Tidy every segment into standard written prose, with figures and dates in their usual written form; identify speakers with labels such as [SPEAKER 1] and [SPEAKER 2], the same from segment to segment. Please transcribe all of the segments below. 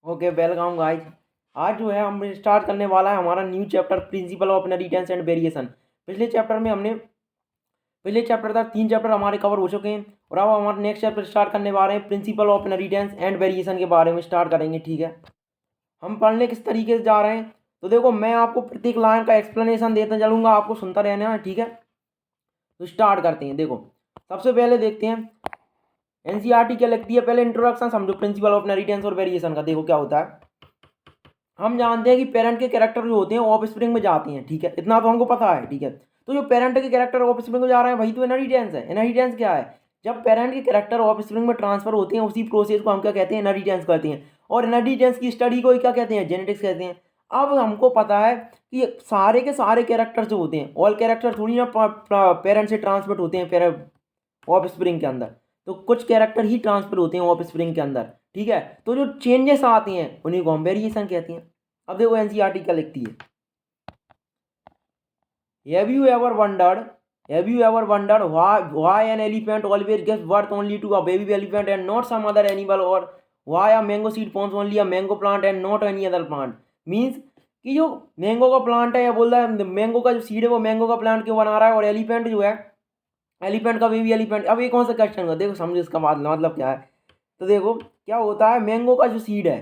[SPEAKER 1] Okay, welcome guys. आज जो है हम स्टार्ट करने वाला है हमारा new chapter principle of inheritance and variation. पिछले चैप्टर में हमने पिछले चैप्टर तक 3 चैप्टर हमारे कवर हो चुके हैं और अब हमारे नेक्स्ट चैप्टर स्टार्ट करने वाले हैं principle of inheritance and variation के बारे में स्टार्ट करेंगे। ठीक है, हम पढ़ने किस तरीके से जा रहे हैं तो देखो, मैं आपको प्रत्येक लाइन का एक्सप्लेनेशन देते चलूँगा, आपको सुनता रहना है। ठीक है, तो स्टार्ट करते हैं। देखो, सबसे पहले देखते हैं एनसीईआरटी क्या लिखती है। पहले इंट्रोडक्शन समझो प्रिंसिपल ऑफ इनहेरिटेंस और वेरिएशन का। देखो क्या होता है, हम जानते हैं कि पेरेंट के कैरेक्टर जो होते हैं ऑफ स्प्रिंग में जाते हैं। ठीक है, इतना तो हमको पता है। ठीक है, तो जो पेरेंट के कैरेक्टर ऑफ स्प्रिंग में जा रहे हैं वही तो इनहेरिटेंस है। इनहेरिटेंस क्या है? जब पेरेंट के कैरेक्टर ऑफ स्प्रिंग में ट्रांसफर होते हैं, उसी प्रोसेस को हम क्या कहते हैं? इनहेरिटेंस कहते हैं। और इनहेरिटेंस की स्टडी को ही क्या कहते हैं? जेनेटिक्स कहते हैं। अब हमको पता है कि सारे के सारे कैरेक्टर जो होते हैं, ऑल कैरेक्टर थोड़ी ना पेरेंट से ट्रांसमिट होते हैं ऑफ स्प्रिंग के अंदर, तो कुछ कैरेक्टर ही ट्रांसफर होते हैं ऑफ स्प्रिंग के अंदर। ठीक है, तो जो चेंजेस आती हैं उन्हीं को हम वेरिएशन कहते हैं। अब देखो एनसीईआरटी क्या लिखती है। Have you ever wondered? Have you ever wondered why an elephant always gives birth only to a baby elephant and not some other animal, or why a mango seed forms only a mango plant and not any other plant? Means कि जो mango का plant है, या बोल रहा है mango का जो सीड है वो मैंगो का प्लांट क्यों बना रहा है, और एलिफेंट जो है, एलिफेंट का बेबी एलिफेंट। अब ये कौन सा क्वेश्चन होगा? देखो समझो इसका मतलब क्या है। तो देखो क्या होता है, मैंगो का जो सीड है,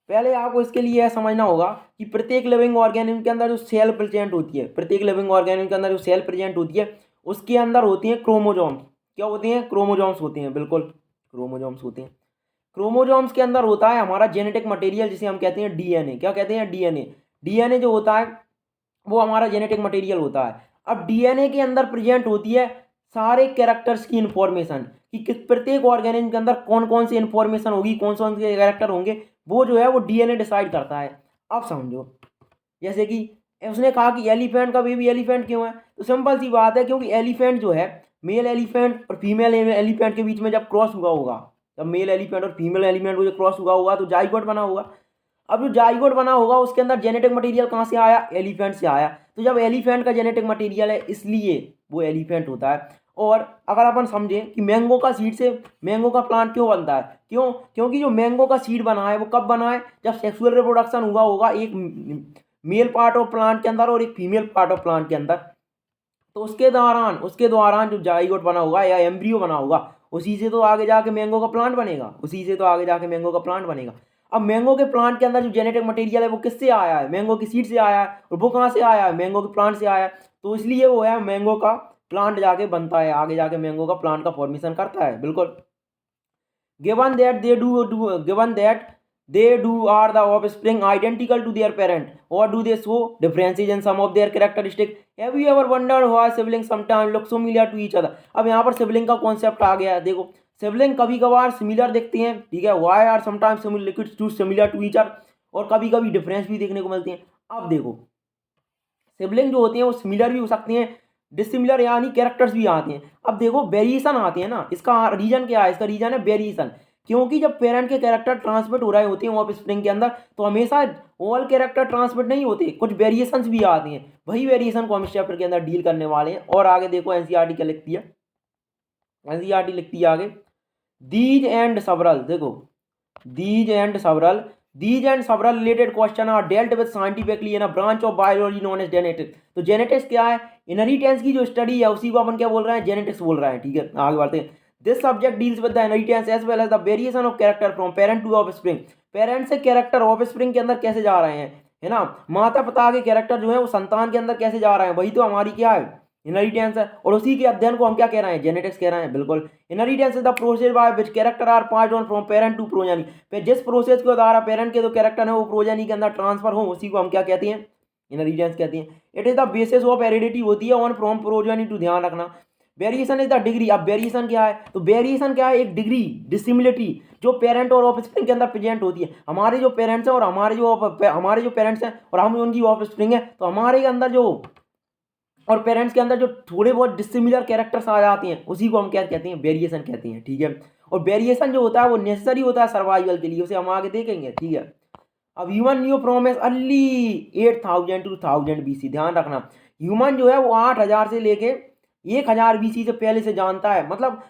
[SPEAKER 1] पहले आपको इसके लिए यह समझना होगा कि प्रत्येक लिविंग ऑर्गेनिज्म के अंदर जो सेल प्रेजेंट होती है, प्रत्येक लिविंग ऑर्गेनिज्म के अंदर जो सेल प्रेजेंट होती है, उसके अंदर होती हैं क्रोमोजोम्स। क्या होती हैं? क्रोमोजोम्स होते हैं, बिल्कुल क्रोमोजोम्स होते हैं। क्रोमोजोम्स के अंदर होता है हमारा जेनेटिक मटेरियल, जिसे हम कहते हैं डीएनए। क्या कहते हैं? डीएनए। डीएनए जो होता है वो हमारा जेनेटिक मटेरियल होता है। अब डीएनए के अंदर प्रेजेंट होती है सारे कैरेक्टर्स की इंफॉर्मेशन, कि किस प्रत्येक ऑर्गेनिज्म के अंदर कौन कौन सी इंफॉर्मेशन होगी, कौन कौन से कैरेक्टर होंगे, वो जो है वो डीएनए डिसाइड करता है। अब समझो, जैसे कि उसने कहा कि एलिफेंट का बेबी एलिफेंट क्यों है, तो सिंपल सी बात है, क्योंकि एलिफेंट जो है, मेल एलिफेंट और फीमेल एलिफेंट के बीच में जब क्रॉस हुआ होगा, जब मेल एलिफेंट और फीमेल एलिफेंट को जो क्रॉस हुआ होगा तो जाइगोट बना होगा। अब जो जाइगोट बना होगा उसके अंदर जेनेटिक मटेरियल कहाँ से आया? एलिफेंट से आया। तो जब एलिफेंट का जेनेटिक मटेरियल है, इसलिए वो एलिफेंट होता है। और अगर अपन समझें कि मैंगो का सीड से मैंगो का प्लांट क्यों बनता है, क्योंकि जो मैंगो का सीड बना है वो कब बना है? जब सेक्सुअल रिप्रोडक्शन हुआ होगा एक मेल पार्ट ऑफ प्लांट के अंदर और एक फीमेल पार्ट ऑफ प्लांट के अंदर। तो उसके दौरान जो जाइगोट बना होगा या एम्ब्रियो बना होगा, उसी से तो आगे जाके मैंगो का प्लांट बनेगा, उसी से तो आगे जाके मैंगो का प्लांट बनेगा। अब मैंगो के प्लांट के अंदर जो जेनेटिक मटेरियल है वो किससे आया है? मैंगो की सीड से आया है। और वो कहाँ से आया है? मैंगो के प्लांट से आया है। तो इसलिए वो है मैंगो का प्लांट जाके बनता है, आगे जाके मैंगो का प्लांट का फॉर्मेशन करता है। बिल्कुल। Given that they do are the offspring identical to their parent, or do they show differences in some of their characteristics? Have you ever wondered why siblings sometimes look similar to each other? अब यहाँ पर sibling का concept आ गया है। देखो, sibling कभी कभार similar दिखते हैं, ठीक है, why are sometimes similar to each other, और कभी कभी डिफरेंस भी देखने को मिलते हैं। अब देखो, सिबलिंग जो होते हैं वो सिमिलर भी हो सकते हैं, डिसिमिलर यानी कैरेक्टर्स भी आते हैं। अब देखो वेरिएशन आते हैं ना, इसका रीजन क्या है? इसका रीजन है वेरिएशन। क्योंकि जब पेरेंट के कैरेक्टर ट्रांसमिट हो रहे होते हैं ऑफ स्प्रिंग के अंदर, तो हमेशा ऑल कैरेक्टर ट्रांसमिट नहीं होते, कुछ वेरिएशंस भी आते हैं। वही वेरिएशन को हम इस चैप्टर के अंदर डील करने वाले हैं। और आगे देखो एनसीईआरटी क्या लिखती है। एनसीईआरटी लिखती है आगे, दीज एंड सबरल। देखो, these and several these and several related question are dealt with scientifically in a branch of biology known as genetics। तो जेनेटिक्स क्या है? इनहेरिटेंस की जो स्टडी है उसी को अपन क्या बोल रहे हैं? जेनेटिक्स बोल रहे हैं। ठीक है, आगे बढ़ते हैं। This subject deals with the inheritance as well as the variation of character from parent to offspring. Parent से कैरेक्टर ऑफस्प्रिंग के अंदर कैसे जा रहे हैं, है ना, माता पिता के कैरेक्टर जो है वो संतान के अंदर कैसे जा रहे हैं, वही तो हमारी क्या है? इनहेरिटेंस है। और उसी के अध्ययन को हम क्या कह रहे हैं? जेनेटिक्स कह रहे हैं। बिल्कुल। Inheritance is the process by which character are passed on from parent to progeny. फिर जिस प्रोसेस के द्वारा पेरेंट के जो कैरेक्टर है वो प्रोजेनी के अंदर ट्रांसफर हो, उसी को हम क्या कहते हैं? इनहेरिटेंस कहते हैं। It is the basis of heredity होती है ऑन फ्रॉम प्रोजेनी टू, ध्यान रखना। Variation is the degree. अब वेरिएशन क्या है? तो वेरिएशन क्या है? एक डिग्री डिसिमिलिटी जो पेरेंट और ऑफस्प्रिंग के अंदर प्रेजेंट होती है। हमारे जो पेरेंट्स हैं और हमारे जो पेरेंट्स हैं और हम उनकी ऑफस्प्रिंग है, तो हमारे के अंदर जो और पेरेंट्स के अंदर जो थोड़े बहुत डिसिमिलर कैरेक्टर्स आ जाते हैं, उसी को हम क्या कहते हैं? वेरिएशन कहते हैं। ठीक है, और वेरिएशन जो होता है वो नेसेसरी होता है सर्वाइवल के लिए, उसे हम आगे देखेंगे। ठीक है, अब human knew from early 8000 to 1000 BC. ध्यान रखना, ह्यूमन जो है वो 8000 से लेके 1000 बीसी से पहले से जानता है। मतलब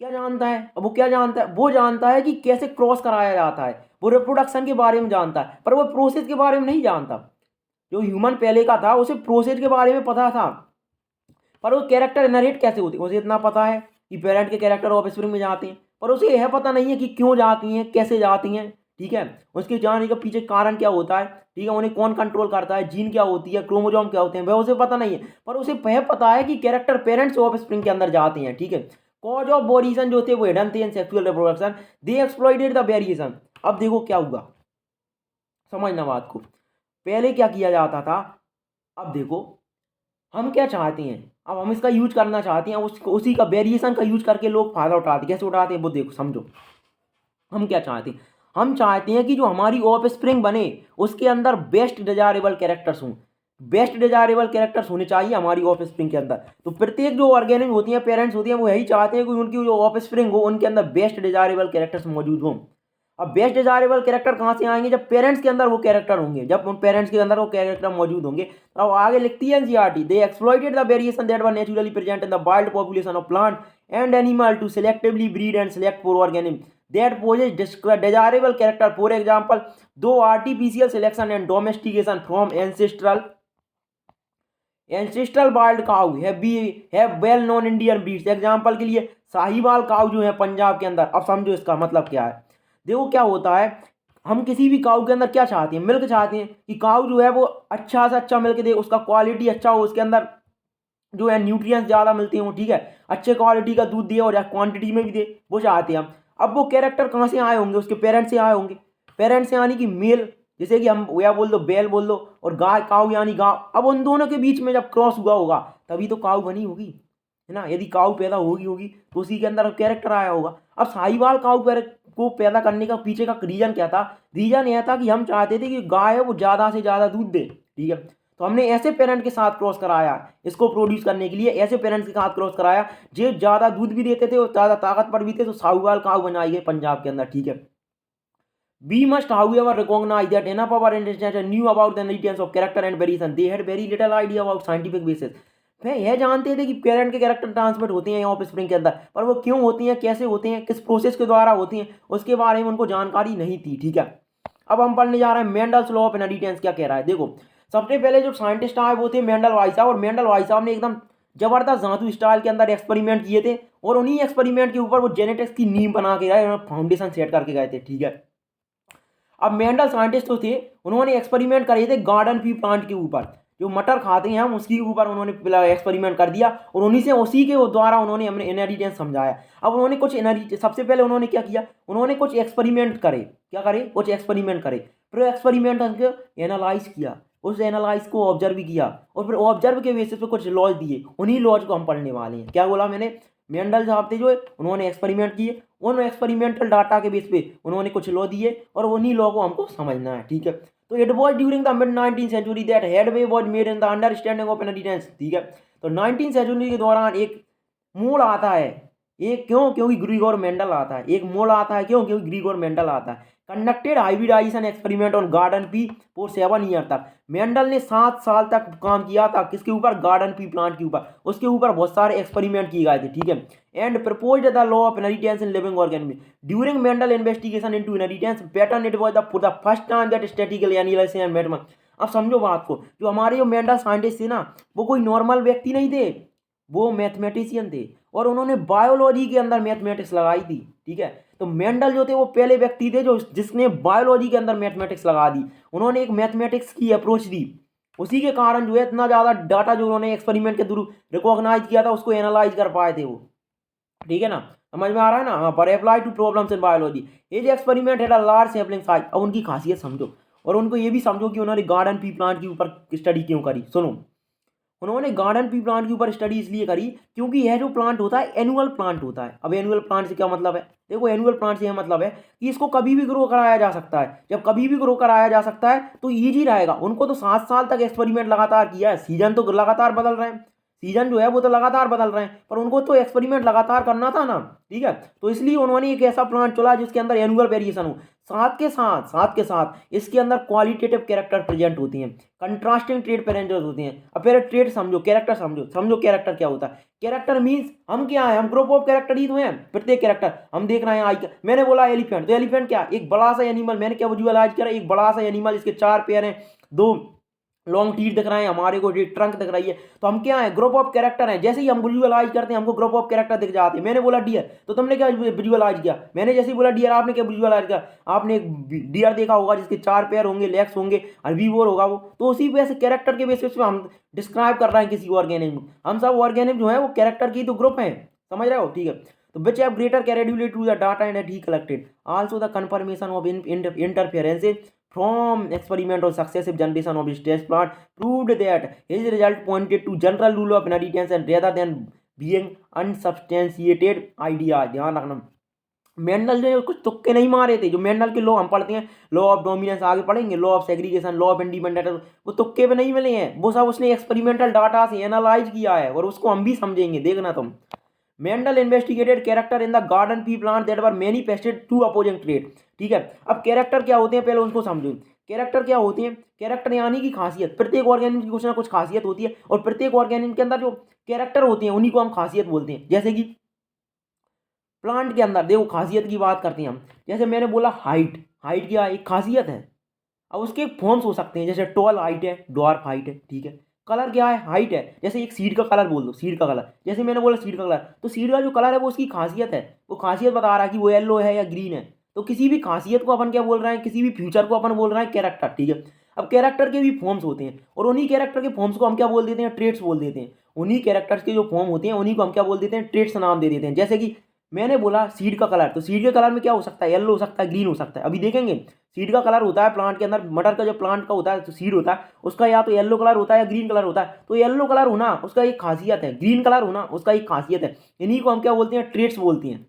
[SPEAKER 1] क्या जानता है? अब वो क्या जानता है? वो जानता है कि कैसे क्रॉस कराया जाता है। वो रिप्रोडक्शन के बारे में जानता है, पर वो प्रोसेस के बारे में नहीं जानता। जो ह्यूमन पहले का था उसे प्रोसेस के बारे में पता था, पर वो कैरेक्टर इनहेरिट कैसे होते हैं उसे इतना पता है कि पेरेंट के कैरेक्टर ऑफस्प्रिंग में जाते हैं, पर उसे यह पता नहीं है कि क्यों जाती हैं, कैसे जाती हैं। ठीक है, उसके जाने के पीछे कारण क्या होता है, ठीक है, उन्हें कौन कंट्रोल करता है, जीन क्या होती है, क्रोमोजोम क्या होते हैं, वह उसे पता नहीं है, पर उसे वह पता है कि कैरेक्टर पेरेंट्स से ऑफस्प्रिंग के अंदर जाते हैं। ठीक है, कॉज ऑफ वेरिएशन जो थे वो हिडन थे in sexual reproduction, they exploited the variation. अब देखो क्या हुआ, समझना बात को। पहले क्या किया जाता था, अब देखो हम क्या चाहते हैं, अब हम इसका यूज करना चाहते हैं, उसी का वेरिएशन का यूज करके लोग फायदा उठाते हैं। कैसे उठाते हैं वो देखो, समझो। हम क्या चाहते हैं, हम चाहते हैं कि जो हमारी ऑफ स्प्रिंग बने उसके अंदर बेस्ट डिजायरेबल कैरेक्टर्स हों, बेस्ट डिजायरेबल कैरेक्टर्स होने चाहिए हमारी ऑफ स्प्रिंग के अंदर। तो प्रत्येक जो ऑर्गेनिक होती हैं, पेरेंट्स होती हैं, वो यही चाहते हैं कि उनकी जो ऑफ स्प्रिंग हो उनके अंदर बेस्ट डिजायरेबल कैरेक्टर्स मौजूद हों। अब बेस्ट डिजायरेबल कैरेक्टर कहाँ से आएंगे, जब पेरेंट्स के अंदर वो कैरेक्टर होंगे, जब उन पेरेंट्स के अंदर वो कैरेक्टर मौजूद होंगे। अब आगे लिखती है NCERT, they exploited the variation that were naturally present in the wild population of plant and animal to selectively breed and select for organism that possess desirable character. For example, though artificial selection and domestication from ancestral wild cow have well known Indian breeds. Example के लिए साहिवाल काऊ जो है पंजाब के अंदर। अब समझो इसका मतलब क्या है, देखो क्या होता है, हम किसी भी काऊ के अंदर क्या चाहते हैं, मिल्क चाहते हैं कि काऊ जो है वो अच्छा से अच्छा मिल्क दे, उसका क्वालिटी अच्छा हो, उसके अंदर जो है न्यूट्रिएंट्स ज़्यादा मिलते हों। ठीक है, अच्छे क्वालिटी का दूध दे और क्वांटिटी में भी दे, वो चाहते हैं हम। अब वो कैरेक्टर कहाँ से आए होंगे, उसके पेरेंट्स से आए होंगे। पेरेंट्स से यानी कि मेल, जैसे कि हम या बोल दो बैल बोल दो, और गाय काऊ यानी गाय। अब उन दोनों के बीच में जब क्रॉस हुआ होगा तभी तो काऊ बनी होगी, है ना। यदि काऊ पैदा होगी तो उसी के अंदर कैरेक्टर आया होगा। अब साहिवाल काऊ को पैदा करने का पीछे का रीजन क्या था, रीजन यह था कि हम चाहते थे कि गाय है वो ज़्यादा से ज़्यादा दूध दे। ठीक है, तो हमने ऐसे पेरेंट के साथ क्रॉस कराया, इसको प्रोड्यूस करने के लिए ऐसे पेरेंट्स के साथ क्रॉस कराया जो ज़्यादा दूध भी देते थे और ज़्यादा ताकतवर भी थे, तो साहिवाल काऊ बनाई गई पंजाब के अंदर। ठीक है, we must however recognize that enough of our ancestors knew about the inheritance of character and variation. They had very little idea about scientific basis. वे यह जानते थे कि पेरेंट के कैरेक्टर ट्रांसमिट होते हैं ऑफ स्प्रिंग के अंदर, पर वो क्यों होती हैं, कैसे होते हैं, किस प्रोसेस के द्वारा होती हैं, उसके बारे में उनको जानकारी नहीं थी। ठीक है, अब हम पढ़ने जा रहे हैं मेंडल्स लॉ ऑफ इनहेरिटेंस क्या कह रहा है। देखो सबसे पहले जो साइंटिस्ट आए वो थे मेंडल भाई साहब, और मेंडल भाई साहब ने एकदम जबरदस्त जादू स्टाइल के अंदर एक्सपेरिमेंट किए थे, और उन्हीं एक्सपेरिमेंट के ऊपर वो जेनेटिक्स की नींव बना के गए, फाउंडेशन सेट करके गए थे। ठीक है, अब मेंडल साइंटिस्ट तो थे, उन्होंने एक्सपेरिमेंट करे थे गार्डन पी प्लांट के ऊपर, जो मटर खाते हैं हम उसके ऊपर उन्होंने एक्सपेरिमेंट कर दिया, और उसी के द्वारा उन्होंने हमने इनहेरिटेंस समझाया। अब उन्होंने कुछ सबसे पहले उन्होंने क्या किया, उन्होंने कुछ एक्सपेरिमेंट करे, क्या करे, कुछ एक्सपेरिमेंट करे, फिर एक्सपेरिमेंट को एनालाइज किया, उस एनालाइज को ऑब्जर्व किया, और फिर ऑब्जर्व के बेसिस पे कुछ लॉज दिए। उन्हीं लॉज को हम पढ़ने वाले हैं। क्या बोला मैंने, मेंडल साहब थे जो उन्होंने एक्सपेरिमेंट किए, उन एक्सपेरिमेंटल डाटा के बेस पे उन्होंने कुछ लॉ दिए, और उन्हीं लॉ को हमको समझना है। ठीक है, तो it was during the mid 19th century that headway was made in the understanding of inheritance. ठीक है, तो 19th सेंचुरी के दौरान एक मोड़ आता है, एक क्योंकि ग्रीगोर मेंडल आता है, एक मोड़ आता है क्योंकि ग्रीगोर मेंडल आता है। Conducted hybridization experiment on garden pea for 7 year तक। मेंडल ने 7 साल तक काम किया था, किसके ऊपर, गार्डन पी प्लांट के ऊपर, उसके ऊपर बहुत सारे एक्सपेरिमेंट किए गए थे। ठीक है, and proposed the law of inheritance in living organism during Mendel investigation into inheritance pattern. It was for the first time that statically analysis and method. अब समझो बात को, जो हमारे जो मेंडल साइंटिस्ट थे ना, वो कोई नॉर्मल व्यक्ति नहीं थे, वो मैथमेटिशियन थे, और उन्होंने बायोलॉजी के अंदर मैथमेटिक्स लगाई थी। ठीक है, तो मेंडल जो थे वो पहले व्यक्ति थे जो जिसने बायोलॉजी के अंदर मैथमेटिक्स लगा दी, उन्होंने एक मैथमेटिक्स की अप्रोच दी। उसी के कारण जो है इतना ज़्यादा डाटा जो उन्होंने एक्सपेरिमेंट के थ्रू रिकॉग्नाइज किया था उसको एनालाइज कर पाए थे वो। ठीक है ना, समझ में आ रहा है ना। हाँ, पर apply to problems in biology ये जो एक्सपेरिमेंट है लार्ज सैम्पलिंग साइज। अब उनकी खासियत समझो, और उनको ये भी समझो कि उन्होंने गार्डन पी प्लांट के ऊपर स्टडी क्यों करी। सुनो, उन्होंने गार्डन पी प्लांट के ऊपर स्टडी इसलिए करी क्योंकि यह जो प्लांट होता है एनुअल प्लांट होता है। अब एनुअल प्लांट से क्या मतलब है, देखो एनुअल प्लांट से यह मतलब है कि इसको कभी भी ग्रो कराया जा सकता है। जब कभी भी ग्रो कराया जा सकता है तो ईजी रहेगा। उनको तो 7 साल तक एक्सपेरिमेंट लगातार किया है, सीजन तो लगातार बदल रहे हैं, सीजन जो है वो तो लगातार बदल रहे हैं, पर उनको तो एक्सपेरिमेंट लगातार करना था ना, ठीक है। तो इसलिए उन्होंने एक ऐसा प्लांट चुना जिसके अंदर एनुअल वेरिएशन हो, साथ के साथ इसके अंदर क्वालिटेटिव कैरेक्टर प्रेजेंट होती हैं, कंट्रास्टिंग ट्रेड प्रेजेंट होती हैं। अब पहले ट्रेड समझो, कैरेक्टर समझो कैरेक्टर क्या होता है। कैरेक्टर मीन्स हम क्या है, हम ग्रुप ऑफ कैरेक्टर ही तो हैं। प्रत्येक कैरेक्टर हम देख रहे हैं, आई मैंने बोला एलिफेंट, तो एलिफेंट क्या, एक बड़ा सा एनिमल, मैंने क्या विजुअलाइज करा, एक बड़ा सा एनिमल, इसके 4 पैर हैं, 2 लॉन्ग टीथ दिख रहे हैं, हमारे को ट्रंक दिख रही है। तो हम क्या है, ग्रुप ऑफ कैरेक्टर हैं। जैसे ही हम विजुअलाइज करते हैं हमको ग्रुप ऑफ कैरेक्टर दिख जाते हैं। मैंने बोला डियर, तो तुमने क्या विजुअलाइज किया, मैंने जैसे ही बोला डियर, आपने क्या विजुअलाइज किया, आपने एक डियर देखा होगा जिसके 4 पैर होंगे, लेग्स होंगे, हर्बीवोर होगा वो। तो उसी वजह से कैरेक्टर के बेसिस पे हम डिस्क्राइब कर रहे हैं किसी ऑर्गेनिज्म। हम सब ऑर्गेनिज्म जो है वो कैरेक्टर की तो ग्रुप है, समझ रहे हो, ठीक है। तो which have greater credibility to the data and he collected, also the confirmation of interferences from experiment or successive generation of his test plant proved that his result pointed to general rule of inheritance and rather than being unsubstantiated idea। ध्यान रखना, Mendel ने कुछ तुक्के नहीं मारे थे। जो Mendel के लॉ हम पढ़ते हैं, लॉ ऑफ डोमिनेंस आगे पढ़ेंगे, law of segregation, law of independent, वो तुक्के पे नहीं मिले हैं, वो सब उसने एक्सपेरिमेंटल डाटा से एनालाइज किया है, और उसको हम भी समझेंगे, देखना तुम। Mendel investigated character in the garden pea plant that were manifested to opposing trait, ठीक है। अब कैरेक्टर क्या होते हैं पहले उनको समझो। कैरेक्टर क्या होते हैं, कैरेक्टर यानी कि खासियत। प्रत्येक ऑर्गेनिज्म की कुछ ना कुछ खासियत होती है, और प्रत्येक ऑर्गेनिज्म के अंदर जो कैरेक्टर होते हैं उन्हीं को हम खासियत बोलते हैं। जैसे कि प्लांट के अंदर देखो, खासियत की बात करते हैं हम, जैसे मैंने बोला हाइट, हाइट क्या एक खासियत है। अब उसके फॉर्म्स हो सकते हैं, जैसे टॉल हाइट है, ड्वार्फ हाइट है, ठीक है। कलर क्या है, हाइट है। जैसे एक सीड का कलर बोल दो, सीड का कलर, जैसे मैंने बोला सीड का कलर, तो सीड का जो कलर है वो उसकी खासियत है, वो खासियत बता रहा है कि वो येलो है या ग्रीन है। तो किसी भी खासियत को अपन क्या बोल रहे हैं, किसी भी फ्यूचर को अपन बोल रहे हैं कैरेक्टर, ठीक है। अब कैरेक्टर के भी फॉर्म्स होते हैं, और उन्हीं कैरेक्टर के फॉर्म्स को हम क्या बोल देते हैं, ट्रेट्स बोल देते हैं। उन्हीं कैरेक्टर्स के जो फॉर्म होते हैं उन्हीं को हम क्या बोल देते हैं, ट्रेट्स नाम दे देते हैं। जैसे कि मैंने बोला सीड का कलर, तो सीड के कलर में क्या हो सकता है, येलो हो सकता है, ग्रीन हो सकता है। अभी देखेंगे सीड का कलर होता है प्लांट के अंदर, मटर का जो प्लांट का होता है तो सीड होता है, उसका या तो येलो कलर होता है या ग्रीन कलर होता है। तो येलो कलर होना उसका एक खासियत है, ग्रीन कलर होना उसका एक खासियत है। इन्हीं को हम क्या बोलते हैं, ट्रेट्स बोलते हैं।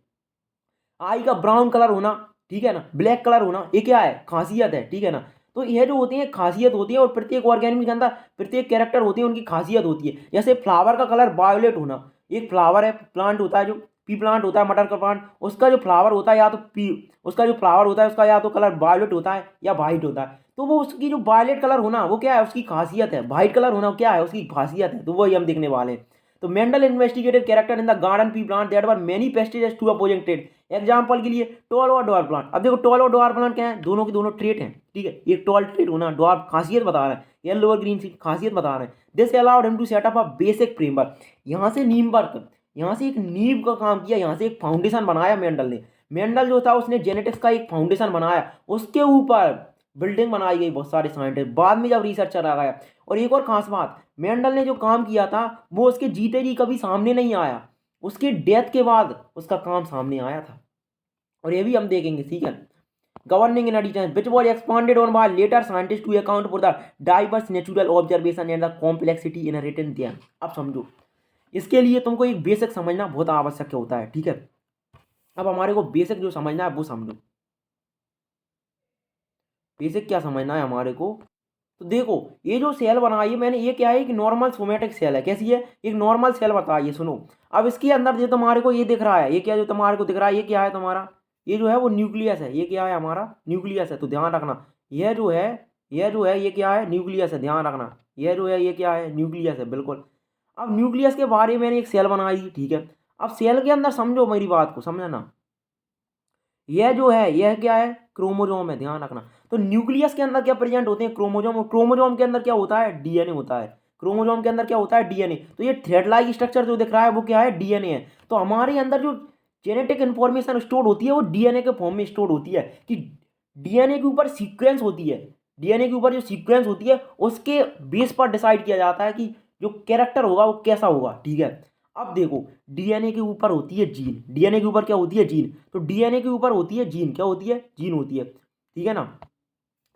[SPEAKER 1] आई का ब्राउन कलर होना, ठीक है ना, ब्लैक कलर होना, ये क्या है, खासियत है, ठीक है ना। तो यह जो होती है खासियत होती है, और प्रत्येक ऑर्गेनिज्म के अंदर प्रत्येक कैरेक्टर होती है, उनकी खासियत होती है। जैसे फ्लावर का कलर वायोलेट होना, एक फ्लावर है, प्लांट होता है जो पी प्लांट होता है, मटर का प्लांट, उसका जो फ्लावर होता है या तो पी, उसका जो फ्लावर होता है उसका या तो कलर वायोलेट होता है या वाइट होता है। तो वो उसकी जो वायलेट कलर होना वो क्या है, उसकी खासियत है। वाइट कलर होना क्या है, उसकी खासियत है। तो वही हम देखने वाले हैं। तो Mendel investigated character in the garden pea plant that were manifested as two opposing trait. Example के लिए टॉल और डॉर प्लांट। अब देखो टॉल और डॉर प्लांट क्या है, दोनों के दोनों ट्रेट हैं, ठीक है। एक टॉल ट्रेट होना, डॉर खासियत बता रहे हैं, येलो और ग्रीन सी खासियत बता रहे हैं। This allowed him to set up a basic framework. यहाँ से नीम वर्क, यहाँ से एक नींव का काम किया, यहाँ से एक फाउंडेशन बनाया मेंडल ने। मेंडल जो था उसने जेनेटिक्स का एक फाउंडेशन बनाया, उसके ऊपर बिल्डिंग बनाई गई, बहुत सारे साइंटिस्ट बाद में जब रिसर्चर आ गया। और एक और खास बात, मेंडल ने जो काम किया था वो उसके जीते जी कभी सामने नहीं आया, उसकी डेथ के बाद उसका काम सामने आया था, और ये भी हम देखेंगे, ठीक है। Governing in addition which was expanded on by later scientist to account for the diverse natural observation and the complexity inherited there. अब समझो, इसके लिए तुमको एक बेसिक समझना बहुत आवश्यक होता है, ठीक है। अब हमारे को बेसिक जो समझना है वो समझो। बेसिक क्या समझना है हमारे को, तो देखो ये जो सेल बनाई है मैंने, ये क्या है, एक नॉर्मल सोमेटिक सेल है। कैसी है, एक नॉर्मल सेल बताइए, सुनो। अब इसके अंदर जो तुम्हारे को ये दिख रहा है, ये क्या जो तुम्हारे को दिख रहा है, ये क्या है तुम्हारा, ये जो है वो न्यूक्लियस है। ये क्या है हमारा, न्यूक्लियस है। तो ध्यान रखना, यह जो है, यह जो है ये क्या है, न्यूक्लियस है। ध्यान रखना, यह जो है ये क्या है, न्यूक्लियस है, बिल्कुल। अब न्यूक्लियस के बारे में मैंने एक सेल बनाई, ठीक है। अब सेल के अंदर समझो, मेरी बात को समझना, यह जो है यह क्या है, क्रोमोजोम है। ध्यान रखना, तो न्यूक्लियस के अंदर क्या प्रेजेंट होते हैं, क्रोमोजोम, और क्रोमोजोम के अंदर क्या होता है, डीएनए होता है। क्रोमोजोम के अंदर क्या होता है, डीएनए। तो ये थ्रेड लाइक स्ट्रक्चर जो दिख रहा है वो क्या है, डीएनए है। तो हमारे अंदर जो जेनेटिक इंफॉर्मेशन स्टोर होती है वो डीएनए के फॉर्म में स्टोर होती है, कि डीएनए के ऊपर सीक्वेंस होती है। डीएनए के ऊपर जो सीक्वेंस होती है उसके बेस पर डिसाइड किया जाता है कि जो कैरेक्टर होगा वो कैसा होगा, ठीक है। अब देखो, डीएनए के ऊपर होती है जीन, डीएनए के ऊपर क्या होती है, जीन। तो डीएनए के ऊपर होती है जीन, क्या होती है, जीन होती है, ठीक है ना।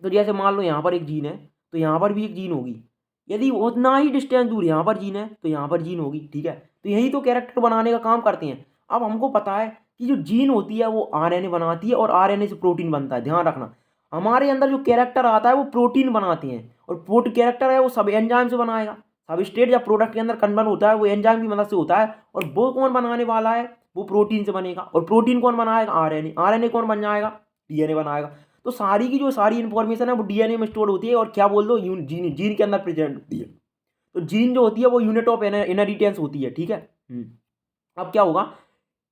[SPEAKER 1] तो जैसे मान लो यहाँ पर एक जीन है, तो यहाँ पर भी एक जीन होगी। यदि उतना ही डिस्टेंस दूर यहाँ पर जीन है तो यहाँ पर जीन होगी, ठीक है। तो यही तो कैरेक्टर बनाने का काम करते हैं। अब हमको पता है कि जो जीन होती है वो आरएनए बनाती है, और आरएनए से प्रोटीन बनता है। ध्यान रखना, हमारे अंदर जो कैरेक्टर आता है वो प्रोटीन बनाते हैं, और कैरेक्टर है वो सब एंजाइम से बनाएगा। सबस्ट्रेट जब प्रोडक्ट के अंदर कन्वर्ट होता है वो एंजाइम की मदद से होता है, और वो कौन बनाने वाला है, वो प्रोटीन से बनेगा, और प्रोटीन कौन बनाएगा, आरएनए, आरएनए कौन बन जाएगा, डीएनए बनाएगा। तो सारी की जो सारी इन्फॉर्मेशन है वो डीएनए में स्टोर होती है, और क्या बोल दो, जीन, जीन के अंदर प्रेजेंट होती है। तो जीन जो होती है वो यूनिट ऑफ इनहेरिटेंस होती है, ठीक है। अब क्या होगा,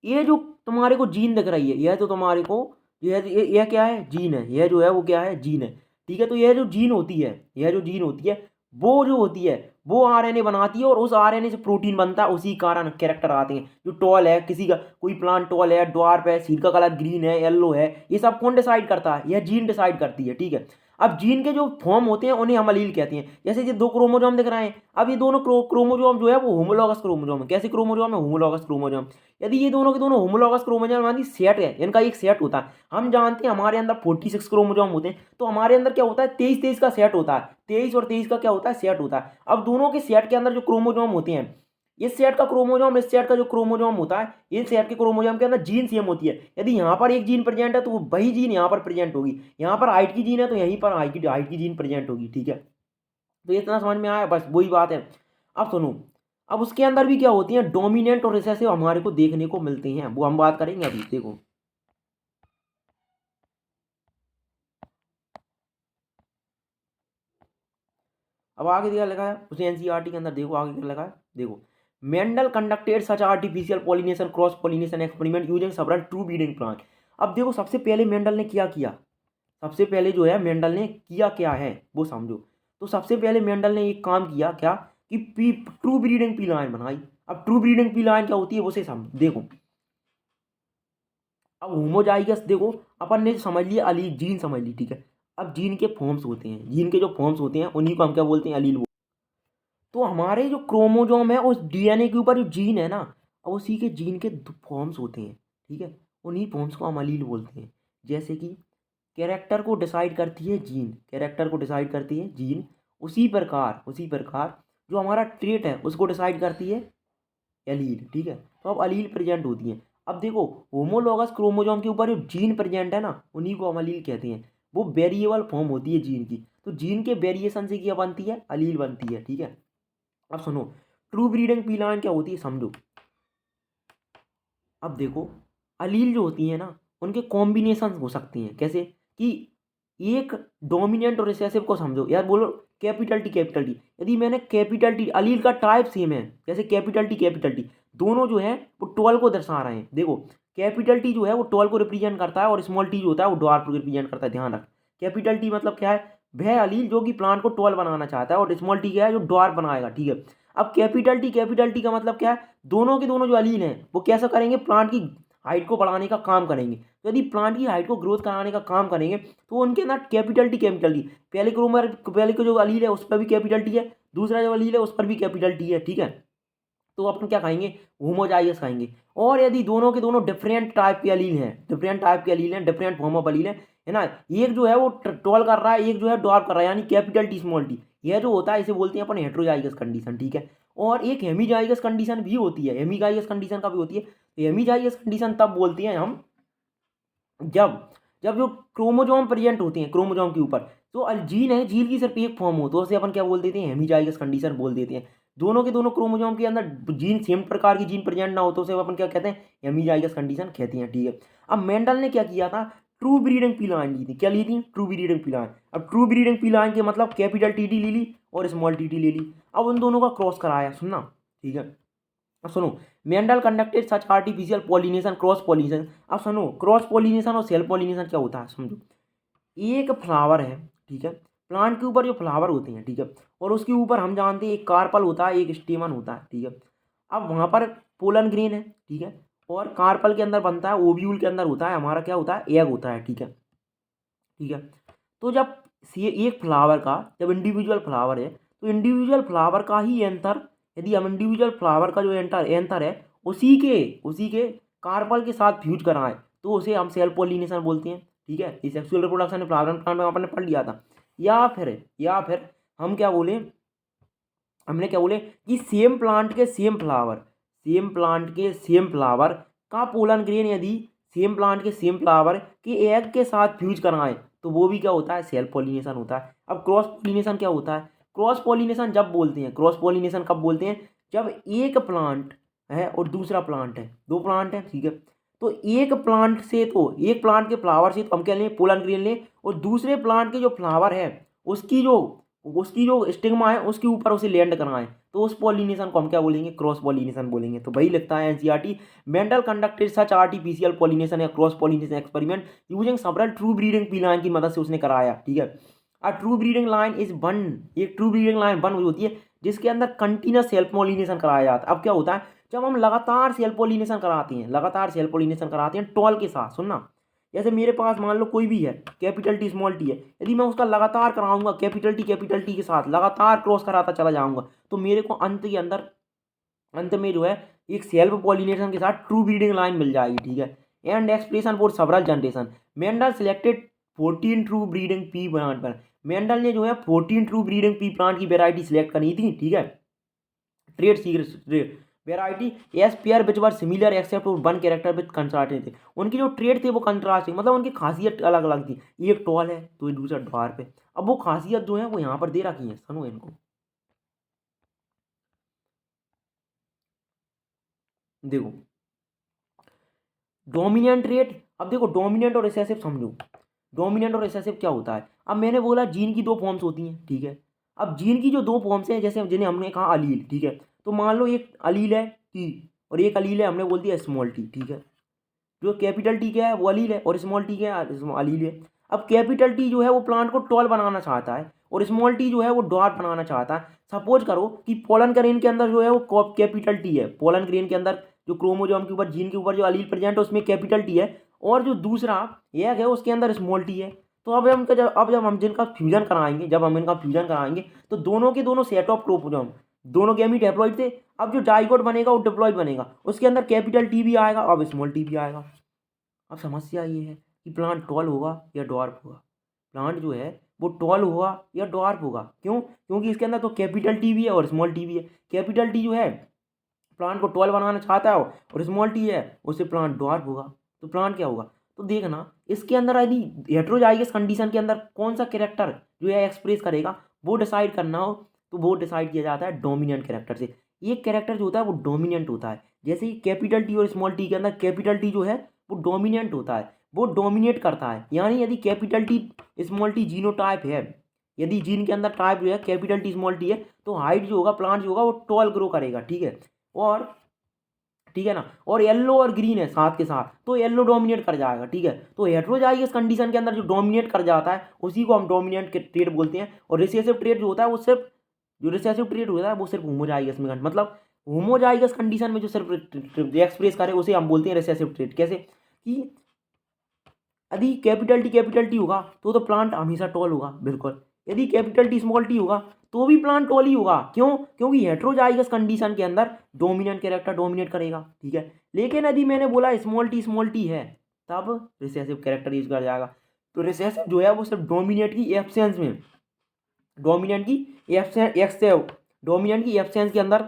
[SPEAKER 1] ये जो तुम्हारे को जीन दिख रही है, यह तो तुम्हारे को, यह क्या है, जीन है, यह जो है वो क्या है, जीन है, ठीक है। तो यह जो जीन होती है, यह जो जीन होती है वो जो होती है वो आरएनए बनाती है, और उस आरएनए से प्रोटीन बनता है, उसी कारण कैरेक्टर आते हैं। जो टॉल है, किसी का कोई प्लांट टॉल है, ड्वार्फ है, सीड का कलर ग्रीन है, येलो है, ये सब कौन डिसाइड करता है, यह जीन डिसाइड करती है, ठीक है। अब जीन के जो फॉर्म होते हैं उन्हें हम अलील कहते हैं। जैसे ये दो क्रोमोजोम दिख रहे हैं, अब ये दोनों क्रोमोजोम जो है वो होमोलॉगस क्रोमोजोम है। कैसे क्रोमोजोम है, होमोलॉगस क्रोमोजोम। यदि ये दोनों के दोनों होमोलॉगस क्रोमोजोम यानी सेट है, इनका एक सेट होता है। हम जानते हैं हमारे अंदर 46 क्रोमोजोम होते हैं, तो हमारे अंदर क्या होता है, 23 का सेट होता है, 23 और 23 का क्या होता है, सेट होता है। अब दोनों के सेट के अंदर जो क्रोमोजोम होते हैं, इस सेट का क्रोमोजोम, इस सेट का जो क्रोमोजोम होता है, इस सेट के क्रोमोजोम के अंदर जीन सेम होती है। यदि यहाँ पर एक जीन प्रेजेंट है तो वही जीन यहाँ पर प्रेजेंट होगी। यहाँ पर हाइट की जीन है तो यहीं पर हाइट की जीन प्रेजेंट होगी, ठीक है। तो इतना समझ में आया, बस वही बात है। अब सुनो, अब उसके अंदर भी क्या होती है, डोमिनेंट और रिसेसिव हमारे को देखने को मिलते हैं, वो हम बात करेंगे अभी, देखो। अब आगे क्या लगा है उसे, एनसीईआरटी के अंदर देखो आगे क्या लगा है, देखो। Mendel conducted such artificial pollination cross pollination experiment using several true breeding plant. अब देखो सबसे पहले मेंडल ने क्या किया, सबसे पहले जो है मेंडल ने किया क्या है वो समझो। तो सबसे पहले मेंडल ने एक काम किया क्या, कि ट्रू ब्रीडिंग पी लाइन बनाई। अब ट्रू ब्रीडिंग पी लाइन क्या होती है उसे समझो, देखो। अब होमोजाइगस देखो, अपन ने समझ लिया, अली जीन समझ ली, ठीक है। अब जीन के फॉर्म्स होते हैं, जीन के जो फॉर्म्स होते हैं उन्हीं को हम क्या बोलते हैं, अलील। तो हमारे जो क्रोमोजोम है उस डीएनए के ऊपर जो जीन है ना, अब उसी के जीन के फॉर्म्स होते हैं, ठीक है। उन्हीं फॉर्म्स को हम अलील बोलते हैं। जैसे कि कैरेक्टर को डिसाइड करती है जीन, कैरेक्टर को डिसाइड करती है जीन, उसी प्रकार जो हमारा ट्रेट है उसको डिसाइड करती है एलील, ठीक है। तो अब अलील प्रेजेंट होती है। अब देखो, होमोलॉगस क्रोमोजोम के ऊपर जो जीन प्रेजेंट है ना, उन्हीं को हम अलील कहते हैं। वो वेरिएबल फॉर्म होती है जीन की, तो जीन के वेरिएशन से क्या बनती है, अलील बनती है, ठीक है। अब सुनो, ट्रू ब्रीडिंग पीलान क्या होती है समझो। अब देखो, अलील जो होती है ना, उनके कॉम्बिनेशन हो सकती हैं, कैसे कि एक डोमिनेंट और रिसेसिव को समझो यार, बोलो कैपिटल टी। यदि मैंने कैपिटल टी, अलील का टाइप सेम है, जैसे कैपिटल टी दोनों जो है वो 12 को दर्शा रहे हैं। देखो, कैपिटल टी जो है वो 12 को रिप्रेजेंट करता है, और स्मॉल टी जो होता है वो डॉर्फ को रिप्रेजेंट करता है, ध्यान रख। कैपिटल टी मतलब क्या है, वह अलील जो कि प्लांट को 12 बनाना चाहता है, और स्मॉल टी क्या है, जो डॉर्फ बनाएगा, ठीक है। अब कैपिटल टी का मतलब क्या है, दोनों के दोनों जो अलील हैं वो कैसा करेंगे, प्लांट की हाइट को बढ़ाने का काम करेंगे। तो यदि प्लांट की हाइट को ग्रोथ कराने का काम करेंगे तो उनके अंदर कैपिटल टी पहले के जो अलील है उस पर भी कैपिटल टी है, दूसरा जो अलील है उस पर भी कैपिटल टी है, ठीक है। तो अपन क्या खाएंगे, होमोजाइगस खाएंगे। और यदि दोनों के दोनों डिफरेंट टाइप के अलील हैं, डिफरेंट फॉर्म ऑफ अलील है ना, एक जो है वो टॉल कर रहा है, एक जो है डॉर्फ कर रहा है, यानी कैपिटल टी स्मॉल टी, यह जो होता है इसे बोलते हैं अपन हेट्रोजाइगस कंडीशन, ठीक है। और एक हेमीजाइगस कंडीशन भी होती है, हेमीजाइगस कंडीशन का भी होती है। हेमीजाइगस कंडीशन तब बोलते हैं हम, जब जब जो क्रोमोजोम प्रेजेंट होते हैं क्रोमोजोम के ऊपर, तो जीन है, जीन की सिर्फ एक फॉर्म हो, तो उसे अपन क्या बोल देते हैं, हेमीजाइगस कंडीशन बोल देते हैं। दोनों के दोनों क्रोमोजोम के अंदर जीन सेम प्रकार की जीन प्रेजेंट ना हो तो उसे अपन क्या कहते हैं, हेमीजाइगस कंडीशन कहते हैं, ठीक है। अब मेंडल ने क्या किया था, ट्रू ब्रीडिंग पीलाइन ली थी, क्या ली थी, ट्रू ब्रीडिंग पीलाइन। अब ट्रू ब्रीडिंग पीलाइन के मतलब कैपिटल टी टी ले ली और स्मॉल टी टी ले ली। अब उन दोनों का क्रॉस कराया, सुनना, ठीक है। अब सुनो, Mendel conducted such artificial pollination cross pollination. अब सुनो, क्रॉस पॉलिनेशन और सेल्फ पॉलिनेशन क्या होता है समझो। एक फ्लावर है, ठीक है, प्लांट के ऊपर जो फ्लावर होते हैं, ठीक है, और उसके ऊपर हम जानते हैं एक कार्पल होता है, एक स्टेमन होता है, ठीक है। अब वहाँ पर पोलन ग्रेन है, ठीक है, और कार्पल के अंदर बनता है, ओव्यूल के अंदर होता है हमारा क्या होता है, एग होता है, ठीक है, ठीक है। तो जब ये एक फ्लावर का जब इंडिविजुअल फ्लावर है, तो इंडिविजुअल फ्लावर का ही एंथर, यदि हम इंडिविजुअल फ्लावर का जो एंथर एंथर है उसी के कार्पल के साथ फ्यूज कराएं तो उसे हम सेल्फ पॉलिनेशन बोलते हैं, ठीक है। ये सेक्सुअल रिप्रोडक्शन फ्लावर प्लांट में अपन ने पढ़ लिया था। या फिर हम क्या बोले, हमने क्या बोले कि सेम प्लांट के सेम फ्लावर का पोलन ग्रेन यदि सेम प्लांट के सेम फ्लावर के एग के साथ फ्यूज कराएं तो वो भी क्या होता है, सेल्फ पॉलिनेशन होता है। अब क्रॉस पॉलिनेशन क्या होता है, क्रॉस पॉलिनेशन जब बोलते हैं, क्रॉस पॉलिनेशन कब बोलते हैं, जब एक प्लांट है और दूसरा प्लांट है, दो प्लांट है, ठीक है, तो एक प्लांट से, तो एक प्लांट के फ्लावर से तो हम क्या लें, पोलन ग्रेन लें, और दूसरे प्लांट के जो फ्लावर है उसकी जो स्टिग्मा है उसके ऊपर उसे लैंड कराएं, तो उस पॉलिनेशन को हम क्या बोलेंगे, क्रॉस पॉलिनेशन बोलेंगे। तो वही लिखता है NCERT, Mendel conducted such artificial pollination या cross pollination experiment using several true breeding P line की मदद से उसने कराया, ठीक है। अ true breeding line is one, एक ट्रू ब्रीडिंग लाइन वन होती है जिसके अंदर कंटिन्यूस सेल्फ पॉलिनेशन कराया जाता है। अब क्या होता है, जब हम लगातार सेल्फ पॉलिनेशन कराते हैं, लगातार सेल्फ पॉलिनेशन कराते हैं टॉल के साथ, सुनना, जैसे मेरे पास मान लो कोई भी है, कैपिटल टी स्मॉल टी है, यदि मैं उसका लगातार कराऊंगा कैपिटल टी के साथ लगातार क्रॉस कराता चला जाऊंगा, तो मेरे को अंत के अंदर, अंत में जो है एक सेल्फ पॉलिनेशन के साथ ट्रू ब्रीडिंग लाइन मिल जाएगी, ठीक है। And expression for several generation, Mendel selected 14 true breeding P plant पर, मेंडल ने जो है 14 ट्रू ब्रीडिंग पी प्लांट की वेराइटी सिलेक्ट करी थी, ठीक है। Trade secret variety S pair which were similar except one character with contrasting थे, उनकी जो ट्रेड थे वो कंट्रास्टिंग, मतलब उनकी खासियत अलग अलग थी, एक टॉल है तो दूसरा ड्वार्फ है। अब वो खासियत जो है वो यहाँ पर दे रखी है, सुनो इनको, देखो डोमिनेंट रेट। अब देखो डोमिनेंट और रिसेसिव समझो, डोमिनेंट और रिसेसिव क्या होता है। अब मैंने बोला जीन की दो फॉर्म्स होती हैं, ठीक है। अब जीन की जो दो फॉर्म्स हैं, जैसे जिन्हें हमने कहा अलील, ठीक है, तो मान लो एक अलील है टी और एक अलील है हमने बोल दिया स्मॉल टी, ठीक है। जो कैपिटल टी क्या है वो अलील है और स्मॉल टी क्या है, अलील है। अब कैपिटल टी जो है वो प्लांट को टॉल बनाना चाहता है और स्मॉल टी जो है वो डॉट बनाना चाहता है। सपोज करो कि पोलन ग्रेन के अंदर जो है वो कैपिटल टी है, पोलन ग्रेन के अंदर जो क्रोमोजोम के ऊपर, जीन के ऊपर जो अलील प्रेजेंट है उसमें कैपिटल टी है, और जो दूसरा एग है उसके अंदर स्मॉल टी है। तो अब जब हम जिनका फ्यूजन कराएंगे, जब हम इनका फ्यूजन कराएंगे तो दोनों के दोनों सेट ऑफ क्रोमोजोम, दोनों गैमीट हैप्लॉइड थे। अब जो डाइगोट बनेगा वो डिप्लॉइड बनेगा, उसके अंदर कैपिटल टी भी आएगा और स्मॉल टी भी आएगा। अब समस्या ये है कि प्लांट टॉल होगा या डॉर्फ होगा, प्लांट जो है वो टॉल होगा या डॉर्फ होगा, क्यों, क्योंकि इसके अंदर तो कैपिटल टी भी है और स्मॉल टी भी है। कैपिटल टी जो है प्लांट को टॉल बनाना चाहता है और स्मॉल टी है उससे प्लांट डॉर्फ होगा, तो प्लांट क्या होगा। तो देखना इसके अंदर यदि हेट्रोजाइगस कंडीशन के अंदर कौन सा कैरेक्टर जो है एक्सप्रेस करेगा वो डिसाइड करना हो, तो वो डिसाइड किया जाता है डोमिनेंट कैरेक्टर से। एक कैरेक्टर जो होता है वो डोमिनेंट होता है, जैसे कि कैपिटल टी और स्मॉल टी के अंदर कैपिटल टी जो है वो डोमिनेंट होता है, वो डोमिनेट करता है। यानी यदि capital T small T genotype है, यदि जीन के अंदर टाइप जो है कैपिटल टी स्मॉल टी है, तो हाइट जो होगा प्लांट जो होगा वो टॉल ग्रो करेगा, ठीक है। और ठीक है ना, और येलो और ग्रीन है साथ के साथ तो येलो डोमिनेट कर जाएगा, ठीक है। तो हेट्रोजाइगस कंडीशन के अंदर जो डोमिनेट कर जाता है उसी को हम डोमिनेंट ट्रेट बोलते हैं। और रिसेसिव ट्रेट जो होता है वो सिर्फ, जो रिसेसिव ट्रेट होता है वो सिर्फ होमोजाइगस में, मतलब होमोजाइगस कंडीशन में जो सिर्फ एक्सप्रेस करे उसे हम बोलते हैं रिसेसिव ट्रेट। कैसे कि यदि कैपिटल टी होगा तो प्लांट हमेशा टॉल होगा, बिल्कुल। यदि कैपिटल टी स्मॉल टी होगा तो भी प्लांट टॉल ही होगा, क्यों, क्योंकि हेट्रोजाइगस कंडीशन के अंदर डोमिनेंट कैरेक्टर डोमिनेट करेगा, ठीक है। लेकिन यदि मैंने बोला स्मॉल टी है तब रिसेसिव कैरेक्टर यूज कर जाएगा। तो रिसेसिव जो है वो सिर्फ डोमिनेट की एब्सेंस में, डोमिनेंट की डोमिनेंट की एब्सेंस के अंदर,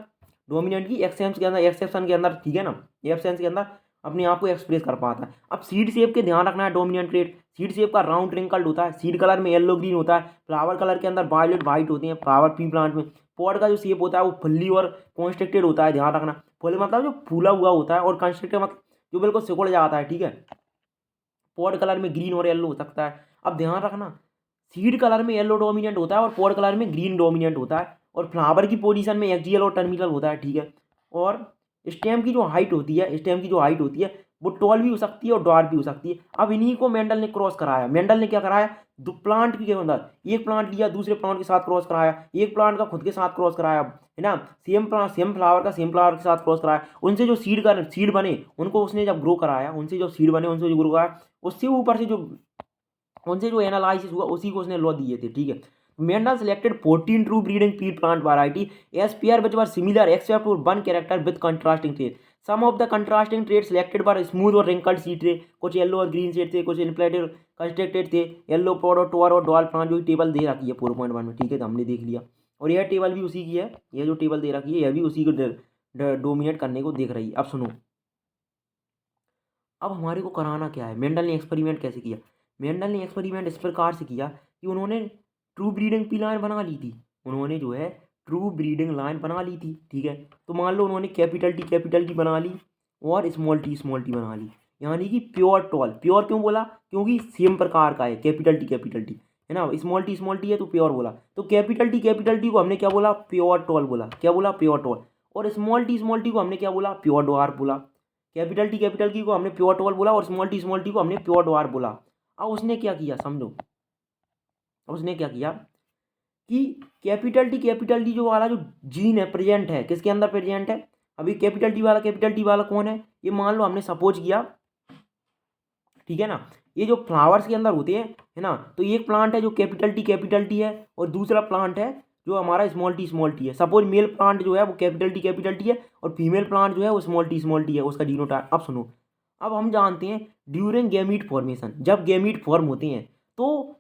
[SPEAKER 1] डोमिनेंट की एक्सेंस के अंदर, एक्सेप्शन के अंदर, ठीक है ना, एब्सेंस के अंदर अपने आप को एक्सप्रेस कर पाता है। अब सीड शेप के ध्यान रखना है, डोमिनेंट रेट सीड शेप का राउंड रिंकल्ड होता है, सीड कलर में येलो ग्रीन होता है, फ्लावर कलर के अंदर वायलेट वाइट होते हैं फ्लावर पी प्लांट में। पॉड का जो शेप होता है वो फुल्ली और कॉन्स्ट्रिक्टेड होता है, ध्यान रखना। फुल मतलब जो फूला हुआ होता है और कॉन्स्ट्रिक्टेड मतलब जो बिल्कुल सिकुड़ जाता है, ठीक है। पॉड कलर में ग्रीन और येलो हो सकता है। अब ध्यान रखना सीड कलर में येलो डोमिनेंट होता है और पॉड कलर में ग्रीन डोमिनेंट होता है, और फ्लावर की पोजीशन में एक्जियल और टर्मिनल होता है, ठीक है। और स्टेम की जो हाइट होती है, स्टेम की जो हाइट होती है वो टॉल भी हो सकती है और डॉर्फ भी हो सकती है। अब इन्हीं को मेंडल ने क्रॉस कराया। मेंडल ने क्या कराया, दो प्लांट के अंदर एक प्लांट लिया दूसरे प्लांट के साथ क्रॉस कराया, एक प्लांट का खुद के साथ क्रॉस कराया, है ना, सेम प्लांट सेम फ्लावर का सेम फ्लावर के साथ क्रॉस कराया। उनसे जो सीड बने उनको उसने जब ग्रो कराया, उनसे जो सीड बने उनसे जो ग्रो कराया, उससे ऊपर से जो उनसे जो एनालिसिस हुआ उसी को उसने लॉ दिए थे, ठीक है। Mendel selected 14 true breeding pea plant variety as pair which were similar except for one character with contrasting traits. Some of the contrasting traits selected were smooth और wrinkled seed थे, कुछ येलो और green set थे, कुछ inflated constructed थे, yellow pod और टोर और doll plant. जो टेबल दे रखी है 4.1 में, ठीक है, तो हमने देख लिया। और यह टेबल भी उसी की है, यह जो टेबल दे रखी है यह भी उसी को डोमिनेट करने को देख रही है। अब सुनो, अब हमारे को कराना क्या है, मेंडल ने एक्सपेरिमेंट कैसे किया। मेंडल ने एक्सपेरिमेंट इस प्रकार से किया कि उन्होंने ट्रू ब्रीडिंग पिलान बना ली थी, उन्होंने जो है ट्रू ब्रीडिंग लाइन बना ली थी, ठीक है। तो मान लो उन्होंने कैपिटल टी बना ली और स्मॉल टी बना ली, यानी कि प्योर टॉल। प्योर क्यों बोला? क्योंकि सेम प्रकार का है, कैपिटल टी है ना, स्मॉल टी है तो प्योर बोला। तो कैपिटल टी को हमने क्या बोला? प्योर टॉल बोला। क्या बोला? Pure tall. और स्मॉल टी को हमने क्या बोला? प्योर डवार्फ बोला। कैपिटल टी को हमने प्योर टॉल बोला और स्मॉल टी को हमने प्योर डवार्फ बोला। अब उसने क्या किया समझो, उसने क्या किया कि कैपिटल टी जो वाला जो जीन है प्रेजेंट है, किसके अंदर प्रेजेंट है? अभी कैपिटल टी वाला कौन है? ये मान लो हमने सपोज किया, ठीक है ना, ये जो फ्लावर्स के अंदर होते हैं, है ना, तो एक प्लांट है जो कैपिटल टी है और दूसरा प्लांट है जो हमारा स्मॉल टी है। सपोज मेल प्लांट जो है वो कैपिटल टी है और फीमेल प्लांट जो है वो स्मॉल टी है, उसका जीनोटाइप। अब सुनो, अब हम जानते हैं ड्यूरिंग गैमीट फॉर्मेशन, जब गैमीट फॉर्म होते हैं तो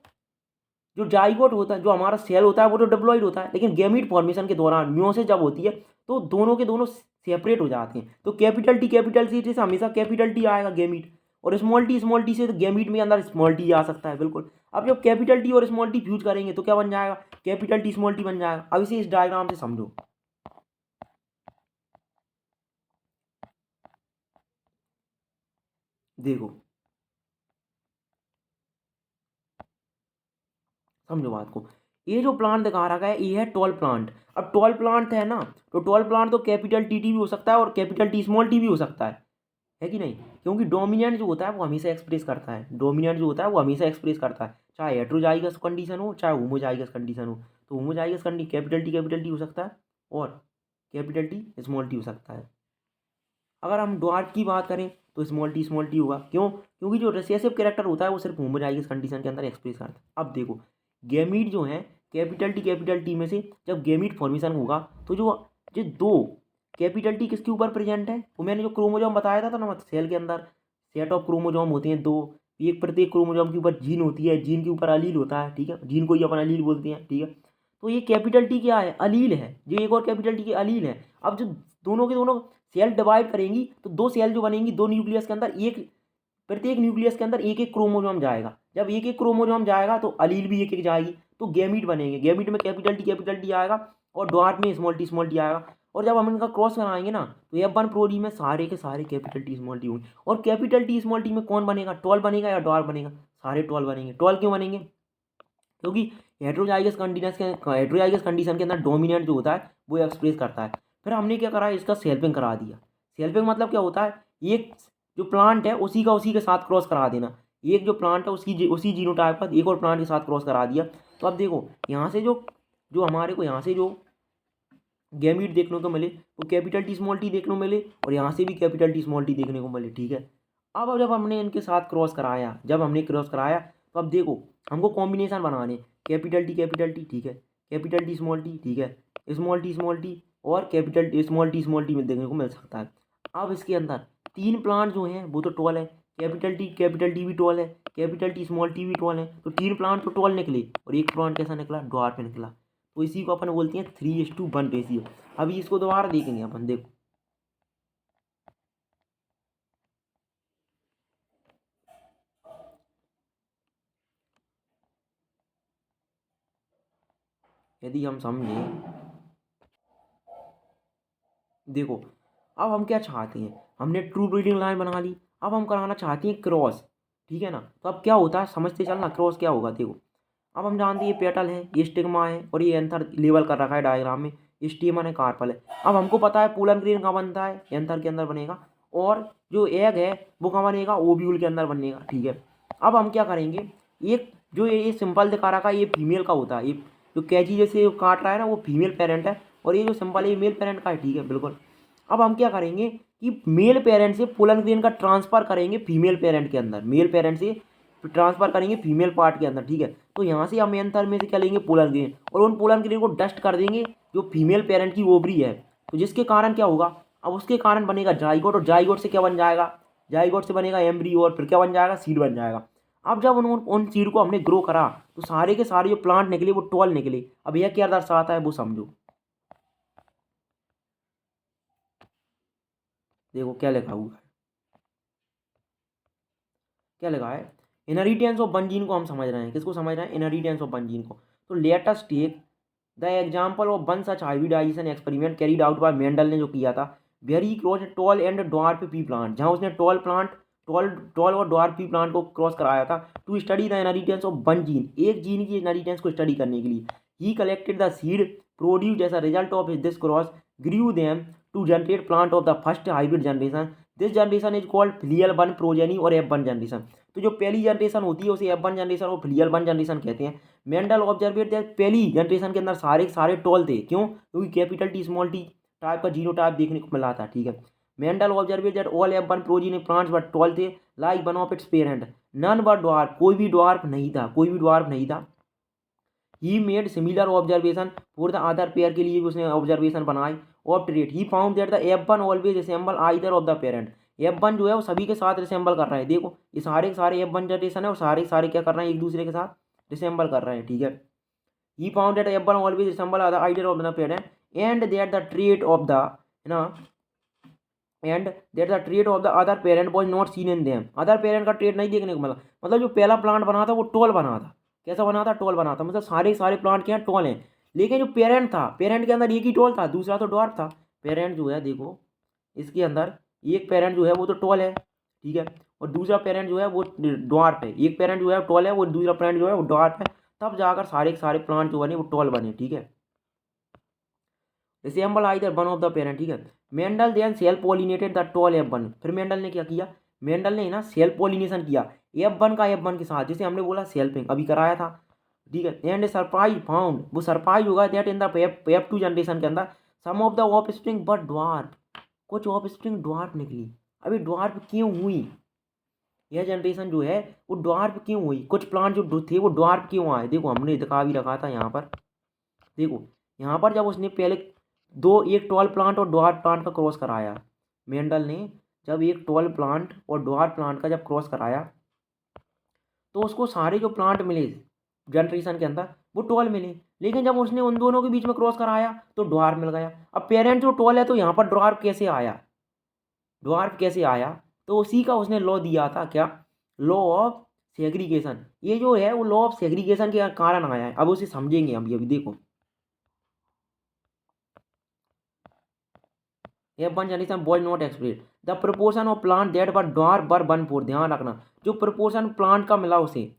[SPEAKER 1] जो जाइगोट होता है, जो हमारा सेल होता है वो तो डिप्लॉइड होता है, लेकिन गैमीट फॉर्मेशन के दौरान म्यूसिस जब होती है तो दोनों के दोनों सेपरेट हो जाते हैं। तो कैपिटल टी से हमेशा कैपिटल टी आएगा गैमीट, और स्मॉल टी से तो गैमीट में अंदर स्मॉल टी आ सकता है, बिल्कुल। अब जब कैपिटल टी और स्मॉल टी फ्यूज करेंगे तो क्या बन जाएगा? कैपिटल टी स्मॉल टी बन जाएगा। अब इसे इस डायग्राम से समझो, देखो, समझो बात को। ये जो प्लांट दिखा रखा है ये है टॉल प्लांट। अब टॉल प्लांट है ना, तो टॉल प्लांट तो कैपिटल टी भी हो सकता है और कैपिटल टी स्मॉल टी भी हो सकता है कि नहीं? क्योंकि डोमिनेंट जो होता है वो हमेशा एक्सप्रेस करता है, डोमिनेंट जो होता है वो हमेशा एक्सप्रेस करता है, चाहे हेट्रोजाइगस कंडीशन हो चाहे होमोजाइगस कंडीशन हो। तो होमोजाइगस कंडीशन कैपिटल टी हो सकता है और कैपिटल टी स्मॉल टी हो सकता है। अगर हम डॉट की बात करें तो स्मॉल टी होगा। क्यों? क्योंकि जो रिसेसिव कैरेक्टर होता है वो सिर्फ होमोजाइगस कंडीशन के अंदर एक्सप्रेस करता है। अब देखो, गैमीट जो है कैपिटल टी में से जब गैमीट फॉर्मेशन होगा तो जो जो दो कैपिटल टी किसके ऊपर प्रेजेंट है, वो मैंने जो क्रोमोजोम बताया था ना, मतलब सेल के अंदर सेट ऑफ क्रोमोजोम होते हैं दो, एक प्रत्येक क्रोमोजोम के ऊपर जीन होती है, जीन के ऊपर अलील होता है, ठीक है, जीन को ही अपन अलील बोलते हैं, ठीक है। तो ये कैपिटल टी क्या है? अलील है, जो एक और कैपिटल टी की अलील है। अब जो दोनों के दोनों सेल डिवाइड करेंगी तो दो सेल जो बनेंगी, दो न्यूक्लियस के अंदर, एक प्रत्येक न्यूक्लियस के अंदर एक एक क्रोमोजोम जाएगा। जब एक एक क्रोमोजोम जाएगा तो अलील भी एक एक जाएगी, तो गैमीट बनेंगे। गैमीट में कैपिटल टी आएगा और डॉट में स्मॉल टी आएगा। और जब हम इनका क्रॉस बनाएंगे ना तो F1 प्रोडी में सारे के सारे कैपिटल टी स्मॉल टी होंगे। और कैपिटल टी स्मॉल टी में कौन बनेगा? टॉल बनेगा या डॉट बनेगा? सारे टॉल बनेंगे। टॉल क्यों बनेंगे? क्योंकि हेट्रोजाइगस कंडीशन के अंदर डोमिनेंट जो होता है वो एक्सप्रेस करता है। फिर हमने क्या करा, इसका सेल्फिंग करा दिया। सेल्फिंग मतलब क्या होता है? एक जो प्लांट है उसी का उसी के साथ क्रॉस करा देना। एक जो प्लांट है उसकी उसी जीनोटाइप का एक और प्लांट के साथ क्रॉस करा दिया। तो अब देखो यहाँ से जो जो हमारे को यहाँ से जो गैमीट देखने को मिले वो कैपिटल टी स्मॉल टी देखने को मिले और यहाँ से भी कैपिटल टी स्मॉल टी देखने को मिले, ठीक है। अब जब हमने इनके साथ क्रॉस कराया, तो अब देखो हमको कॉम्बिनेशन बनाने, कैपिटल टी, ठीक है, कैपिटल टी स्मॉल टी, ठीक है, स्मॉल टी और कैपिटल स्मॉल टी में देखने को मिल सकता है। अब इसके अंदर तीन प्लांट जो हैं वो तो टॉल है, कैपिटल टी भी टॉल है, कैपिटल टी स्मॉल टी भी टॉल है, तो तीन प्लांट तो टॉल निकले और एक प्लांट कैसा निकला? डॉट पे निकला। तो इसी को अपन बोलते हैं 3:1 रेशियो। अभी इसको दोबारा देखेंगे अपन, देखो, यदि हम समझें, देखो, अब हम क्या चाहते हैं, हमने ट्रू ब्रीडिंग लाइन बना ली, अब हम कराना चाहते हैं क्रॉस, ठीक है ना। तो अब क्या होता है समझते चलना, क्रॉस क्या होगा, देखो। अब हम जानते हैं ये पेटल है, ये स्टिग्मा है और ये एंथर लेवल कर रखा है डायग्राम में, स्टेमन है, कार्पल है। अब हमको पता है पोलन ग्रेन कहाँ बनता है? एंथर के अंदर बनेगा, और जो एग है वो कहाँ बनेगा? ओव्यूल के अंदर बनेगा, ठीक है। अब हम क्या करेंगे, एक जो ये सिंपल दिखा रखा है ये फीमेल का होता है, ये जो कैची जैसे काट रहा है ना वो फीमेल पेरेंट है, और ये जो सिंपल है ये मेल पेरेंट का है, ठीक है, बिल्कुल। अब हम क्या करेंगे कि मेल पेरेंट से पोलन ग्रेन का ट्रांसफर करेंगे फीमेल पेरेंट के अंदर, मेल पेरेंट से ट्रांसफर करेंगे फीमेल पार्ट के अंदर, ठीक है। तो यहाँ से हम एंथर में से क्या लेंगे? पोलन ग्रेन, और उन पोलन ग्रेन को डस्ट कर देंगे जो फीमेल पेरेंट की ओवरी है। तो जिसके कारण क्या होगा, अब उसके कारण बनेगा जाइगोट, और जाइगोट से क्या बन जाएगा? जाइगोट से बनेगा एम्ब्रियो, और फिर क्या बन जाएगा? सीड बन जाएगा। अब जब उन सीड को हमने ग्रो करा तो सारे के सारे जो प्लांट निकले वो टॉल निकले। अब यह क्या दर्शाता है वो समझो, देखो क्या लिखा हुआ है, क्या लिखा है? इनहेरिटेंस ऑफ वन जीन को हम समझ रहे हैं, किसको समझ रहे हैं? इनहेरिटेंस ऑफ वन जीन को। तो let us take the example of one such hybridization experiment carried out by Mendel ने जो किया था, very close tall and dwarf pea plant, जहाँ उसने टॉल और ड्वार्फ पी प्लांट को क्रॉस कराया था to study the inheritance of one gene, एक जीन की इनहेरिटेंस को स्टडी करने के लिए। He collected the seed produced as a result of this cross, grew them to generate plant of the first hybrid generation. This generation is called filial one progeny और F1 generation. तो जो पहली generation होती है उसे F1 generation और filial one generation कहते हैं। मेंडल ऑब्जर्वेड दैट पहली जनरेशन के अंदर सारे टॉल थे, क्यों? क्योंकि capital T small T type का जीनोटाइप देखने को मिला था, ठीक है। Mendel observed that all F1 progeny plants but tall थे like one of its parent, none were dwarf, कोई भी ड्वार्फ नहीं था। He made similar observation for the other pair, के लिए भी उसने ऑब्जर्वेशन बनाई। Of trait he found that the F1 always resemble either of the parent, F1 जो है वो सभी के साथ रिसेंबल कर रहा है। देखो ये सारे के सारे F1 जनरेशन है और सारे के सारे क्या कर रहे हैं, एक दूसरे के साथ रिसेंबल कर रहे हैं, ठीक है। He found that F1 always resemble either of the parent and that the trait of the ना and that the trait of the other parent was not seen in them, other parent का trait नहीं देखने को मिला। मतलब जो पहला plant बना था वो टॉल बना था। कैसा बना था? टॉल बना था। मतलब सारे प्लांट के यहाँ टॉल हैं, लेकिन जो पेरेंट था, पेरेंट के अंदर एक ही टॉल था, दूसरा तो ड्वार्फ था। पेरेंट जो है देखो इसके अंदर एक पेरेंट जो है वो तो टॉल है, ठीक है, और दूसरा पेरेंट जो है वो ड्वार्फ है। एक पेरेंट जो है टॉल है, वो दूसरा पेरेंट जो है वो ड्वार्फ है, तब जाकर सारे के सारे प्लांट जो बने वो टॉल बने, ठीक है। Resemble either one of the parent, ठीक है। Mendel then self pollinated the tall F1, फिर मेंडल ने क्या किया? मेंडल ने ना सेल्फ पॉलिनेशन किया F1 का F1 के साथ, जैसे हमने बोला सेल्फिंग अभी कराया था, ठीक है। एंड सरप्राइज फाउंड, वो सरप्राइज होगा that in the F2 generation के अंदर some of the offspring but dwarf, कुछ ऑफ स्प्रिंग ड्वार्फ निकली। अभी ड्वार्फ क्यों हुई? यह जनरेशन जो है वो ड्वार्फ क्यों हुई? कुछ प्लांट जो थे वो ड्वार्फ क्यों आए? देखो हमने दिखा भी रखा था यहाँ पर, देखो यहाँ पर जब उसने पहले एक टॉल प्लांट और ड्वार्फ प्लांट का क्रॉस कराया, मेंडल ने जब एक टॉल प्लांट और ड्वार्फ प्लांट का जब क्रॉस कराया तो उसको सारे जो प्लांट मिले जनरेशन के अंदर वो टॉल मिले, लेकिन जब उसने उन दोनों के बीच में क्रॉस कराया तो ड्वार्फ मिल गया। अब पेरेंट जो टॉल है तो यहाँ पर ड्वार्फ कैसे आया? तो उसी का उसने लॉ दिया था, क्या? Law of segregation. ये जो है वो लॉ ऑफ सेग्रीगेशन के कारण आया है। अब उसे समझेंगे अभी अभी देखो। F1 generation was not expressed. The proportion of plant that were dwarf were 1/4, ध्यान रखना जो proportion प्लांट का मिला उसे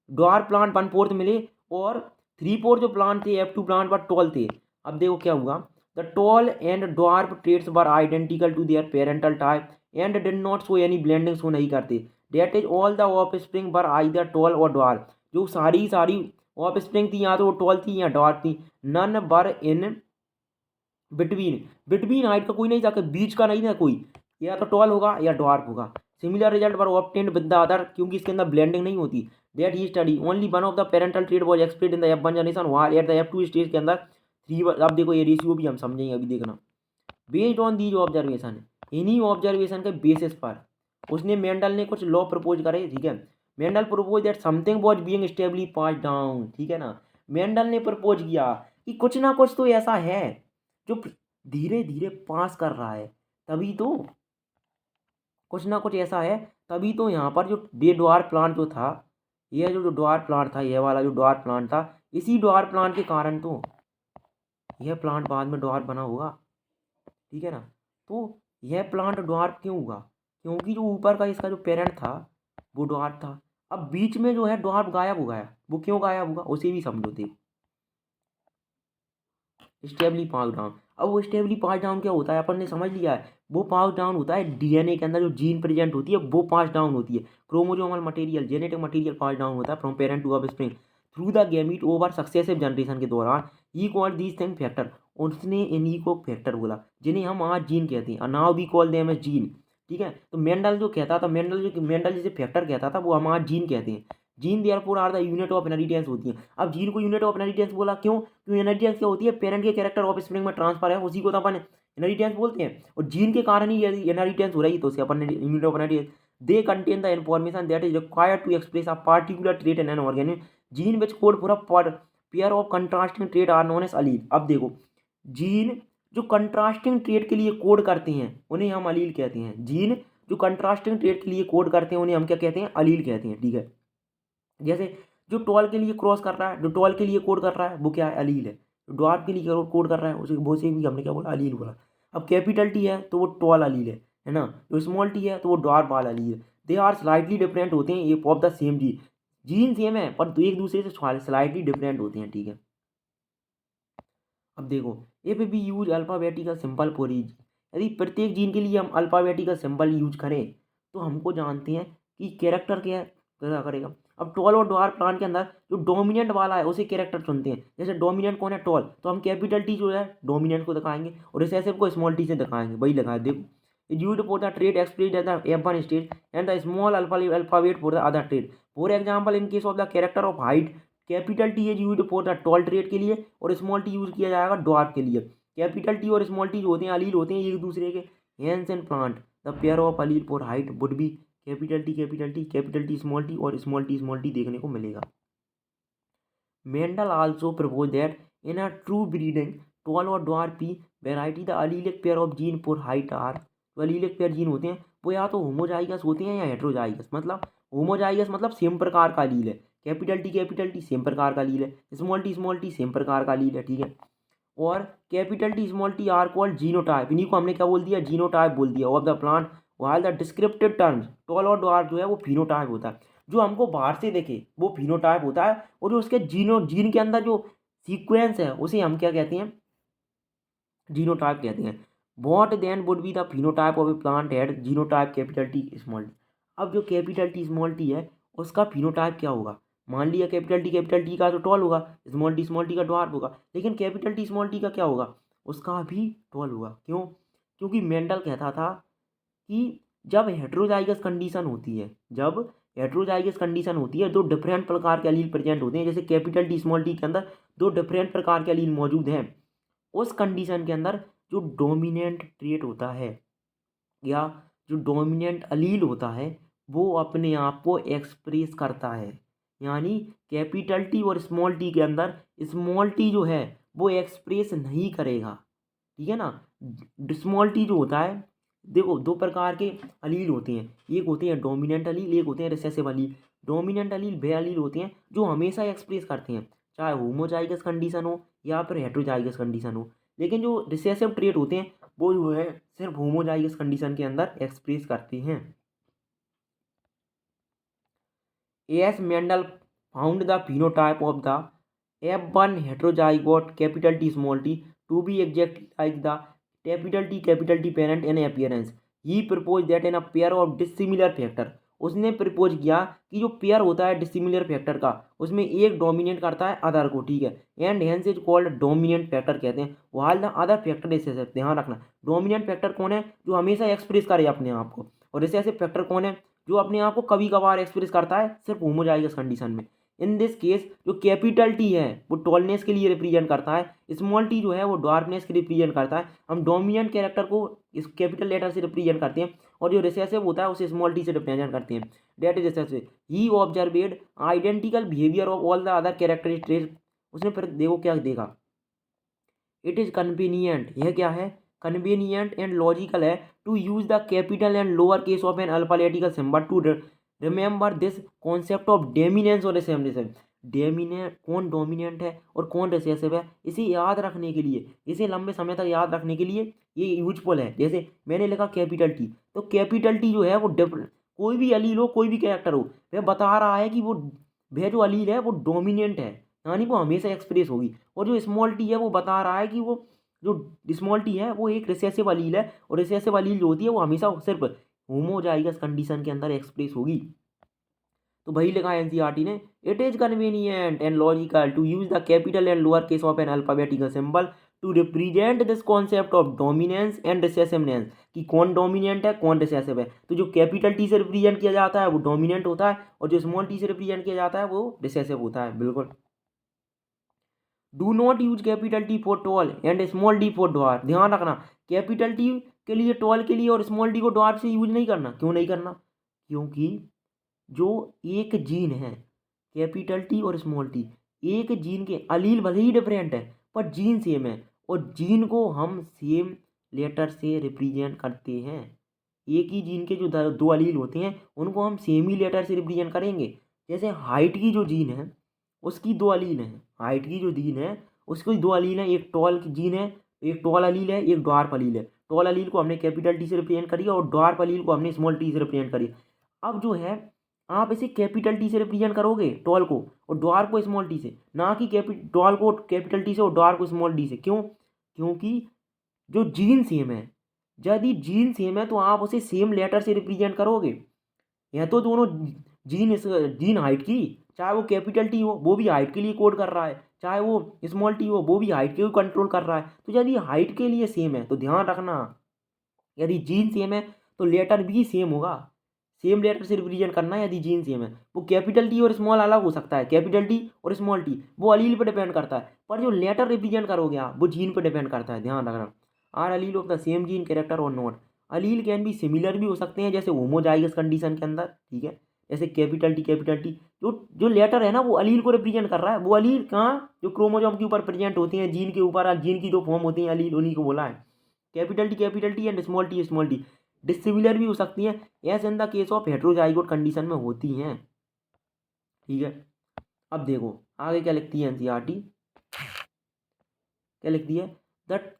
[SPEAKER 1] ड्वार्फ प्लांट 1/4 मिले और 3/4 जो प्लांट थे F2 प्लांट पर टॉल थे। अब देखो क्या हुआ, the tall and dwarf traits were identical to their parental type and did not show any blending, show नहीं करते। That is all the offspring were either tall और ड्वार्फ, जो सारी ऑफ स्प्रिंग थी या तो वो टॉल थी या ड्वार्फ थी। None were in between height का कोई नहीं था, बीच का नहीं था कोई, या तो टॉल होगा या ड्वार्फ होगा। Similar result were obtained with the other, क्योंकि इसके अंदर ब्लेंडिंग नहीं होती। That he study only one of the parental trait was expressed in the F1 generation while at the F2 stage के अंदर 3। अब देखो ये रेशियो भी हम समझेंगे अभी, देखना। बेस्ड ऑन दीज ऑब्जर्वेशन, इन्हीं ऑब्जर्वेशन के बेसिस पर उसने मेंडल ने कुछ लॉ प्रपोज करे, ठीक है। Mendel propose that something was being stably pass down, ठीक है ना। मेंडल ने प्रपोज किया कि कुछ ना कुछ तो ऐसा है जो धीरे धीरे पास कर रहा है, तभी तो कुछ ना कुछ ऐसा है, तभी तो यहाँ पर जो ये ड्वार्फ प्लांट जो था, ये जो ड्वार्फ प्लांट था, ये वाला जो ड्वार्फ प्लांट था, इसी ड्वार्फ प्लांट के कारण तो यह प्लांट बाद में ड्वार्फ बना होगा, ठीक है ना। तो यह प्लांट ड्वार्फ क्यों हुआ? क्योंकि जो ऊपर का इसका जो पेरेंट था वो ड्वार्फ था। अब बीच में जो है ड्वार्फ गायब हो गया, वो क्यों गायब होगा उसे भी समझो। थे स्टेबली पास डाउन, अब वो स्टेबली पास डाउन क्या होता है अपन ने समझ लिया है। वो पास डाउन होता है डीएनए के अंदर जो जीन प्रेजेंट होती है वो पास डाउन होती है। Chromosomal material, genetic material pass down होता है from parent to offspring through the gamete over successive generation के दौरान। He called these thing factor, उसने इन्हीं को फैक्टर बोला जिन्हें हम आज जीन कहते हैं। Now we call them as gene, ठीक है। तो मेंडल जो कहता था, मेंडल जिसे फैक्टर कहता था वो हम आज जीन कहते हैं। Gene therefore are the unit of inheritance होती है। अब जीन को यूनिट ऑफ इनहेरिटेंस बोला क्यों? क्योंकि इनहेरिटेंस क्या होती है? पेरेंट के कैरेक्टर ऑफ स्प्रिंग में ट्रांसफर है, उसी को तो अपन इनहेरिटेंस बोलते हैं। और जीन के कारण ही यदि इनहेरिटेंस हो रही है तो उसे अपन unit of inheritance. They contain the information that is required to express a particular trait in an organism. Gene which code for a pair of contrasting trait are known as allele. अब देखो gene जो contrasting trait के लिए code करते हैं उन्हें हम अलील कहते हैं। जीन जो कंट्रास्टिंग ट्रेट के लिए कोड करते हैं उन्हें हम क्या कहते हैं? अलील कहते हैं, ठीक है। जैसे जो टॉल के लिए क्रॉस कर रहा है, जो टॉल के लिए कोड कर रहा है वो क्या है? अलील है। ड्वार्फ के लिए कोड कर रहा है उसे वो से भी हमने क्या बोला, अलील बोला। अब कैपिटल टी है तो वो टॉल अलील है ना, जो स्मॉल टी है तो वो ड्वार्फ वाला अलील है। दे आर स्लाइटली डिफरेंट होते हैं ये of the same gene same है पर एक दूसरे से स्लाइटली डिफरेंट होते हैं, ठीक है। अब देखो if we use alphabetical symbol for each, यदि प्रत्येक जीन के लिए हम अल्फ़ाबेटिकल सिंबल यूज करें तो हमको जानते हैं कि कैरेक्टर क्या करेगा। अब टॉल और ड्वार्फ प्लांट के अंदर जो डोमिनेंट वाला है उसे कैरेक्टर चुनते हैं। जैसे डोमिनेंट कौन है, टॉल, तो हम कैपिटल टी जो है डोमिनेंट को दिखाएंगे और रिसेसिव को स्मॉल टी से दिखाएंगे, वही लगाए। देखो is used for the trade expressed at the F1 stage and the small alphabet for the other trade. For example in case of the character of height, capital T is used for the tall trade के लिए और small T use किया जाएगा dwarf के लिए। Capital T और small T जो होते हैं अलील होते हैं एक दूसरे के। Hence and plant the pair of allele for height would be capital T capital T capital T और स्मॉल टी देखने को मिलेगा। Mendel also propose that in a true breeding tall और ड्वार्फ की variety the allelic pair of gene for height are, जो allelic pair gene होते हैं वो या तो होमोजाइगस होते हैं या हेट्रोजाइगस। मतलब होमोजाइगस मतलब सेम प्रकार का अलील है, कैपिटल टी सेम प्रकार का अलील है, स्मॉल टी सेम प्रकार का अलील है, ठीक है। और capital T small T are called genotype, इन्हीं को हमने क्या बोल दिया, जीनोटाइप बोल दिया of the plant. While the descriptive terms tall और ड्वार्फ जो है वो फिनोटाइप होता है, जो हमको बाहर से देखे वो फिनोटाइप होता है, और जो उसके जीन के अंदर जो सीक्वेंस है उसे हम क्या कहते हैं, जीनोटाइप कहते हैं। What then would be the phenotype of a plant had genotype capital T small T. अब जो कैपिटल टी स्मॉल टी है उसका फिनोटाइप क्या होगा, मान लिया कैपिटल टी का तो टॉल होगा, स्मॉल टी का ड्वार्फ होगा, लेकिन कैपिटल टी स्मॉल टी का क्या होगा, उसका भी टॉल होगा। क्यों, क्योंकि मेंडल कहता था कि जब हेट्रोजाइगस कंडीशन होती है, जब हेट्रोजाइगस कंडीशन होती है, दो डिफरेंट प्रकार के अलील प्रेजेंट होते हैं, जैसे कैपिटल टी स्मॉल टी के अंदर दो डिफरेंट प्रकार के अलील मौजूद हैं, उस कंडीशन के अंदर जो डोमिनेंट ट्रेट होता है या जो डोमिनेंट अलील होता है वो अपने आप को एक्सप्रेस करता है। यानी कैपिटल टी और स्मॉल टी के अंदर स्मॉल टी जो है वो एक्सप्रेस नहीं करेगा, ठीक है ना। स्मॉल टी जो होता है, देखो दो प्रकार के अलील होते हैं, एक होते हैं डोमिनेंट अलील, एक होते हैं रिसेसिव अलील। डोमिनेंट अलील वे अलील होते हैं जो हमेशा एक्सप्रेस करते हैं, चाहे होमोजाइगस कंडीशन हो या फिर हेट्रोजाइगस कंडीशन हो। लेकिन जो रिसेसिव ट्रेट होते हैं वो जो है सिर्फ होमोजाइगस कंडीशन के अंदर एक्सप्रेस करते हैं। S Mendel found the phenotype of the F1 heterozygote capital T small t to be exactly like the capital T parent in appearance. He proposed that in a pair of dissimilar factor, उसने propose किया कि जो pair होता है dissimilar factor का उसमें एक dominate करता है अदर को, ठीक है, and hence is called dominant factor कहते हैं। While the other factor recessive, ध्यान रखना डोमिनेंट फैक्टर कौन है, जो हमेशा एक्सप्रेस करे अपने आप को, और रिसेसिव फैक्टर कौन है, जो अपने आप को कभी कभार एक्सप्रेस करता है सिर्फ होमोजाइगस कंडीशन में। इन दिस केस जो कैपिटल टी है वो टॉलनेस के लिए रिप्रेजेंट करता है, स्मॉल टी जो है वो डार्कनेस के रिप्रेजेंट करता है। हम डोमिनेंट कैरेक्टर को इस कैपिटल लेटर से रिप्रेजेंट करते हैं और जो रिसेसिव होता है उसे स्मॉल टी से रिप्रेजेंट करते हैं, that is recessive. He observed identical behaviour of all the other characteristics. उसने फिर देखो क्या देखा, इट इज़ कन्वीनियंट, यह क्या है, कन्वीनियंट एंड लॉजिकल है to use the capital and lower case of an alphabetical symbol to remember this concept of dominance और रिसेसिव। डोमिनेंट कौन डोमिनेंट है और कौन रिसेसिव है, इसे याद रखने के लिए, इसे लंबे समय तक याद रखने के लिए ये यूजफुल है। जैसे मैंने लिखा कैपिटल टी, तो कैपिटल टी जो है वो कोई भी अलील हो कोई भी कैरेक्टर हो वह बता रहा है कि वो वह जो अलील है वो डोमिनेंट है, यानी वो हमेशा एक्सप्रेस होगी। और जो स्मॉल टी है वो बता रहा है कि वो जो स्मॉल टी है वो एक रिसेसिव अलील है, और रिसेसिव अलील जो होती है वो हमेशा सिर्फ होमोजाइगस कंडीशन के अंदर एक्सप्रेस होगी। तो वही लिखा है एनसीईआरटी ने, it is convenient and logical to use the capital and lower case of an alphabetical symbol to represent this concept of dominance and recessiveness, कि कौन डोमिनेंट है कौन रिसेसिव है। तो जो कैपिटल टी से रिप्रेजेंट किया जाता है वो डोमिनेंट होता है, और जो स्मॉल टी से रिप्रेजेंट किया जाता है वो रिसेसिव होता है, बिल्कुल। Do not use capital T for tall and small D for dwarf, ध्यान रखना कैपिटल टी के लिए टॉल के लिए और स्मॉल डी को ड्वार्फ से यूज नहीं करना। क्यों नहीं करना, क्योंकि जो एक जीन है कैपिटल टी और स्मॉल टी, एक जीन के अलील भले ही डिफरेंट है पर जीन सेम है, और जीन को हम सेम लेटर से रिप्रेजेंट करते हैं। एक ही जीन के जो दो अलील होते हैं उनको हम सेम ही लेटर से रिप्रेजेंट करेंगे। जैसे हाइट की जो जीन है उसकी दो अलील हैं, हाइट की जो जीन है उसके दो अलील हैं, एक टॉल जीन है, एक टॉल अलील है, एक ड्वार्फ अलील है। टॉल अलील को हमने कैपिटल टी से रिप्रेजेंट करिए और ड्वार्फ अलील को हमने स्मॉल टी से रिप्रेजेंट करिए। अब जो है आप इसे कैपिटल टी से रिप्रेजेंट करोगे टॉल को, और ड्वार्फ को स्मॉल टी से, ना कि टॉल को कैपिटल टी से और ड्वार्फ को स्मॉल डी से। क्यों? क्योंकि जो जीन सेम है, यदि जीन सेम है तो आप उसे सेम लेटर से रिप्रेजेंट करोगे। यह तो दोनों जीन हाइट की, चाहे वो कैपिटल टी हो वो भी हाइट के लिए कोड कर रहा है, चाहे वो स्मॉल टी हो वो भी हाइट के लिए कंट्रोल कर रहा है। तो यदि हाइट के लिए सेम है तो ध्यान रखना, यदि जीन सेम है तो लेटर भी सेम होगा, सेम लेटर से रिप्रेजेंट करना है। यदि जीन सेम है, वो कैपिटल टी और स्मॉल अलग हो सकता है, कैपिटल टी और स्मॉल टी वो अलील पर डिपेंड करता है, पर जो लेटर रिप्रेजेंट करोगे आप वो जीन पर डिपेंड करता है, ध्यान रखना। Are allele of the same gene character और नॉट। अलील कैन भी सिमिलर भी हो सकते हैं, जैसे होमोजाइगस कंडीशन के अंदर, ठीक है। जैसे कैपिटल टी जो जो लेटर है ना वो अलील को रिप्रेजेंट कर रहा है, वो अलील कहाँ, जो क्रोमोजोम के ऊपर प्रेजेंट होती हैं, जीन के ऊपर, जीन की जो फॉर्म होती है अलील, उन्हीं को बोला है capital T and small T dissimilar भी हो सकती हैं, as in the case of heterozygote condition में होती हैं, ठीक है। अब देखो आगे क्या लिखती है एनसीईआरटी, क्या लिखती है दैट,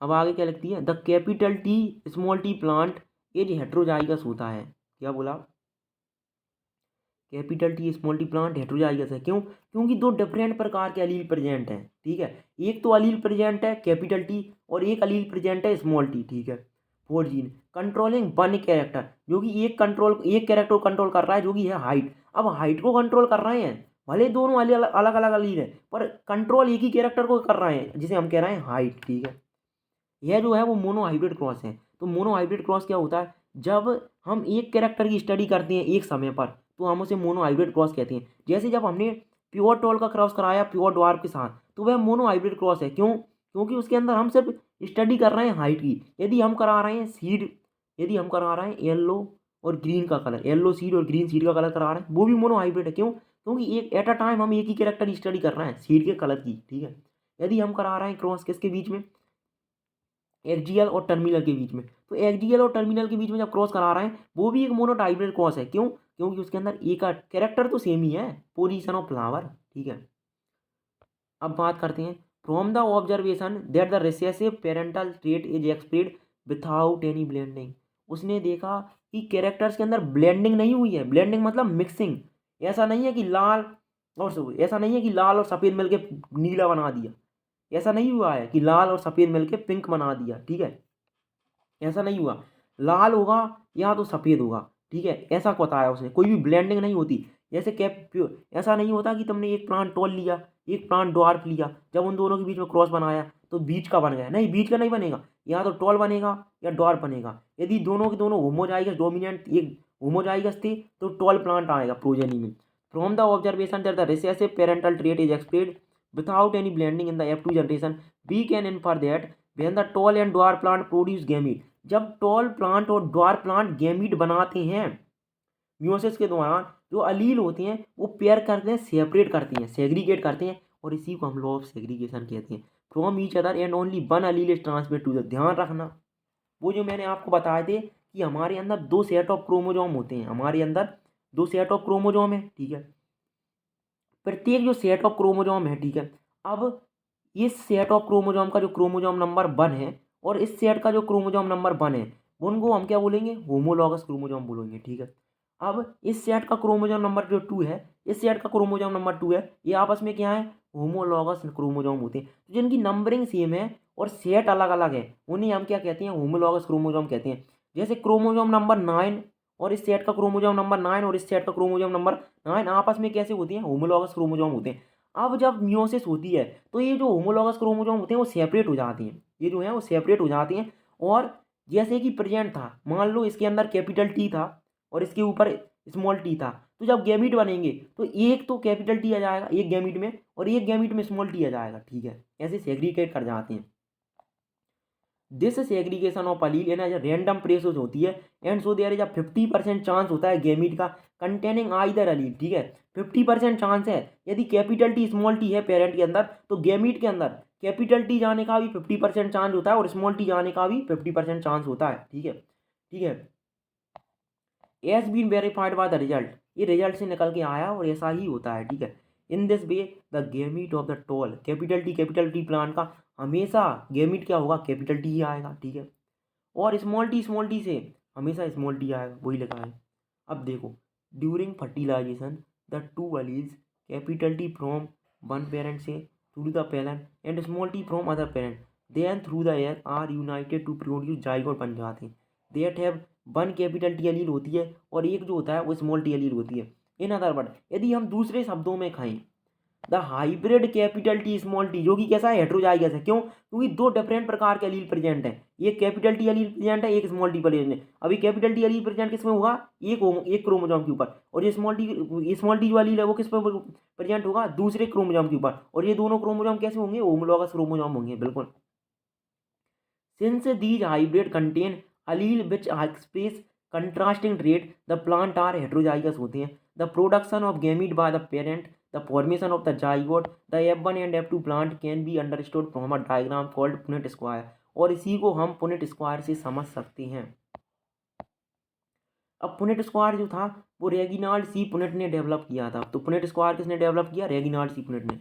[SPEAKER 1] अब आगे क्या लिखती है, the capital T small T plant is heterozygous होता है। क्या बोला? Capital T small T plant heterozygous है। क्यों? क्योंकि दो डिफरेंट प्रकार के अलील प्रेजेंट हैं, ठीक है। एक तो अलील प्रेजेंट है कैपिटल टी और एक अलील प्रेजेंट है स्मॉल टी, ठीक है। Four gene controlling one character, जो कि एक कैरेक्टर को कंट्रोल कर रहा है, जो कि है हाइट। अब हाइट को कंट्रोल कर रहे हैं, भले दोनों अलग अलग अलील है, पर कंट्रोल एक ही कैरेक्टर को कर रहे हैं, जिसे हम कह रहे हैं हाइट, ठीक है। यह जो है वो मोनो हाइब्रिड क्रॉस है। तो मोनो हाइब्रिड क्रॉस क्या होता है? जब हम एक कैरेक्टर की स्टडी करते हैं एक समय पर तो हम उसे मोनो हाइब्रिड क्रॉस कहते हैं। जैसे जब हमने प्योर टॉल का क्रॉस कराया प्योर ड्वार्फ के साथ, तो वह मोनो हाइब्रिड क्रॉस है। क्यों? क्योंकि उसके अंदर हम सिर्फ स्टडी कर रहे हैं हाइट की। यदि हम करा रहे हैं सीड, यदि हम करा रहे हैं येलो और ग्रीन का कलर, येलो सीड और ग्रीन सीड का कलर करा रहे हैं, वो भी मोनो हाइब्रिड है। क्यों? क्योंकि एक एट अ टाइम हम एक ही कैरेक्टर स्टडी कर रहे हैं सीड के कलर की, ठीक है। यदि हम करा रहे हैं क्रॉस किसके बीच में, एक्जियल और टर्मिनल के बीच में, तो एक्जियल और टर्मिनल के बीच में जब क्रॉस करा रहे हैं वो भी एक मोनोटाइब्रिड क्रॉस है। क्यों? क्योंकि उसके अंदर एक कैरेक्टर तो सेम ही है, पोजीशन ऑफ फ्लावर, ठीक है। अब बात करते हैं from the observation that the recessive parental trait is एक्सप्रेड without any blending. उसने देखा कि कैरेक्टर्स के अंदर ब्लेंडिंग नहीं हुई है, ब्लेंडिंग मतलब मिक्सिंग। ऐसा नहीं है कि लाल ऐसा नहीं है कि लाल और सफ़ेद मिलके नीला बना दिया, ऐसा नहीं हुआ है कि लाल और सफ़ेद मिलके पिंक बना दिया, ठीक है। ऐसा नहीं हुआ, लाल होगा या तो सफ़ेद होगा, ठीक है, ऐसा बताया उसने, कोई भी ब्लेंडिंग नहीं होती। जैसे ऐसा नहीं होता कि तुमने एक प्लांट टॉल लिया एक प्लांट ड्वार्फ लिया, जब उन दोनों के बीच में क्रॉस बनाया तो बीच का बन गया, नहीं, बीच का नहीं बनेगा, या तो टॉल बनेगा या ड्वार्फ बनेगा। यदि दोनों के दोनों होमोजाइगस डोमिनेंट एक होमोजाइगस थे तो टॉल प्लांट आएगा प्रोजेनी में। From the observation that the recessive parental trait is एक्सप्रेड without any blending in the F2 generation, we can infer that when the tall and dwarf plant produce gamete, जब tall plant और dwarf plant gamete बनाते हैं meiosis के दौरान, जो अलील होते हैं वो पेयर करते हैं, सेपरेट करते हैं, सेग्रीगेट करते हैं, और इसी को हम लॉ ऑफ सेग्रीगेशन कहते हैं। From each other and only one allele is transmit to the. ध्यान रखना, वो जो मैंने आपको बताए थे कि हमारे अंदर दो सेट ऑफ क्रोमोजोम होते हैं, हमारे अंदर दो सेट ऑफ क्रोमोजोम है, ठीक है। प्रत्येक जो सेट ऑफ क्रोमोजोम है, ठीक है। अब इस सेट ऑफ क्रोमोजोम का जो क्रोमोजोम नंबर 1 है और इस सेट का जो क्रोमोजोम नंबर 1 है, उनको हम क्या बोलेंगे, होमोलॉगस क्रोमोजोम बोलेंगे, ठीक है। अब इस सेट का क्रोमोजोम नंबर जो 2 है, इस सेट का क्रोमोजोम नंबर 2 है, ये आपस में क्या है, होमोलॉगस क्रोमोजोम होते हैं। तो जिनकी नंबरिंग सेम है और सेट अलग अलग है उन्हें हम क्या कहते हैं, होमोलॉगस क्रोमोजोम कहते हैं। जैसे क्रोमोजोम नंबर 9 और इस सेट का क्रोमोजोम नंबर 9 और इस सेट का क्रोमोजोम नंबर 9 आपस में कैसे होती हैं, होमोलॉगस क्रोमोजोम होते हैं। अब जब मियोसिस होती है तो ये जो होमोलॉगस क्रोमोजोम होते हैं वो सेपरेट हो जाते हैं, ये जो है वो सेपरेट हो जाते हैं। और जैसे कि प्रेजेंट था, मान लो इसके अंदर कैपिटल टी था और इसके ऊपर स्मॉल टी था, तो जब गैमीट बनेंगे तो एक तो कैपिटल टी आ जाएगा एक गैमीट में और एक गैमीट में स्मॉल टी आ जाएगा, ठीक है। ऐसे सेग्रीगेट कर जाते हैं। This segregation of allele in random process होती है and so there is a 50% chance होता है गैमीट का कंटेनिंग आइदर अलील, ठीक है। 50% चांस है, यदि कैपिटल टी स्मॉल टी है पेरेंट के अंदर तो गैमीट के अंदर कैपिटल टी जाने का भी 50% चांस होता है और स्मॉल टी जाने का भी 50% चांस होता है, ठीक है, ठीक है। Has been verified by the result, ये रिजल्ट से निकल के आया और ऐसा ही होता है, ठीक है। In this way the gamete of the tall capital T plant का हमेशा गैमीट क्या होगा, कैपिटल टी ही आएगा, ठीक है। और स्मॉल टी से हमेशा स्मॉल टी आएगा, वही लिखा है। अब देखो, during fertilisation the two alleles capital T from one parent से through the parent and small T from other parent then through the air are united to produce zygote बन जाते हैं। That have one capital T allele होती है और एक जो होता है वो स्मॉल टी अलील होती है। इन अदर वर्ड, यदि हम दूसरे शब्दों में कहें, the hybrid capital T small T जो कि कैसा है, हेट्रोजाइगस है। क्यों? क्योंकि दो डिफरेंट प्रकार के अलील प्रेजेंट है, एक कैपिटल टी अलील प्रेजेंट है, एक स्मॉल टी प्रेजेंट है। अभी कैपिटल टी अलील प्रेजेंट किसमें होगा, एक क्रोमोसोम के ऊपर, और ये स्मॉल टी जो अलील है वो किस पर प्रेजेंट होगा, दूसरे क्रोमोसोम के ऊपर। और ये दोनों क्रोमोसोम कैसे होंगे, होमोलॉगस क्रोमोसोम होंगे, बिल्कुल। Since these hybrid contain allele which express contrasting trait, the plant are heterozygous होते हैं। The production of gamete by the parent, the formation of the zygote, the F1 and F2 plant can be understood from a diagram called Punnett square। और इसी को हम Punnett square से समझ सकते हैं। अब पुनेट स्क्वायर जो था वो रेगिनाल्ड सी पुनेट ने डेवलप किया था। तो पुनेट स्क्वायर किसने डेवलप किया, रेगिनाल्ड सी पुनेट ने।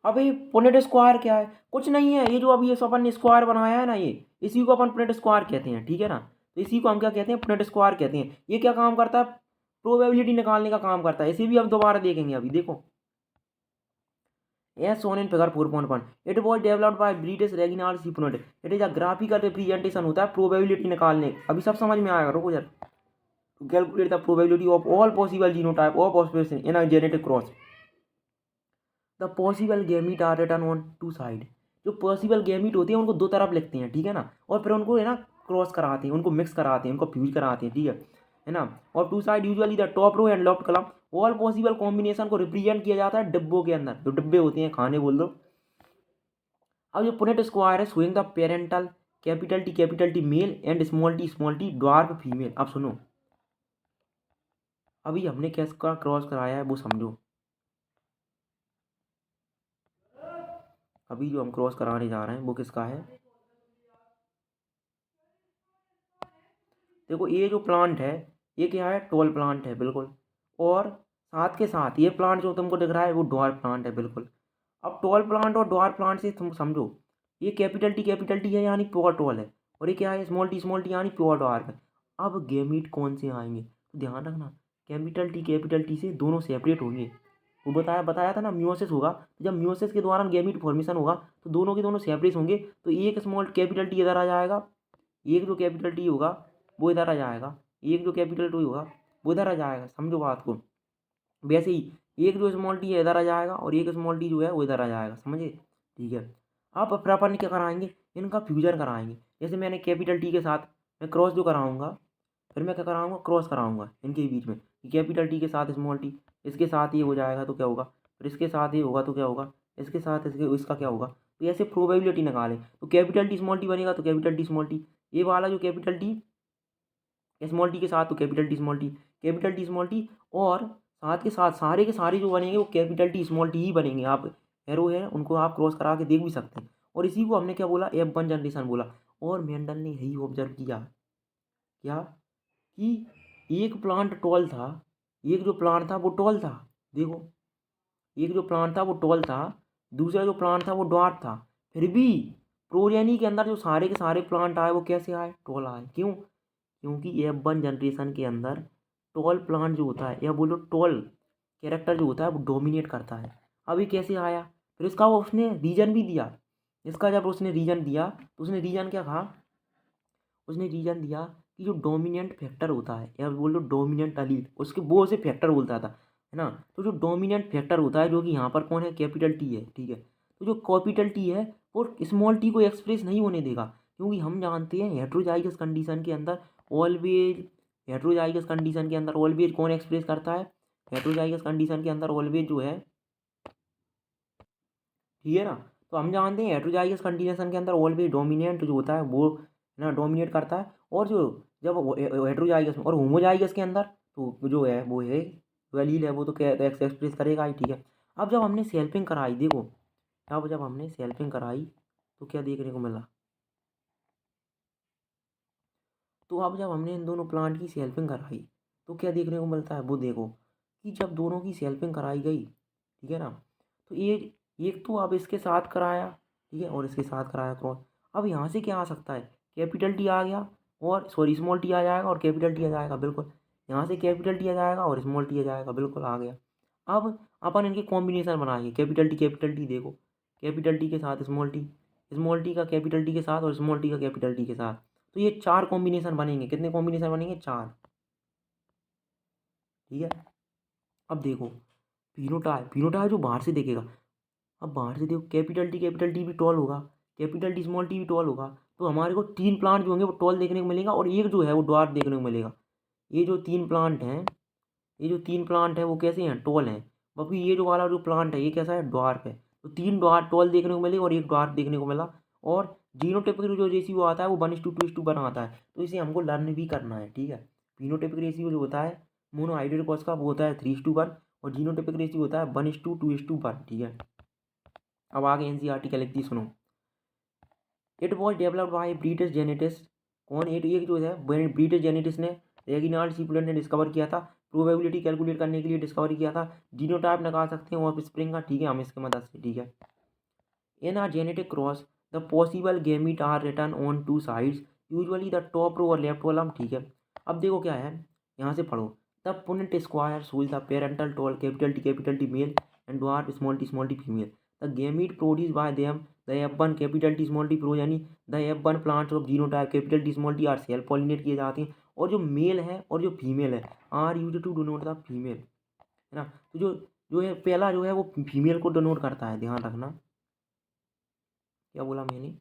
[SPEAKER 1] अब ये पुनेट स्क्वायर क्या है, कुछ नहीं है, ये जो अभी ये अपन ने स्क्वायर बनाया है ना, ये इसी को अपन पुनेट स्क्वायर कहते हैं, ठीक है ना। तो इसी को हम क्या कहते हैं, पुनेट स्क्वायर कहते हैं। ये क्या काम करता है, प्रोबेबिलिटी निकालने का काम करता है। इसे भी हम दोबारा देखेंगे। अभी देखो, as shown in figure 4.1 it was developed by British Reginald C Punnett. It is a graphical representation होता है प्रोबेबिलिटी निकालने। अभी सब समझ में आएगा, रुको जरा। To calculate the probability of all possible genotype of offspring in a genetic cross. The possible gamete are written on two side. जो पॉसिबल गैमीट होते हैं उनको दो तरफ लिखते हैं, ठीक है ना। और फिर उनको है ना क्रॉस कराते हैं, उनको मिक्स कराते हैं, उनको फ्यूज कराते हैं, ठीक है ना। और two side usually the top row and left column. All possible combination को रिप्रेजेंट किया जाता है डिब्बों के अंदर, जो डिब्बे होते हैं, खाने बोल दो। अब जो पुनेट स्क्वायर है showing the parental capital T male and small T dwarf female. अब सुनो, अभी हमने किसका क्रॉस कराया है वो समझो। अभी जो हम क्रॉस कराने जा रहे हैं वो किसका है, देखो ये जो प्लांट है ये क्या है, टॉल प्लांट है, बिल्कुल। और साथ के साथ ये प्लांट जो तुमको दिख रहा है वो डॉर्फ प्लांट है, बिल्कुल। अब टॉल प्लांट और डॉर्फ प्लांट से तुम समझो, ये कैपिटल टी है यानी प्योर टॉल है, और ये क्या है, स्मॉल टी यानी प्योर डॉर्फ है। अब गैमीट कौन से आएंगे, तो ध्यान रखना, कैपिटल टी से दोनों सेपरेट होंगे। वो बताया बताया था ना, म्यूसिस होगा। तो जब म्यूसिस के दौरान गैमीट फॉर्मेशन होगा तो दोनों के दोनों सेपरेट होंगे। तो एक स्मॉल कैपिटल टी इधर आ जाएगा, एक जो कैपिटल टी होगा वो इधर आ जाएगा, एक जो कैपिटल टी होगा वो इधर आ जाएगा, समझो बात को। वैसे ही एक जो स्मॉल टी है इधर आ जाएगा और एक स्मॉल टी जो है वो इधर आ जाएगा, समझे, ठीक है। अब फिर अपन क्या कराएंगे, इनका फ्यूजन कराएंगे। जैसे मैंने कैपिटल टी के साथ मैं क्रॉस जो कराऊंगा, फिर मैं क्या कराऊंगा, क्रॉस कराऊंगा इनके बीच में। कैपिटल टी के साथ स्मॉल टी, इसके साथ ये हो जाएगा तो क्या होगा, फिर इसके साथ ये होगा तो क्या होगा, इसके साथ इसके इसका क्या होगा। तो ऐसे प्रोबेबिलिटी निकालें तो कैपिटल टी स्मॉल टी बनेगा, तो कैपिटल टी स्मॉल टी, ये वाला जो कैपिटल टी स्मॉल टी के साथ तो कैपिटल टी स्मॉल टी, और साथ के साथ सारे के सारे जो बनेंगे वो कैपिटल टी स्मॉल टी ही बनेंगे। आप एरो है उनको आप क्रॉस करा के देख भी सकते हैं। और इसी को हमने क्या बोला, F1 जनरेशन बोला। और मेंडल ने यही ऑब्जर्व किया, क्या, कि एक प्लांट टॉल था, एक जो प्लांट था वो टॉल था, देखो, एक जो प्लांट था वो टॉल था, दूसरा जो प्लांट था वो ड्वार्फ था। फिर भी प्रोजेनी के अंदर जो सारे के सारे प्लांट आए वो कैसे आए, टॉल आए। क्यों? क्योंकि F1 जनरेशन के अंदर टॉल प्लांट जो होता है, या बोलो टॉल कैरेक्टर जो होता है वो डोमिनेट करता है। अभी कैसे आया, फिर इसका वो उसने रीजन भी दिया। इसका जब उसने रीजन दिया तो उसने रीजन क्या कहा, उसने रीजन दिया कि जो डोमिनेंट फैक्टर होता है, या बोल लो डोमिनेंट अलील, उसके वो उसे फैक्टर बोलता था, है ना। तो जो डोमिनेंट फैक्टर होता है जो कि यहाँ पर कौन है, कैपिटल टी है, ठीक है। तो जो कैपिटल टी है वो स्मॉल टी को एक्सप्रेस नहीं होने देगा, क्योंकि हम जानते हैं हेट्रोजाइगस कंडीशन के अंदर ऑलवेज, हेट्रोजाइगस कंडीशन के अंदर ऑलवेज कौन एक्सप्रेस करता है, हेट्रोजाइगस कंडीशन के अंदर ऑलवेज जो है, ठीक है ना। तो हम जानते हैं हेट्रोजाइगस कंडीशन के अंदर ऑलवेज डोमिनेंट जो होता है वो ना डोमिनेट करता है। और जो जब हेट्रोजाइगस और होमोजाइगस के अंदर तो जो है वो है वलील है, वो तो क्या एक्सप्रेस करेगा ही, ठीक है। अब जब हमने सेल्फिंग कराई, देखो, अब जब हमने सेल्फिंग कराई तो क्या देखने को मिला, तो अब जब हमने इन दोनों प्लांट की सेल्फिंग कराई तो क्या देखने को मिलता है, वो देखो कि जब दोनों की सेल्फिंग कराई गई, ठीक है ना, तो एक एक तो अब इसके साथ कराया, ठीक है, और इसके साथ कराया क्रॉस। अब यहाँ से क्या आ सकता है, कैपिटल टी आ गया और सॉरी स्मॉल टी आ जाएगा और कैपिटल टी आ जाएगा, बिल्कुल। यहाँ से कैपिटल टी आ जाएगा और स्मॉल टी आ जाएगा, बिल्कुल आ गया। अब अपन इनके कॉम्बिनेशन बनाएंगे, कैपिटल टी देखो, कैपिटल टी के साथ स्मॉल टी का कैपिटल टी के साथ और स्मॉल टी का कैपिटल टी के साथ। तो ये 4 कॉम्बिनेशन बनेंगे, कितने कॉम्बिनेशन बनेंगे, 4, ठीक है। अब देखो फिनोटाइप जो बाहर से देखेगा, अब बाहर से देखो कैपिटल टी भी टॉल होगा, कैपिटल टी स्मॉल टी भी टॉल होगा, तो हमारे को 3 प्लांट जो होंगे वो टॉल देखने को मिलेगा और एक जो है वो ड्वार्फ देखने को मिलेगा। ये जो 3 प्लांट हैं, ये जो 3 प्लांट हैं वो कैसे हैं, टॉल हैं। बाकी ये जो वाला जो प्लांट है ये कैसा है, ड्वार्फ है। तो 3 ड्वार्फ टॉल देखने को मिले और एक ड्वार्फ देखने को मिला। और जीनोटाइपिक जो रेशियो आता है वो 1:2 बनाता है, तो इसे हमको लर्न भी करना है, ठीक है। फिनोटाइपिक रेशियो जो होता है मोनोहाइड्रोटिक का वो होता है 3:1 और जीनोटाइपिक रेशियो होता है 1:2:1, ठीक है। अब आगे एनसीईआरटी क्या लिखती है, सुनो। It was developed by British geneticist, कौन, एक जो है ब्रिटिश जेनेटिस्ट ने, रेगिनाल्ड सीपुलेट ने डिस्कवर किया था, प्रोबेबिलिटी कैलकुलेट करने के लिए डिस्कवर किया था। जीनोटाइप निकाल सकते हैं ऑफ स्प्रिंग का, ठीक है, हम इसकी मदद से, ठीक है। In are genetic cross the possible gamete are written on 2 sides, usually the top row और लेफ्ट कॉलम, ठीक है। अब देखो क्या है, यहाँ से पढ़ो। The Punnett square shows the parental tall capital T male and dwarf small T female. The gamete produce by them the F1 capital T small T pro, यानी the F1 plants of genotype capital T small T are self pollinate किए जाते हैं, और जो mail है और जो female है are use to denote the female, है ना। तो जो जो है पहला जो है वो फीमेल को डिनोट करता है, ध्यान रखना। क्या बोला मैंने,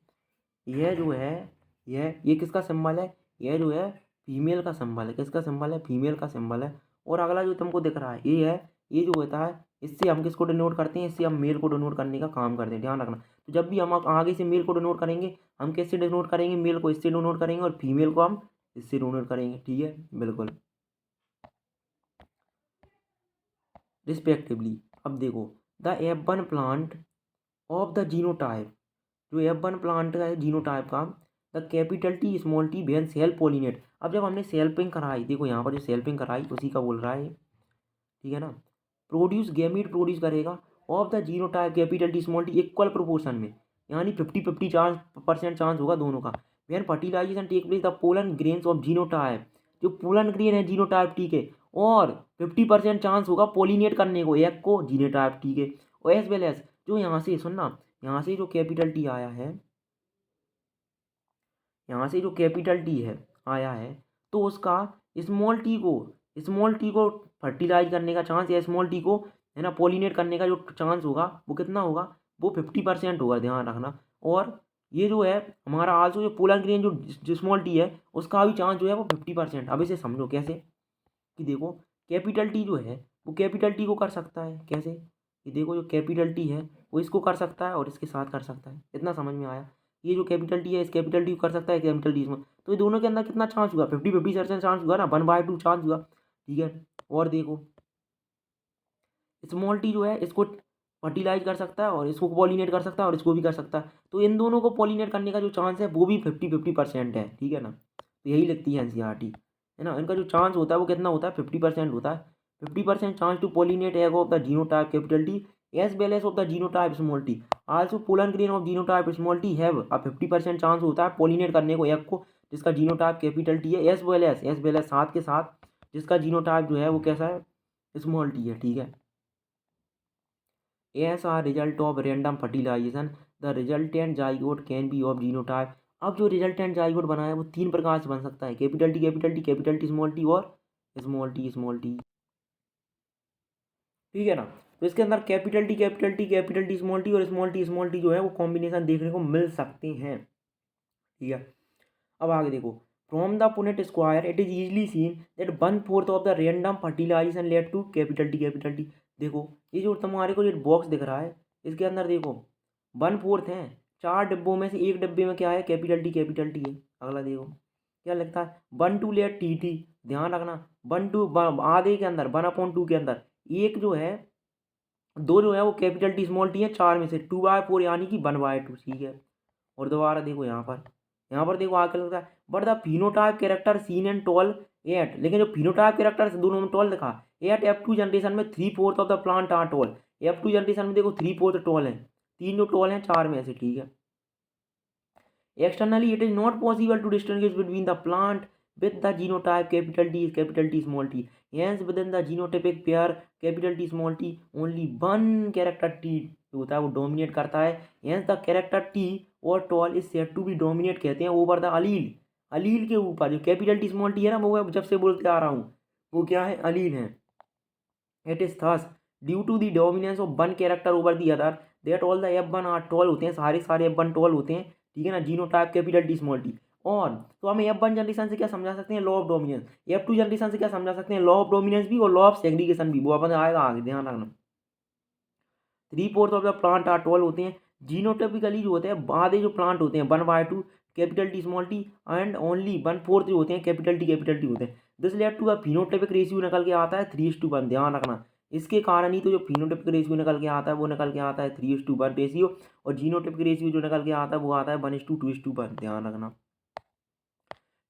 [SPEAKER 1] यह जो है ये किसका सिंबल है, यह जो है फीमेल का सिंबल है, किसका सिंबल है, फीमेल का सिंबल है। और अगला जो तुमको दिख रहा है ये है, ये जो होता है इससे हम किसको डिनोट करते हैं, इससे हम मेल को डिनोट करने का काम करते हैं, ध्यान रखना। तो जब भी हम आगे से मेल को डिनोट करेंगे, हम किससे डिनोट करेंगे, मेल को इससे डिनोट करेंगे और फीमेल को हम इससे डिनोट करेंगे, ठीक है, बिल्कुल, रिस्पेक्टिवली। अब देखो the F1 plant of the genotype, जो F1 प्लांट का है जीनोटाइप का, the capital T small T when self pollinate. अब जब हमने सेल्फिंग कराई, देखो यहाँ पर जो सेल्फिंग कराई उसी का बोल रहा है, ठीक है ना। प्रोड्यूस गैमीट प्रोड्यूस करेगा of the genotype capital T small T equal proportion में, यानी 50-50 चांस होगा दोनों का। When fertilization take place the pollen grains of genotype, जो पोलन ग्रेन है जीनोटाइप टी के, और 50% चांस होगा पोलिनेट करने को एक को जीनोटाइप टी के। और एज वेल एज जो यहाँ से सुनना, यहाँ से जो कैपिटल टी आया है, यहाँ से जो कैपिटल टी है आया है, तो उसका स्मॉल टी को फर्टिलाइज करने का चांस या स्मॉल टी को, है ना, पोलिनेट करने का जो चांस होगा वो कितना होगा, वो 50% होगा, ध्यान रखना। और ये जो है हमारा आल्सो जो पोलन ग्रेन जो स्मॉल टी है उसका भी चांस जो है वो 50%। अब इसे समझो कैसे, कि देखो कैपिटल टी जो है वो कैपिटल टी को कर सकता है, कैसे, कि देखो जो कैपिटल टी है वो इसको कर सकता है और इसके साथ कर सकता है, इतना समझ में आया। ये जो कैपिटल टी है इस कैपिटल टी को कर सकता है कैपिटल टी इसमें, तो ये दोनों के अंदर कितना चांस हुआ, 50-50% चांस हुआ ना, 1/2 चांस हुआ, ठीक है। और देखो स्मॉल टी जो है इसको फर्टिलाइज कर सकता है और इसको पॉलिनेट कर सकता है और इसको भी कर सकता है, तो इन दोनों को पॉलिनेट करने का जो चांस है वो भी 50-50% है, ठीक है ना। तो यही लगती है एनसीईआरटी, है ना। इनका जो चांस होता है वो कितना होता है, 50% होता है। 50% chance to pollinate egg of the genotype capital T as well as of the genotype small T, also pollen grain of genotype small T have a 50% chance होता है पॉलिनेट करने को एग को जिसका जीनोटाइप कैपिटल टी है, as well as साथ के साथ जिसका जीनोटाइप जो है वो कैसा है, स्मॉल टी है, ठीक है। as a result of random fertilization the resultant zygote can be of genotype। अब जो रिजल्टेंट जाइगोट बना है वो 3 प्रकार से बन सकता है, कैपिटल टी स्मॉल टी और स्मॉल टी, ठीक है ना। तो इसके अंदर कैपिटल टी स्मॉल टी जो है वो कॉम्बिनेशन देखने को मिल सकते हैं, ठीक है। अब आगे देखो, from the Punnett square it is easily seen that 1/4 of the random fertilization led to capital T. देखो ये जो तुम्हारे को ये बॉक्स दिख रहा है इसके अंदर देखो 1/4 है, 4 डिब्बों में से एक डिब्बे में क्या है, कैपिटल टी है। अगला देखो क्या लगता है, 1/2 लेड टी टी, ध्यान रखना 1/2 आधे के अंदर 1/2 के अंदर एक जो है, दो जो है वो कैपिटल टी स्मॉल टी है, 4 में से 2/4 यानी कि 1/2, ठीक है। और दोबारा देखो यहाँ पर देखो आगे लगता है but the phenotype character seen and tall at, लेकिन जो फिनोटाइप कैरेक्टर दोनों में टॉल दिखा, एट F2 जनरेशन में 3/4 of the plant are tall. F2 generation में देखो 3/4 टॉल है, 3 जो टॉल हैं 4 में से, ठीक है। Externally, it is not possible to distinguish between the plant with the genotype capital T, small t. Hence, within the genotypic pair capital T, small t, only one character T जो होता है वो dominate करता है। Hence, the character T और toll is said to be dominate कहते हैं over the अलील। अलील के ऊपर जो कैपिटल T स्मॉल t है ना, वो जब से बोलते आ रहा हूँ वो क्या है, अलील है। It is thus due to the dominance of one character over the other that all the F1 are tall होते हैं, सारे F1 टॉल होते हैं, ठीक है ना, genotype capital T small T. और तो हम F1 जनरेशन से क्या समझा सकते हैं, law of dominance. F2 generation से क्या समझा सकते हैं, लॉ ऑफ डोमिनेंस भी और लॉ ऑफ सेग्रीगेशन भी, वो अपन आएगा आगे, ध्यान रखना। 3/4 of the plant are tall होते हैं। जीनोटाइपिकली जो होते हैं आधे जो प्लांट होते हैं 1/2 capital T small T and only 1/4 जो होते हैं कैपिटल टी होते हैं। This led to a phenotypic ratio निकल के आता है 3:1, ध्यान रखना। इसके कारण ही तो जो फिनोटाइपिक रेशियो निकल के आता है वो निकल के आता है 3:1 रेशियो, और जीनोटाइपिक रेशियो जो निकल के आता है वो आता है 1:2:1, ध्यान रखना,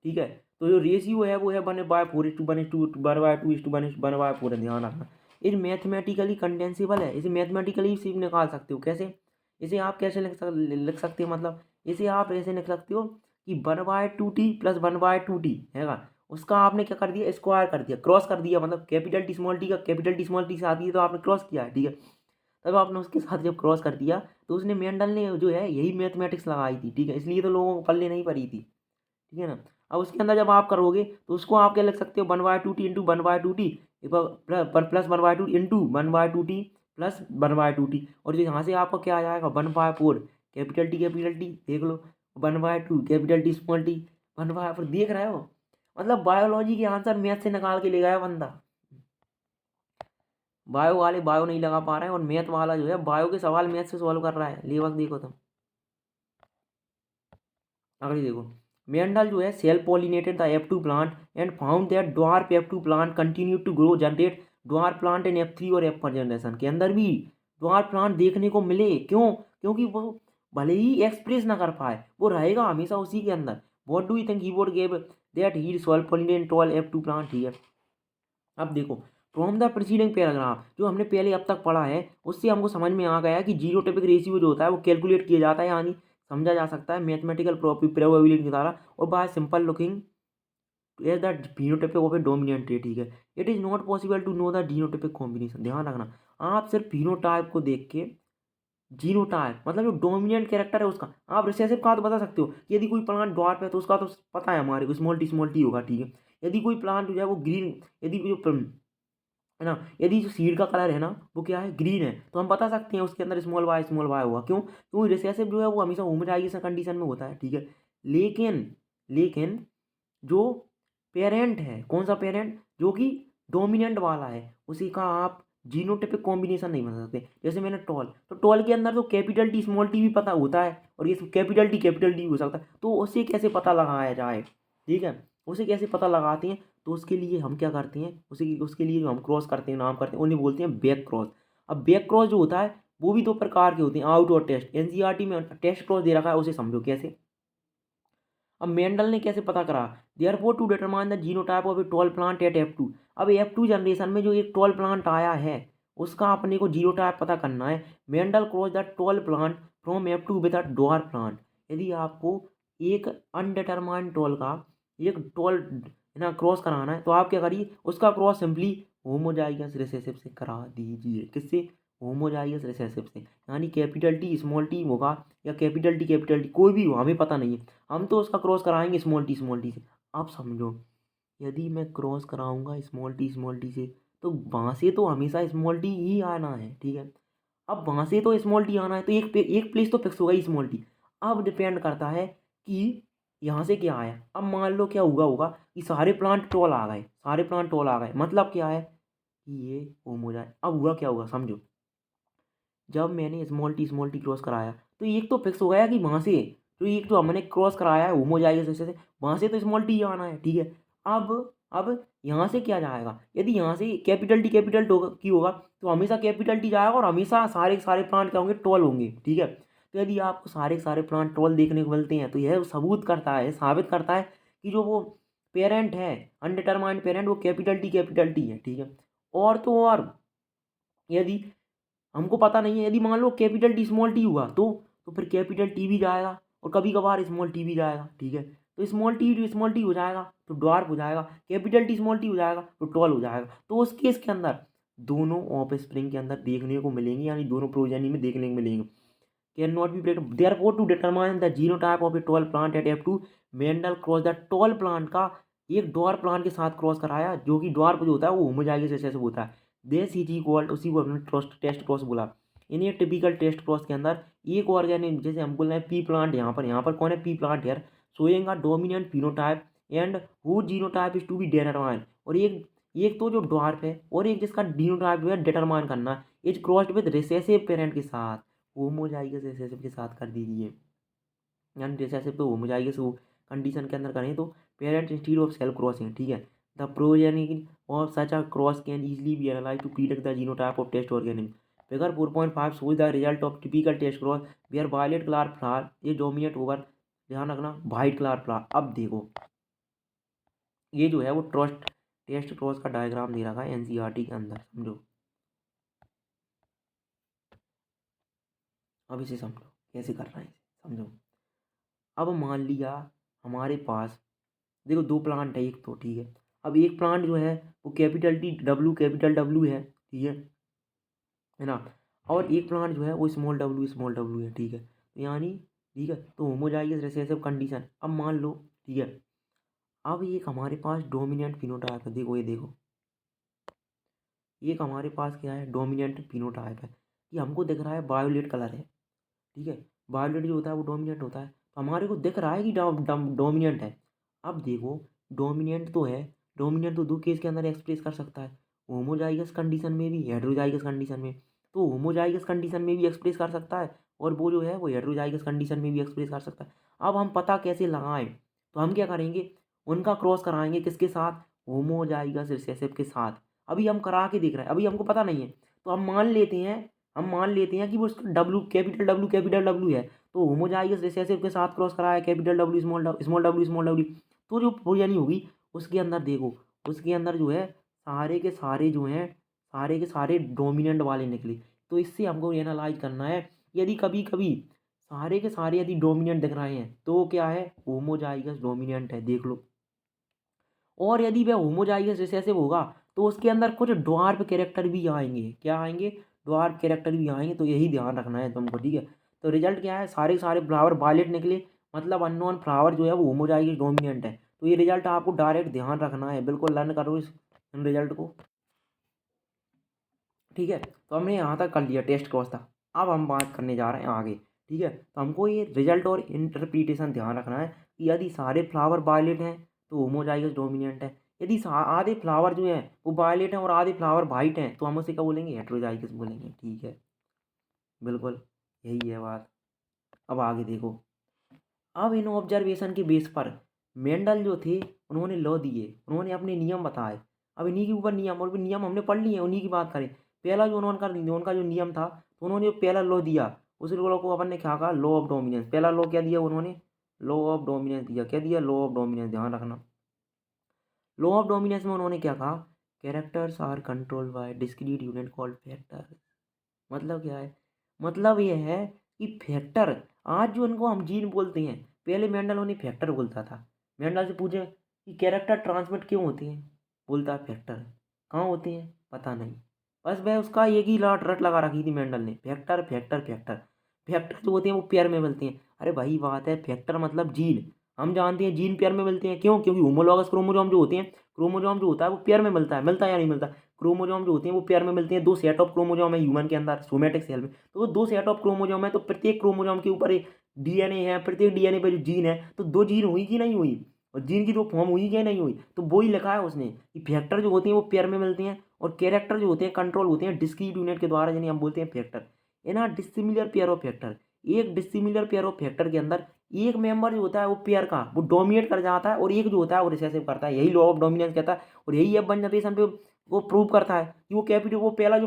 [SPEAKER 1] ठीक है। तो जो रेशियो है वो है 1/4:1:2:1/2:1/4, ध्यान रखना। ये मैथमेटिकली कंडेंसेबल है, इसे मैथमेटिकली सिर्फ निकाल सकते हो। कैसे? इसे आप कैसे लिख सकते हो, मतलब इसे आप ऐसे लिख सकते हो कि 1/2t प्लस 1/2t हैगा, उसका आपने क्या कर दिया, स्क्वायर कर दिया, क्रॉस कर दिया, मतलब कैपिटल टी स्मॉल टी का कैपिटल टी स्मॉल टी से आती है तो आपने क्रॉस किया है, ठीक है। तब आपने उसके साथ जब क्रॉस कर दिया तो उसने मेंडल ने जो है यही मैथमेटिक्स लगाई थी, ठीक है, इसलिए तो लोगों को पल्ले नहीं पड़ी थी, ठीक है ना। अब उसके अंदर जब आप करोगे तो उसको आप क्या लिख सकते हो, 1/2t into 1/2t plus 1/2 into 1/2t plus 1/2t, और जो यहाँ से आपका क्या आ जाएगा 1/4 कैपिटल टी देख लो, 1/2 कैपिटल टी स्मॉल टी 1/4, देख रहे हो, मतलब बायोलॉजी के आंसर मैथ से निकाल के ले गया बंदा। बायो वाले बायो नहीं लगा पा रहे हैं और मैथ वाला जो है बायो के सवाल मैथ से सॉल्व कर रहा है। ले वक्त देखो तुम, अगली देखो। मेंडल जो है self pollinated the F2 plant and found that dwarf F2 plant continue to grow generate dwarf plant in F3 और F4 जनरेशन के अंदर भी ड्वार्फ प्लांट देखने को मिले। क्यों? क्योंकि वो भले ही एक्सप्रेस ना कर पाए, वो रहेगा हमेशा उसी के अंदर। What do you think he would give that he self pollinated tall F2 plant, ठीक है। अब देखो, फ्रॉम द प्रीसीडिंग पैराग्राफ जो हमने पहले अब तक पढ़ा है उससे हमको समझ में आ गया कि जीनोटाइपिक रेशियो जो होता है वो कैलकुलेट किया जाता है, यानी समझा जा सकता है मैथमेटिकल प्रोबेबिलिटी के द्वारा, और by simple looking as the phenotypic of a dominant trait, ठीक है। It is not possible to know the genotypic combination, ध्यान रखना। आप सिर्फ फिनोटाइप को देख के जीनोटाइप मतलब जो डोमिनेंट कैरेक्टर है उसका आप रिसेसिव का तो बता सकते हो कि यदि कोई प्लांट डॉर्फ है तो उसका तो पता है हमारे को स्मॉल टी होगा, ठीक है। यदि कोई प्लांट जो है वो ग्रीन, यदि जो है ना, यदि जो सीड का कलर है ना वो क्या है, ग्रीन है, तो हम बता सकते हैं उसके अंदर स्मॉल वाई होगा। क्यों? क्योंकि रिसेसिव जो है वो हमेशा होमोजाइगस कंडीशन में होता है, ठीक है। लेकिन लेकिन जो पेरेंट है, कौन सा पेरेंट, जो कि डोमिनेंट वाला है, उसी का आप जीनोटाइपिक कॉम्बिनेशन नहीं बना सकते। जैसे मैंने टॉल, तो टॉल के अंदर तो कैपिटल टी स्मॉल टी भी पता होता है और ये कैपिटल टी हो सकता है, तो उसे कैसे पता लगाया जाए, ठीक है, उसे कैसे पता लगाते हैं, तो उसके लिए हम क्या करते हैं, उसके लिए जो हम क्रॉस करते हैं, नाम करते हैं, उन्हें बोलते हैं बैक क्रॉस। अब बैक क्रॉस जो होता है वो भी 2 प्रकार के होते हैं, आउट और टेस्ट। एनसीईआरटी में टेस्ट क्रॉस दे रखा है, उसे समझो कैसे। अब मेंडल ने कैसे पता करा, therefore to determine the genotype of a tall plant at F2। अब F2 जनरेशन में जो एक टॉल प्लांट आया है उसका अपने को जीनोटाइप पता करना है। Mendel cross the tall plant from F2 with a dwarf plant. यदि आपको एक अनडिटरमाइंड टॉल का एक टॉल ना क्रॉस कराना है तो आप क्या करिए, उसका क्रॉस सिंपली होमोजाइगस रिसेसिव से करा दीजिए। किससे? होमोजाइगस रिसेसिव से, यानी कैपिटल टी स्मॉल टी होगा या कैपिटल टी कोई भी हो, हमें पता नहीं है, हम तो उसका क्रॉस कराएंगे स्मॉल टी से। आप समझो, यदि मैं क्रॉस कराऊंगा स्मॉल टी से तो वहाँ से तो हमेशा स्मॉल टी ही आना है, ठीक है। अब वहाँ से तो स्मॉल टी आना है तो एक प्लेस तो फिक्स होगा ही स्मॉल टी। अब डिपेंड करता है कि यहाँ से क्या आया। अब मान लो क्या हुआ होगा कि सारे प्लांट टॉल आ गए, मतलब क्या है कि ये होम हो जाए। अब हुआ क्या होगा समझो, जब मैंने स्मॉल टी क्रॉस कराया तो एक तो फिक्स हो गया कि वहाँ से जो एक जो हमने क्रॉस कराया है होमोजाइगस जैसे से, वहाँ से तो स्मॉल टी आना है, ठीक है। अब यहाँ से क्या जाएगा, यदि यहाँ से कैपिटल की होगा तो हमेशा कैपिटल टी जाएगा और हमेशा सारे प्लांट क्या होंगे, टॉल होंगे, ठीक है। तो यदि आपको सारे प्लांट टॉल देखने को मिलते हैं तो यह साबित करता है कि जो वो पेरेंट है, अनडिटरमाइंड पेरेंट वो कैपिटल टी है, ठीक है। और तो और यदि हमको पता नहीं है, यदि मान लो कैपिटल टी स्मॉल टी हुआ तो फिर कैपिटल टी भी जाएगा और कभी कभार स्मॉल टी भी जाएगा, ठीक है। तो स्मॉल टी हो जाएगा तो ड्वार्फ हो जाएगा, कैपिटल टी स्मॉल टी हो जाएगा तो टॉल हो जाएगा। तो उस केस के अंदर दोनों ऑफ स्प्रिंग के अंदर देखने को मिलेंगे, यानी दोनों प्रोजेनी में देखने को मिलेंगे। Can not be predict therefore to determine the genotype of a tall plant at F two Mendel cross the tall plant का एक ड्वार्फ प्लांट के साथ क्रॉस कराया, जो कि ड्वार्फ जो होता है वो होमोजाइगस रिसेसिव होता है। देस इज इक्वल उसी को हमने टेस्ट क्रॉस बोला। इन ये टिपिकल टेस्ट क्रॉस के अंदर एक ऑर्गेनिज्म, जैसे हम बोल रहे हैं पी प्लांट, यहाँ पर कौन है पी प्लांट यार, showing a dominant phenotype and who genotype is to be determine. और एक एक तो जो ड्वार्फ है और एक जिसका जीनोटाइप जो है डिटरमाइन करना है, is crossed with recessive parent के साथ, होमोजाइगस रिसेसिव के साथ कर दीजिए। यानी रिसेसिव तो होमोजाइगस वो कंडीशन के अंदर करें तो parent instead of self crossing, ठीक है। The progeny of such a cross can easily be analyse to predict the genotype of test organism. Figure 4.5 shows the result of typical test cross where violet color flower is dominate over, ध्यान रखना, white colour flower. अब देखो ये जो है वो test cross का diagram दे रखा है एनसीईआरटी के अंदर, समझो। अब इसे समझो कैसे कर रहे हैं, समझो। अब मान लिया हमारे पास देखो दो प्लांट है एक तो, ठीक है। अब एक प्लांट जो है वो कैपिटल डब्लू है, ठीक है ना। और एक प्लांट जो है वो स्मॉल डब्लू है, ठीक है। तो यानी ठीक है, तो होमोजाइगस रिसेसिव कंडीशन। अब मान लो, ठीक है, अब एक हमारे पास डोमिनेंट फिनोटाइप है, देखो ये देखो, एक हमारे पास क्या है डोमिनेंट फिनोटाइप है, ये हमको दिख रहा है वायोलेट कलर है, ठीक है। वायोलेट जो होता है वो डोमिनेंट होता है, तो हमारे को दिख रहा है कि डोमिनेंट है। अब देखो डोमिनेंट तो है, डोमिनेंट तो दो केस के अंदर एक्सप्रेस कर सकता है, होमोजाइगस कंडीशन में भी, हेटेरोजाइगस कंडीशन में। तो होमोजाइगस कंडीशन में भी एक्सप्रेस कर सकता है और वो जो है वो हेटेरोजाइगस कंडीशन में भी एक्सप्रेस कर सकता है। अब हम पता कैसे लगाएं, तो हम क्या करेंगे, उनका क्रॉस कराएंगे किसके साथ, होमोजाइगस रिसेसिव के साथ। अभी हम करा के देख रहे हैं, अभी हमको पता नहीं है, तो हम मान लेते हैं कि वो उसका कैपिटल डब्ल्यू है, तो होमोजाइगस रिसेसिव के साथ क्रॉस कराया कैपिटल डब्ल्यू स्मॉल डब्ल्यू। तो जो प्रोजेनी होगी उसके अंदर देखो, उसके अंदर जो है सारे के सारे जो हैं, सारे के सारे डोमिनेंट वाले निकले। तो इससे हमको एनालाइज करना है, यदि कभी कभी सारे के सारे यदि डोमिनेंट दिख रहे हैं तो क्या है, होमोजाइगस डोमिनेंट है, देख लो। और यदि वह होमोजाइगस रिसेसिव होगा तो उसके अंदर कुछ ड्वार्फ कैरेक्टर भी आएंगे, क्या आएंगे, ड्वार्फ कैरेक्टर भी आएंगे। तो यही ध्यान रखना है तुमको, ठीक है। तो रिजल्ट क्या है, सारे के सारे फ्लावर वायलेट निकले, मतलब अननोन फ्लावर जो है वो होमोजाइगस डोमिनेंट है। तो ये रिजल्ट आपको डायरेक्ट ध्यान रखना है, बिल्कुल लर्न करो इस रिजल्ट को, ठीक है। तो हमने यहाँ तक कर लिया टेस्ट क्रॉस था। अब हम बात करने जा रहे हैं आगे, ठीक है। तो हमको ये रिजल्ट और इंटरप्रिटेशन ध्यान रखना है कि यदि सारे फ्लावर वायलेट हैं तो होमोजाइगस डोमिनेंट है, यदि आधे फ्लावर जो हैं वो वायलेट हैं और आधे फ्लावर वाइट हैं तो हम उसे क्या बोलेंगे, हेटेरोजाइगस बोलेंगे, ठीक है। बिल्कुल यही है बात। अब आगे देखो, अब इन ऑब्जर्वेशन के बेस पर मेंडल जो थे उन्होंने लॉ दिए, उन्होंने अपने नियम बताए। अब इन्हीं के ऊपर नियम, और भी नियम हमने पढ़ लिए हैं, उन्हीं की बात करें। पहला जो उनका जो नियम था, तो उन्होंने जो पहला लॉ दिया उस लॉ को अपन ने क्या कहा, लॉ ऑफ डोमिनेंस। पहला लॉ क्या दिया उन्होंने, लॉ ऑफ डोमिनेंस दिया। क्या दिया, लॉ ऑफ डोमिनेंस, ध्यान रखना। लॉ ऑफ डोमिनेंस में उन्होंने क्या कहा, characters are controlled by discrete unit called factor. मतलब क्या है, मतलब ये है कि फैक्टर, आज जो उनको हम जीन बोलते हैं, पहले मेंडल उन्हें फैक्टर बोलता था। मेंडल से पूछे कि कैरेक्टर ट्रांसमिट क्यों होते हैं, बोलता है फैक्टर। कहाँ होते हैं पता नहीं, बस वह उसका एक ही रट लगा रखी थी मेंडल ने, फैक्टर फैक्टर फैक्टर। फैक्टर जो होते हैं वो पेयर में मिलते हैं। अरे वही बात है, फैक्टर मतलब जीन। हम जानते हैं जीन पेयर में मिलते हैं, क्यों, क्योंकि होमोलॉगस क्रोमोजोम जो होते हैं, क्रोमोजोम जो होता है वो पेयर में मिलता है या नहीं मिलता। क्रोमोजोम जो होते हैं वो पेयर में मिलते हैं, दो सेट ऑफ क्रोमोजोम है ह्यूमन के अंदर सोमेटिक सेल में, तो वो दो सेट ऑफ क्रोमोजोम है, तो प्रत्येक क्रोमोजोम के ऊपर एक डीएनए है, प्रत्येक डीएनए पे जो जीन है, तो दो जीन हुई कि नहीं हुई, और जीन की दो फॉर्म हुई कि नहीं हुई। तो वो ही लिखा है उसने कि फैक्टर जो होते हैं वो पेयर में मिलते हैं, और कैरेक्टर जो होते हैं कंट्रोल होते हैं डिस्क्रीट यूनिट के द्वारा, जिन्हें हम बोलते हैं factor. In dissimilar pair of factor, एक डिसिमिलर पेयर ऑफ फैक्टर के अंदर एक मेंबर जो होता है वो पेयर का वो डोमिनेट कर जाता है, और एक जो होता है वो रिसेसिव करता है। यही लॉ ऑफ डोमिनेंस कहता है, और यही अब वन जनरेशन पे वो प्रूव करता है कि वो कैपिटल, वो पहला जो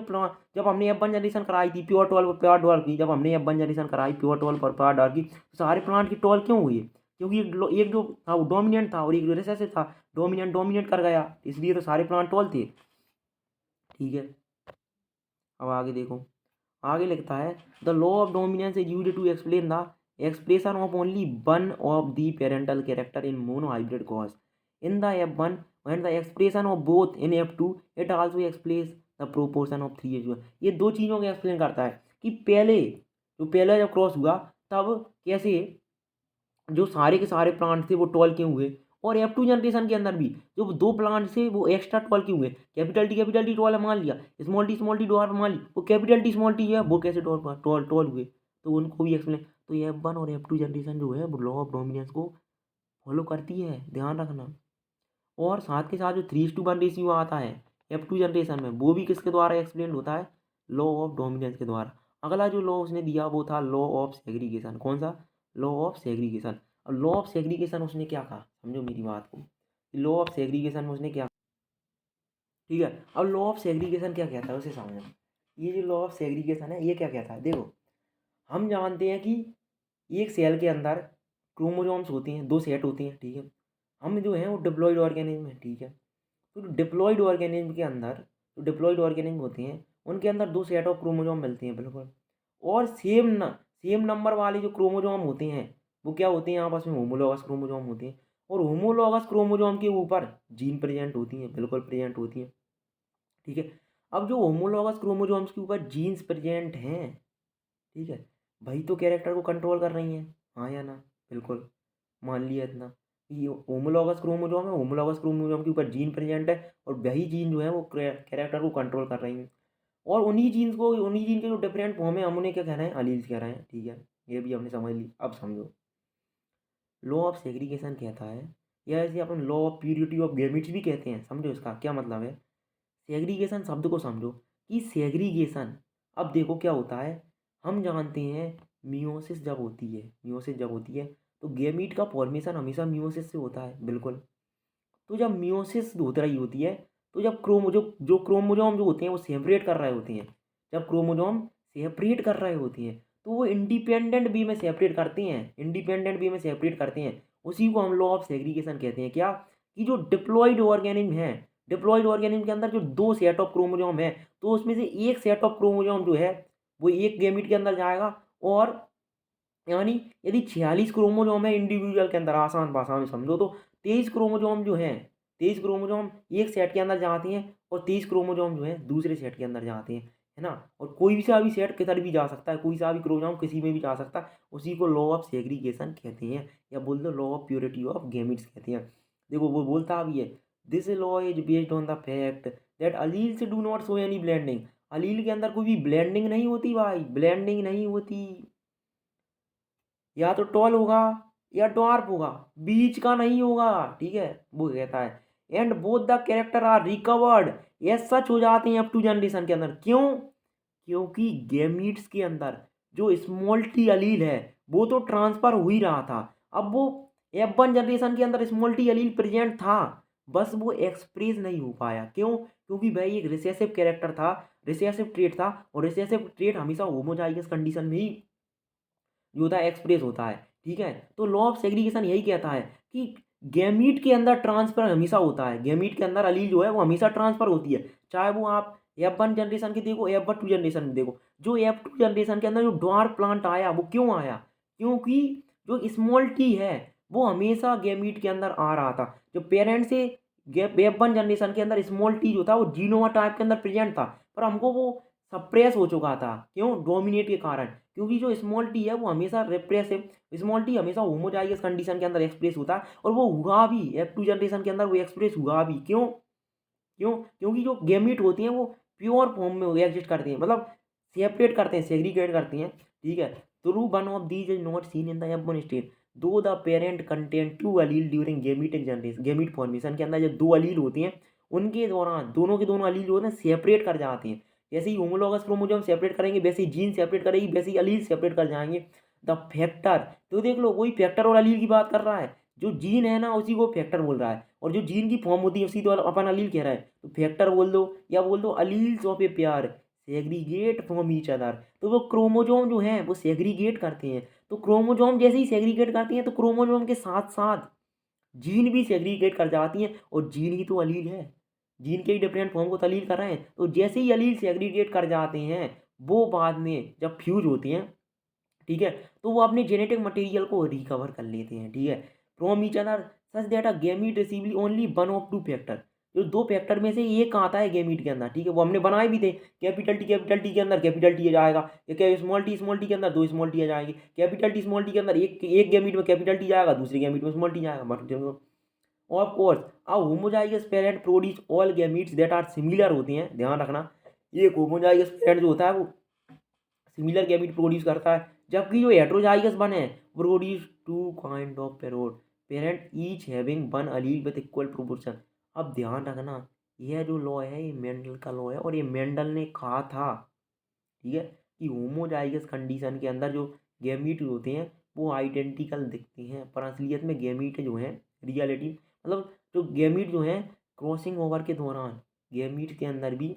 [SPEAKER 1] जब हमने एफ वन जनरेशन कराई थी प्योर 12 की, जब हमने एफ वन जनरेशन कराई प्योर 12 पर प्योर 12 की, तो सारे प्लांट की 12 क्यों हुई है, क्योंकि एक जो था वो डोमिनेंट था और एक जो रिसेसिव था, डोमिनेंट कर गया, इसलिए तो सारे प्लांट टॉल थे। ठीक है, अब आगे देखो, आगे लिखता है the law of dominance is used to explain the expression of only one of the parental character in mono hybrid cross in the F1 and the expression of both in F2 it also explains the proportion of 3:1। ये दो चीज़ों को explain करता है कि पहले जब cross हुआ तब कैसे जो सारे के सारे प्लांट थे वो टॉल क्यों हुए, और F2 जनरेशन के अंदर भी जो दो प्लांट थे वो एक्स्ट्रा टॉल क्यों हुए। कैपिटल टी टॉल मान लिया, स्मॉल टी डॉल मान ली, वो कैपिटल टी स्मॉल टी है वो कैसे टॉल हुए, तो उनको भी एक्सप्लेन। तो F1 और F2 जनरेशन जो है वो लॉ ऑफ डोमिनेंस को फॉलो करती है, ध्यान रखना। और साथ के साथ जो 3:1 रेशियो आता है F2 जनरेशन में, वो भी किसके द्वारा एक्सप्लेन होता है, लॉ ऑफ डोमिनेंस के द्वारा। अगला जो लॉ उसने दिया वो था लॉ ऑफ सेग्रीगेशन। कौन सा, लॉ ऑफ सेग्रीगेशन। अब लॉ ऑफ सेग्रीगेशन उसने क्या कहा, समझो मेरी बात को, लॉ ऑफ सेग्रीगेशन में उसने क्या, ठीक है, अब लॉ ऑफ सेग्रीगेशन क्या कहता है उसे समझो। ये जो लॉ ऑफ सेग्रीगेशन है ये क्या कहता है, देखो हम जानते हैं कि एक सेल के अंदर क्रोमोसोम्स होते हैं, दो सेट होते हैं, ठीक है, हम जो है वो डिप्लॉइड ऑर्गेनिज्म है, ठीक है। तो डिप्लॉइड ऑर्गेनिज्म के अंदर जो डिप्लॉइड ऑर्गेनिज्म होते हैं उनके अंदर दो सेट ऑफ क्रोमोसोम मिलते हैं, बिल्कुल, और सेम नंबर वाले जो क्रोमोसोम होते हैं वो क्या होते हैं, आपस में होमोलॉगस क्रोमोसोम होते हैं, और होमोलॉगस क्रोमोसोम के ऊपर जीन प्रेजेंट होती हैं, बिल्कुल प्रेजेंट होती हैं, ठीक है। अब जो होमोलॉगस क्रोमोसोम्स के ऊपर जीन्स प्रेजेंट हैं, ठीक है, वही तो कैरेक्टर को कंट्रोल कर रही हैं, हाँ या ना, बिल्कुल, मान लिया इतना। ये होमोलॉगस क्रोमोसोम है, होमोलॉगस क्रोमोसोम के ऊपर जीन प्रेजेंट है और वही जीन जो है वो कैरेक्टर को कंट्रोल कर रही हैं, और उन्हीं जीन के जो डिफरेंट फॉर्म है हम उन्हें क्या कह रहे हैं, अलील्स कह रहे हैं, ठीक है। ये भी हमने समझ ली, अब समझो। लॉ ऑफ सेग्रीगेशन कहता है, या ऐसे अपन law of purity of gametes भी कहते हैं, समझो इसका क्या मतलब है। सेग्रीगेशन शब्द को समझो कि सेग्रीगेशन, अब देखो क्या होता है, हम जानते हैं मियोसिस जब होती है तो गैमीट का फॉर्मेशन हमेशा मियोसिस से होता है, बिल्कुल। तो जब मियोसिस होती रही होती है तो जब क्रोमोजोम जो होते हैं वो सेपरेट कर रहे होते हैं, जब क्रोमोजोम सेपरेट कर रहे होते हैं तो वो इंडिपेंडेंट वे में सेपरेट करते हैं, उसी को हम लॉ ऑफ सेग्रीगेशन कहते हैं। क्या, कि जो डिप्लॉइड ऑर्गेनिज्म है, डिप्लॉइड ऑर्गेनिज्म के अंदर जो दो सेट ऑफ क्रोमोजोम है तो उसमें से एक सेट ऑफ क्रोमोजोम जो है वो एक गैमीट के अंदर जाएगा, और यानी यदि 46 क्रोमोजोम है इंडिविजुअल के अंदर, आसान भाषा में समझो तो 23 क्रोमोजोम जो है, 23 क्रोमोजोम एक सेट के अंदर जाती हैं और 23 क्रोमोजोम जो है दूसरे सेट के अंदर जाते हैं, है ना। और कोई सा भी सेट किधर भी जा सकता है, कोई सा भी क्रोमोजोम किसी में भी जा सकता है, उसी को लॉ ऑफ सेग्रीगेशन कहते हैं, या बोल दो law of purity of gametes कहते हैं। देखो वो बोलता भी है, this law is based on the fact that alleles do not show any blending. Allele के अंदर कोई भी ब्लेंडिंग नहीं होती भाई, ब्लेंडिंग नहीं होती, या तो टॉल होगा या डॉर्फ होगा, बीच का नहीं होगा, ठीक है, वो कहता है। And both the character are recovered ये सच हो जाते हैं F2 जनरेशन के अंदर, क्यों, क्योंकि गैमीट्स के अंदर जो स्मॉल टी अलील है वो तो ट्रांसफर हो ही रहा था, अब वो F1 जनरेशन के अंदर स्मॉल टी अलील प्रेजेंट था, बस वो एक्सप्रेस नहीं हो पाया, क्यों, क्योंकि भाई एक रिसेसिव कैरेक्टर था, रिसेसिव ट्रेट था, और रिसेसिव ट्रेट हमेशा होमोजाइगस कंडीशन में ही जो होता है एक्सप्रेस होता है, ठीक है। तो लॉ ऑफ सेग्रीगेशन यही कहता है कि गैमीट के अंदर ट्रांसफर हमेशा होता है, गैमीट के अंदर अलील जो है वो हमेशा ट्रांसफर होती है, चाहे वो आप F1 जनरेशन की देखो, F2 जनरेशन में देखो। जो F2 जनरेशन के अंदर जो ड्वार्फ प्लांट आया वो क्यों आया, क्योंकि जो स्मॉल टी है वो हमेशा गैमीट के अंदर आ रहा था, जो पेरेंट से F1 जनरेशन के अंदर स्मॉल टी जो था वो जीनोमा टाइप के अंदर प्रेजेंट था, पर हमको वो सप्रेस हो चुका था, क्यों, डोमिनेट के कारण, क्योंकि जो स्मॉल टी है वो हमेशा रिप्रेसिव, स्मॉल टी हमेशा होमोजाइगस कंडीशन के अंदर एक्सप्रेस होता है, और वो हुआ भी F2 जनरेशन के अंदर वो एक्सप्रेस हुआ भी, क्यों, क्योंकि जो गैमीट होती हैं वो प्योर फॉर्म में एग्जिस्ट करती हैं, मतलब सेपरेट करते हैं, सेग्रीगेट करती हैं, ठीक है। Through one of these is not seen in the F1 state though the parent content two allele during gametic generation. Gamete formation के अंदर जब दो अलील होती हैं उनके दौरान दोनों के दोनों अलील जो होते हैं सेपरेट कर जाते हैं, जैसे ही होमोलॉगस क्रोमोसोम सेपरेट करेंगे वैसे ही जीन सेपरेट करेगी, वैसे ही अलील सेपरेट कर जाएंगे। द फैक्टर, तो देख लो वही फैक्टर और अलील की बात कर रहा है, जो जीन है ना उसी को फैक्टर बोल रहा है, और जो जीन की फॉर्म होती है उसी तो अपन अलील कह रहा है, तो फैक्टर बोल दो या बोल दो alleles of a pair segregate from each other. तो वो क्रोमोजोम जो हैं वो सेग्रीगेट करते हैं। तो क्रोमोजोम जैसे ही सेग्रीगेट करती हैं तो क्रोमोजोम के साथ साथ जीन भी सेग्रीगेट कर जाती हैं, और जीन ही तो अलील है, जीन के ही डिफरेंट फॉर्म को तलील कर रहे हैं। तो जैसे ही अलील सेग्रीगेट कर जाते हैं, वो बाद में जब फ्यूज होती हैं, ठीक है, तो वो अपने जेनेटिक मटेरियल को रिकवर कर लेते हैं, ठीक है, from each other such that a gamete receives only one of two factor. जो दो फैक्टर में से एक आता है गैमीट के अंदर, ठीक है, वो हमने बनाए भी थे। कैपिटल टी के अंदर कैपिटल टी जाएगा, या क्या स्मॉल टी के अंदर दो स्मॉल टी आ जाएगी। कैपिटल टी स्मॉल टी के अंदर एक गैमीट में कैपिटल टी जाएगा, दूसरे गैमीट में स्मॉल टी जाएगा, but of course a homozygous parent produce all gametes that are similar होते हैं। ध्यान रखना, एक होमोजाइगस पेरेंट जो होता है वो सिमिलर गैमीट प्रोड्यूस करता है, जबकि जो हेट्रोजाइगस बने produce two kind of parent each having one allele with equal proportion. अब ध्यान रखना, यह जो लॉ है ये मेंडल का लॉ है, और ये मेंडल ने कहा था, ठीक है, कि होमोजाइगस कंडीशन के अंदर जो गैमीट होते हैं वो आइडेंटिकल दिखते हैं, पर असलियत में गैमीट जो हैं रियलिटी, मतलब जो गैमीट जो हैं क्रॉसिंग ओवर के दौरान गैमीट के अंदर भी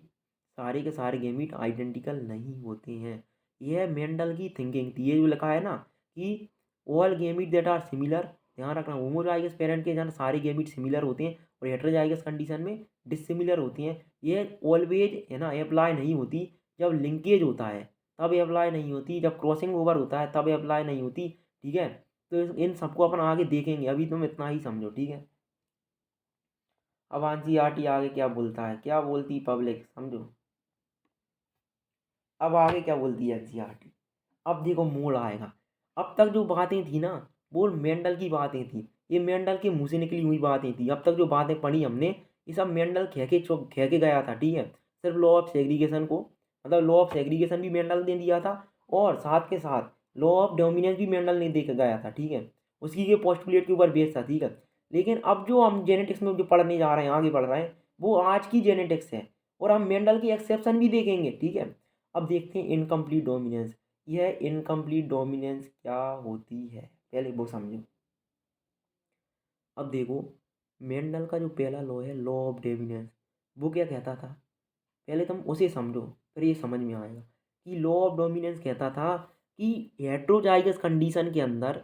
[SPEAKER 1] सारे के सारे गैमीट आइडेंटिकल नहीं होते हैं। यह मेंडल की थिंकिंग थी। ये जो लिखा है ना कि all gamete that are similar, ध्यान रखना होमोजाइगस पेरेंट के जहाँ सारे गैमीट सिमिलर होते हैं और हेटेरोजाइगस कंडीशन में डिसिमिलर होती हैं। ये ऑलवेज है ना अप्लाई नहीं होती जब लिंकेज होता है, तब ये अप्लाई नहीं होती, जब क्रॉसिंग ओवर होता है तब ये अप्लाई नहीं होती, ठीक है। तो इन सबको अपन आगे देखेंगे, अभी तुम इतना ही समझो, ठीक है। अब एनसीईआरटी आगे क्या बोलता है, क्या बोलती पब्लिक, समझो। अब आगे क्या बोलती है एनसीईआरटी। अब देखो मोड़ आएगा। अब तक जो बातें थी ना वो मेंडल की बातें थी, ये मेंडल के मुंह से निकली हुई बातें थी। अब तक जो बातें पढ़ी हमने ये सब मेंडल कह के गया था, ठीक है। सिर्फ लॉ ऑफ सेग्रीगेशन को, मतलब लॉ ऑफ सेग्रीगेशन भी मेंडल ने दिया था, और साथ के साथ लॉ ऑफ डोमिनेंस भी मेंडल ने दे के गया था, ठीक है। उसकी के पोस्टुलेट के ऊपर बेस था, ठीक है। लेकिन अब जो हम जेनेटिक्स में जो पढ़ने जा रहे हैं, आगे बढ़ रहे हैं, वो आज की जेनेटिक्स है, और हम मेंडल की एक्सेप्शन भी देखेंगे, ठीक है। अब देखते हैं इनकम्प्लीट डोमिनेंस। यह इनकम्प्लीट डोमिनेंस क्या होती है, पहले वो समझो। अब देखो, मेंडल का जो पहला लॉ है लॉ ऑफ डोमिनेंस, वो क्या कहता था, पहले तुम उसे समझो फिर ये समझ में आएगा। कि लॉ ऑफ डोमिनेंस कहता था कि हेट्रोजाइगस कंडीशन के अंदर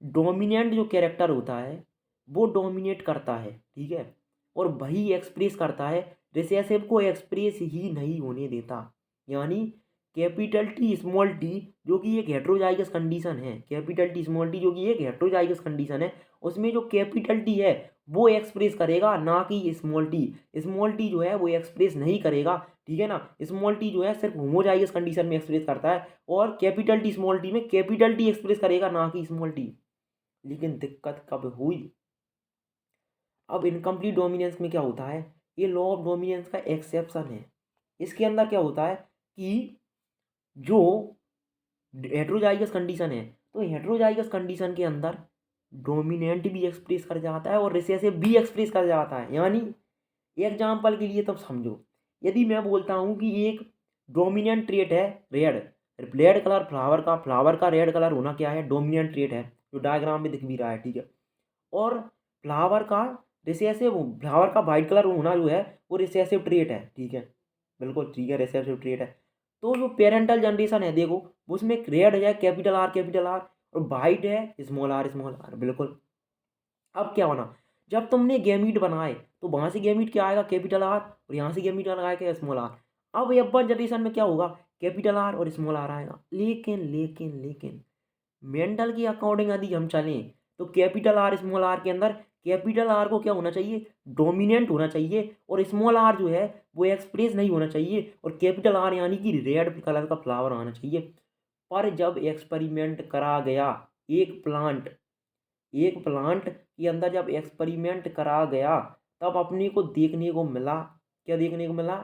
[SPEAKER 1] डोमिनेंट जो कैरेक्टर होता है वो डोमिनेट करता है, ठीक है, और वही एक्सप्रेस करता है, रिसेसिव को एक्सप्रेस ही नहीं होने देता। यानी कैपिटल टी स्मॉल टी जो कि एक हेट्रोजाइगस कंडीशन है, कैपिटल टी स्मॉल टी जो कि एक हेट्रोजाइगस कंडीशन है, उसमें जो कैपिटल टी है वो एक्सप्रेस करेगा, ना कि स्मॉल टी। स्मॉल टी जो है वो एक्सप्रेस नहीं करेगा, ठीक है ना। स्मॉल टी जो है सिर्फ होमोजाइगस कंडीशन में एक्सप्रेस करता है, और कैपिटल टी स्मॉल टी में कैपिटल टी एक्सप्रेस करेगा, ना कि स्मॉल टी। लेकिन दिक्कत कब हुई, अब इनकम्प्लीट डोमिनेंस में क्या होता है, ये लॉ ऑफ डोमिनेंस का एक्सेप्शन है। इसके अंदर क्या होता है कि जो हेट्रोजाइगस कंडीशन है, तो हेट्रोजाइगस कंडीशन के अंदर डोमिनेंट भी एक्सप्रेस कर जाता है और रिसेसिव भी एक्सप्रेस कर जाता है। यानी एग्जाम्पल के लिए तब समझो, यदि मैं बोलता हूँ कि एक डोमिनेंट ट्रेट है रेड, रेड कलर फ्लावर का रेड कलर होना क्या है, डोमिनेंट ट्रेट है, जो डायग्राम में दिख भी रहा है, ठीक है। और फ्लावर का फ्लावर का वाइट कलर होना जो है वो रिसेसिव ट्रेट है, ठीक है, बिल्कुल ठीक है, रिसेसिव ट्रेट है। तो जो पेरेंटल जनरेशन है देखो, उसमें रेड है कैपिटल आर, और वाइट है स्मॉल आर, बिल्कुल। अब क्या बना, जब तुमने गैमीट बनाए तो वहां से गैमीट क्या आएगा, कैपिटल आर, और यहाँ से गैमीट लगाएगा स्मॉल आर। अब F1 जनरेशन में क्या होगा, कैपिटल आर और स्मॉल आर आएगा। लेकिन मेंडल की अकॉर्डिंग यदि हम चलें तो कैपिटल आर स्मॉल आर के अंदर कैपिटल आर को क्या होना चाहिए, डोमिनेंट होना चाहिए, और स्मॉल आर जो है वो एक्सप्रेस नहीं होना चाहिए, और कैपिटल आर यानी कि रेड कलर का फ्लावर आना चाहिए। पर जब एक्सपेरिमेंट करा गया, एक प्लांट के अंदर जब एक्सपेरिमेंट करा गया, तब अपने को देखने को मिला, क्या देखने को मिला,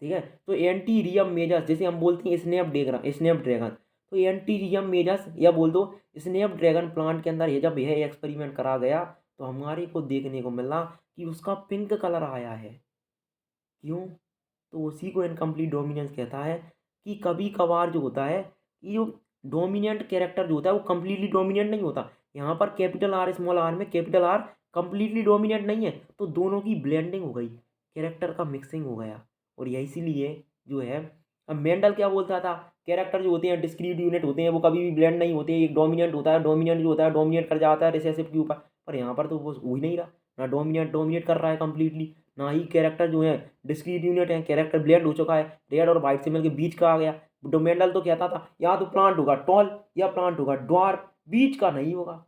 [SPEAKER 1] ठीक है। तो एंटीरियम मेजस, जैसे हम बोलते हैं स्नैपड्रैगन, तो एंटीरियम मेजस या बोल दो स्नैपड्रैगन प्लांट के अंदर ये जब यह एक्सपेरिमेंट करा गया तो हमारे को देखने को मिला कि उसका पिंक कलर आया है। क्यों, तो उसी को इनकम्प्लीट डोमिनेंस कहता है। कि कभी कभार जो होता है कि जो डोमिनेंट कैरेक्टर जो होता है वो कम्प्लीटली डोमिनेंट नहीं होता। यहाँ पर कैपिटल आर स्मॉल आर में कैपिटल आर कम्प्लीटली डोमिनेंट नहीं है, तो दोनों की ब्लेंडिंग हो गई, कैरेक्टर का मिक्सिंग हो गया, और यही इसीलिए जो है अब मेंडल क्या बोलता था, कैरेक्टर जो होते हैं डिस्क्रीट यूनिट होते हैं वो कभी भी ब्लेंड नहीं होते, एक डोमिनेंट होता है, डोमिनेंट जो होता है डोमिनेट कर जाता है रिसेसिव के ऊपर। पर यहाँ पर तो वो हो ही नहीं रहा, ना डोमिनेट डोमिनेट कर रहा है कंप्लीटली, ना ही कैरेक्टर जो है डिस्क्रीट यूनिट है, कैरेक्टर ब्लेंड हो चुका है, रेड और वाइट सिग्नल के बीच का आ गया। डोमेंडल तो कहता था या तो प्लांट होगा टॉल या प्लांट होगा ड्वार्फ, बीच का नहीं होगा।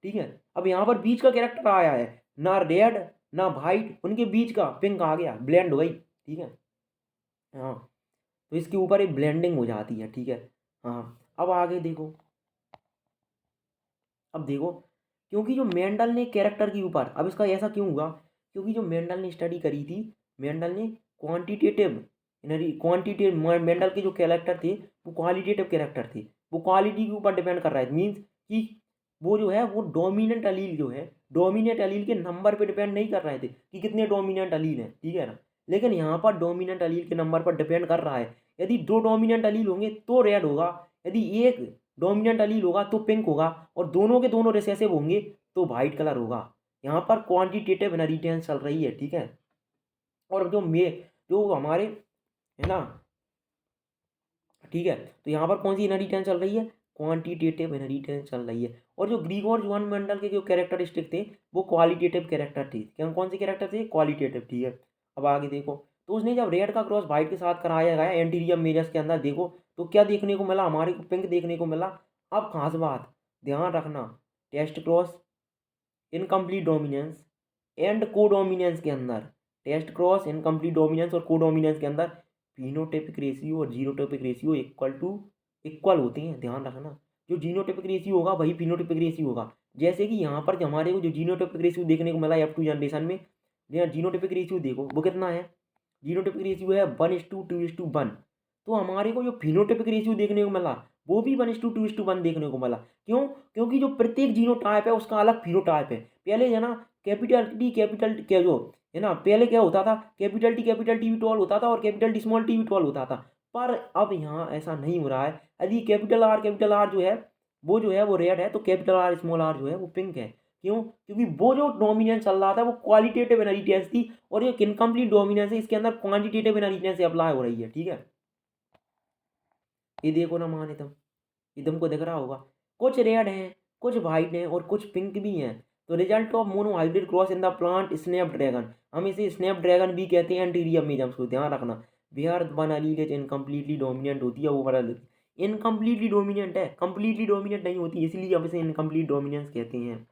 [SPEAKER 1] ठीक है, अब यहाँ पर बीच का कैरेक्टर आया है, ना रेड ना वाइट, उनके बीच का पिंक आ गया, ब्लेंड हो गई। ठीक है, हाँ, तो इसके ऊपर एक ब्लेंडिंग हो जाती है। ठीक है, हाँ, अब आगे देखो, अब देखो, क्योंकि जो मेंडल ने कैरेक्टर के ऊपर, अब इसका ऐसा क्यों हुआ, क्योंकि जो मेंडल ने स्टडी करी थी, मेंडल ने क्वांटिटेटिव क्वांटिटेटिव मेंडल के जो कैरेक्टर थे वो क्वालिटेटिव कैरेक्टर थे, वो क्वालिटी के ऊपर डिपेंड कर रहा है। मीन्स कि वो जो है वो डोमिनेंट अलील जो है, डोमिनेंट अलील के नंबर पे डिपेंड नहीं कर रहे थे कि कितने डोमिनेंट अलील हैं। ठीक है ना, लेकिन यहाँ पर डोमिनेंट अलील के नंबर पर डिपेंड कर रहा है। यदि दो डोमिनेंट अलील होंगे तो रेड होगा, यदि एक डोमिनेंट अलील होगा तो पिंक होगा, और दोनों के दोनों रिसेसिव होंगे तो वाइट कलर होगा। यहाँ पर क्वांटिटेटिव इनहेरिटेंस चल रही है। ठीक है, और जो हमारे है ना, ठीक है, तो यहाँ पर कौन सी इनहेरिटेंस चल रही है, क्वांटिटेटिव इनहेरिटेंस चल रही है। और जो ग्रीगोर जोन मेंडल के जो कैरेक्टरिस्टिक थे वो क्वालिटेटिव कैरेक्टर थे। क्या कौन से कैरेक्टर थे, क्वालिटेटिव। ठीक है, अब आगे देखो, तो उसने जब रेड का क्रॉस वाइट के साथ कराया गया एंटीरियम मेजर्स के अंदर, देखो तो क्या देखने को मिला, हमारे को पिंक देखने को मिला। अब खास बात ध्यान रखना, test cross incomplete dominance and codominance के अंदर, टेस्ट क्रॉस इनकम्प्लीट डोमिनेंस और कोडोमिनेंस के अंदर फिनोटाइपिक रेशियो और जीनोटाइपिक रेशियो इक्वल होते हैं। ध्यान रखना, जो जीनोटाइपिक रेशियो होगा वही फिनोटाइपिक रेशियो होगा। जैसे कि यहाँ पर हमारे को जो जीनोटाइपिक रेशियो देखने को मिला F2 जनरेशन में, जीनोटाइपिक रेशियो देखो वो कितना है, जीनोटाइपिक रेशियो है 1:2:1। तो हमारे को जो फिनोटाइपिक रेशियो देखने को मिला वो भी 1:2:1 देखने को मिला। क्यों, क्योंकि जो प्रत्येक जीनोटाइप है उसका अलग फिनोटाइप है। पहले है ना कैपिटल क्या जो है ना, पहले क्या होता था, कैपिटल टी भी टॉल होता था और कैपिटल टी स्मॉल टी भी टॉल होता था। पर अब यहाँ ऐसा नहीं हो रहा है। यदि कैपिटल आर जो है वो रेड है, तो कैपिटल आर स्मॉल आर जो है वो पिंक है। क्यों, क्योंकि वो जो डोमिनेंस चल रहा था वो क्वालिटेटिव इनहेरिटेंस थी, और ये इनकम्प्लीट डोमिनेंस है, इसके अंदर क्वांटिटेटिव इनहेरिटेंस अप्लाई हो रही है। ठीक है, ये देखो ना मान ये तुमको दिख रहा होगा, कुछ रेड हैं, कुछ वाइट हैं और कुछ पिंक भी हैं। तो result of monohybrid cross in the plant Snapdragon, हम इसे स्नैपड्रैगन भी कहते हैं एंटीरियम मेजम्स को। ध्यान रखना, where one allele incompletely dominant होती है ओवरऑल, इनकम्प्लीटली डोमिनेंट है, कंप्लीटली डोमिनेंट नहीं होती, इसलिए हम इसे इनकम्प्लीट डोमिनेंस कहते हैं।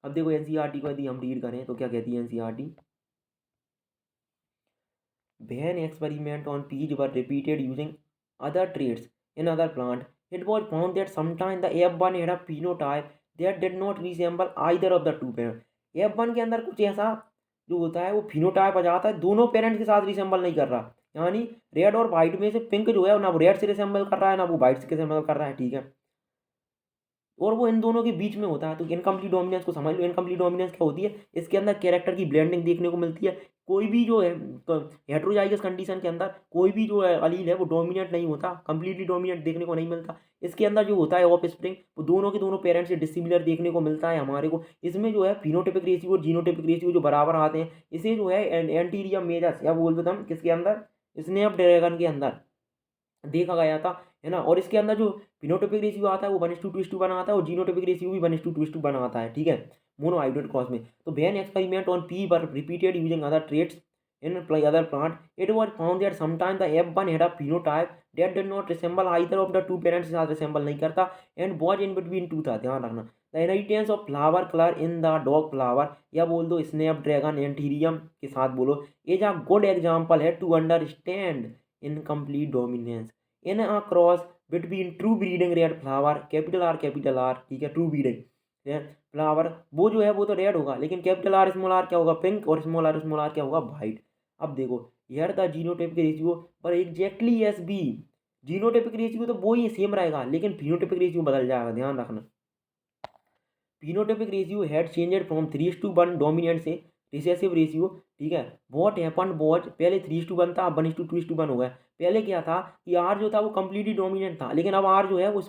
[SPEAKER 1] अब देखो एनसीईआरटी को यदि हम रीड करें तो क्या कहती है NCERT, when experiment on peas were repeated using other traits in other plant, it was found that sometimes the F1 had a phenotype that did not resemble either of the two parents. F1 के अंदर कुछ ऐसा जो होता है वो phenotype आ जाता है, दोनों पेरेंट्स के साथ रिसेंबल नहीं कर रहा, यानी रेड और वाइट में से पिंक जो है ना वो रेड से रिसेंबल कर रहा है ना वो वाइट से रिसेंबल कर रहा है। ठीक है, और वो इन दोनों के बीच में होता है। तो इनकम्प्लीट डोमिनेंस को समझ लो, इनकम्प्लीट डोमिनेंस क्या होती है, इसके अंदर कैरेक्टर की ब्लेंडिंग देखने को मिलती है। कोई भी जो है हेट्रोजाइगस कंडीशन के अंदर कोई भी जो है अलील है वो डोमिनेंट नहीं होता, कंप्लीटली डोमिनेंट देखने को नहीं मिलता। इसके अंदर जो होता है ऑफ स्प्रिंग, वो दोनों के दोनों पेरेंट्स से डिसिमिलर देखने को मिलता है हमारे को। इसमें जो है फिनोटाइपिक रेशियो और जीनोटाइपिक रेशियो जो बराबर आते हैं, इसे जो है एंटीरियम मेजर्स या बोल देते हम किसके अंदर, स्नैपड्रैगन के अंदर देखा गया था, है ना। और इसके अंदर जो फिनोटाइपिक रेशियो आता है वो 1:2:1 आता है, और जीनोटाइपिक रेशियो भी 1:2:1 आता है। ठीक है, मोनोहाइब्रिड क्रॉस में। तो when experiment on P were repeated using other traits in other plant, it was found that sometimes the F1 had a phenotype that did not resemble either of the two parents के साथ resemble नहीं करता, and was in between two था। ध्यान रखना, the inheritance of flower color in the dog flower या बोल दो snapdragon एंटीरियम के साथ बोलो, is a good example है to understand incomplete dominance in a cross between true breeding red flower capital R, ठीक है, ट्रू ब्रीडिंग फ्लावर वो जो है वो तो रेड होगा, लेकिन कैपिटल आर स्मॉल आर क्या होगा, पिंक, और स्मॉल आर क्या होगा, वाइट। अब देखो यार था जीनोटाइपिक रेशियो पर एग्जैक्टली एस बी, जीनोटाइपिक रेशियो तो वो ही सेम रहेगा लेकिन फिनोटाइपिक रेशियो बदल जाएगा। ध्यान रखना, phenotypic ratio had changed from 3:1 dominant से रिसेसिव रेशियो। ठीक है, व्हाट हैपेंड वाज, पहले 3:1 था, अब 1:2:1 हो गया। पहले क्या था कि आर जो था वो कम्प्लीटली डोमिनेंट था, लेकिन अब आर जो है वो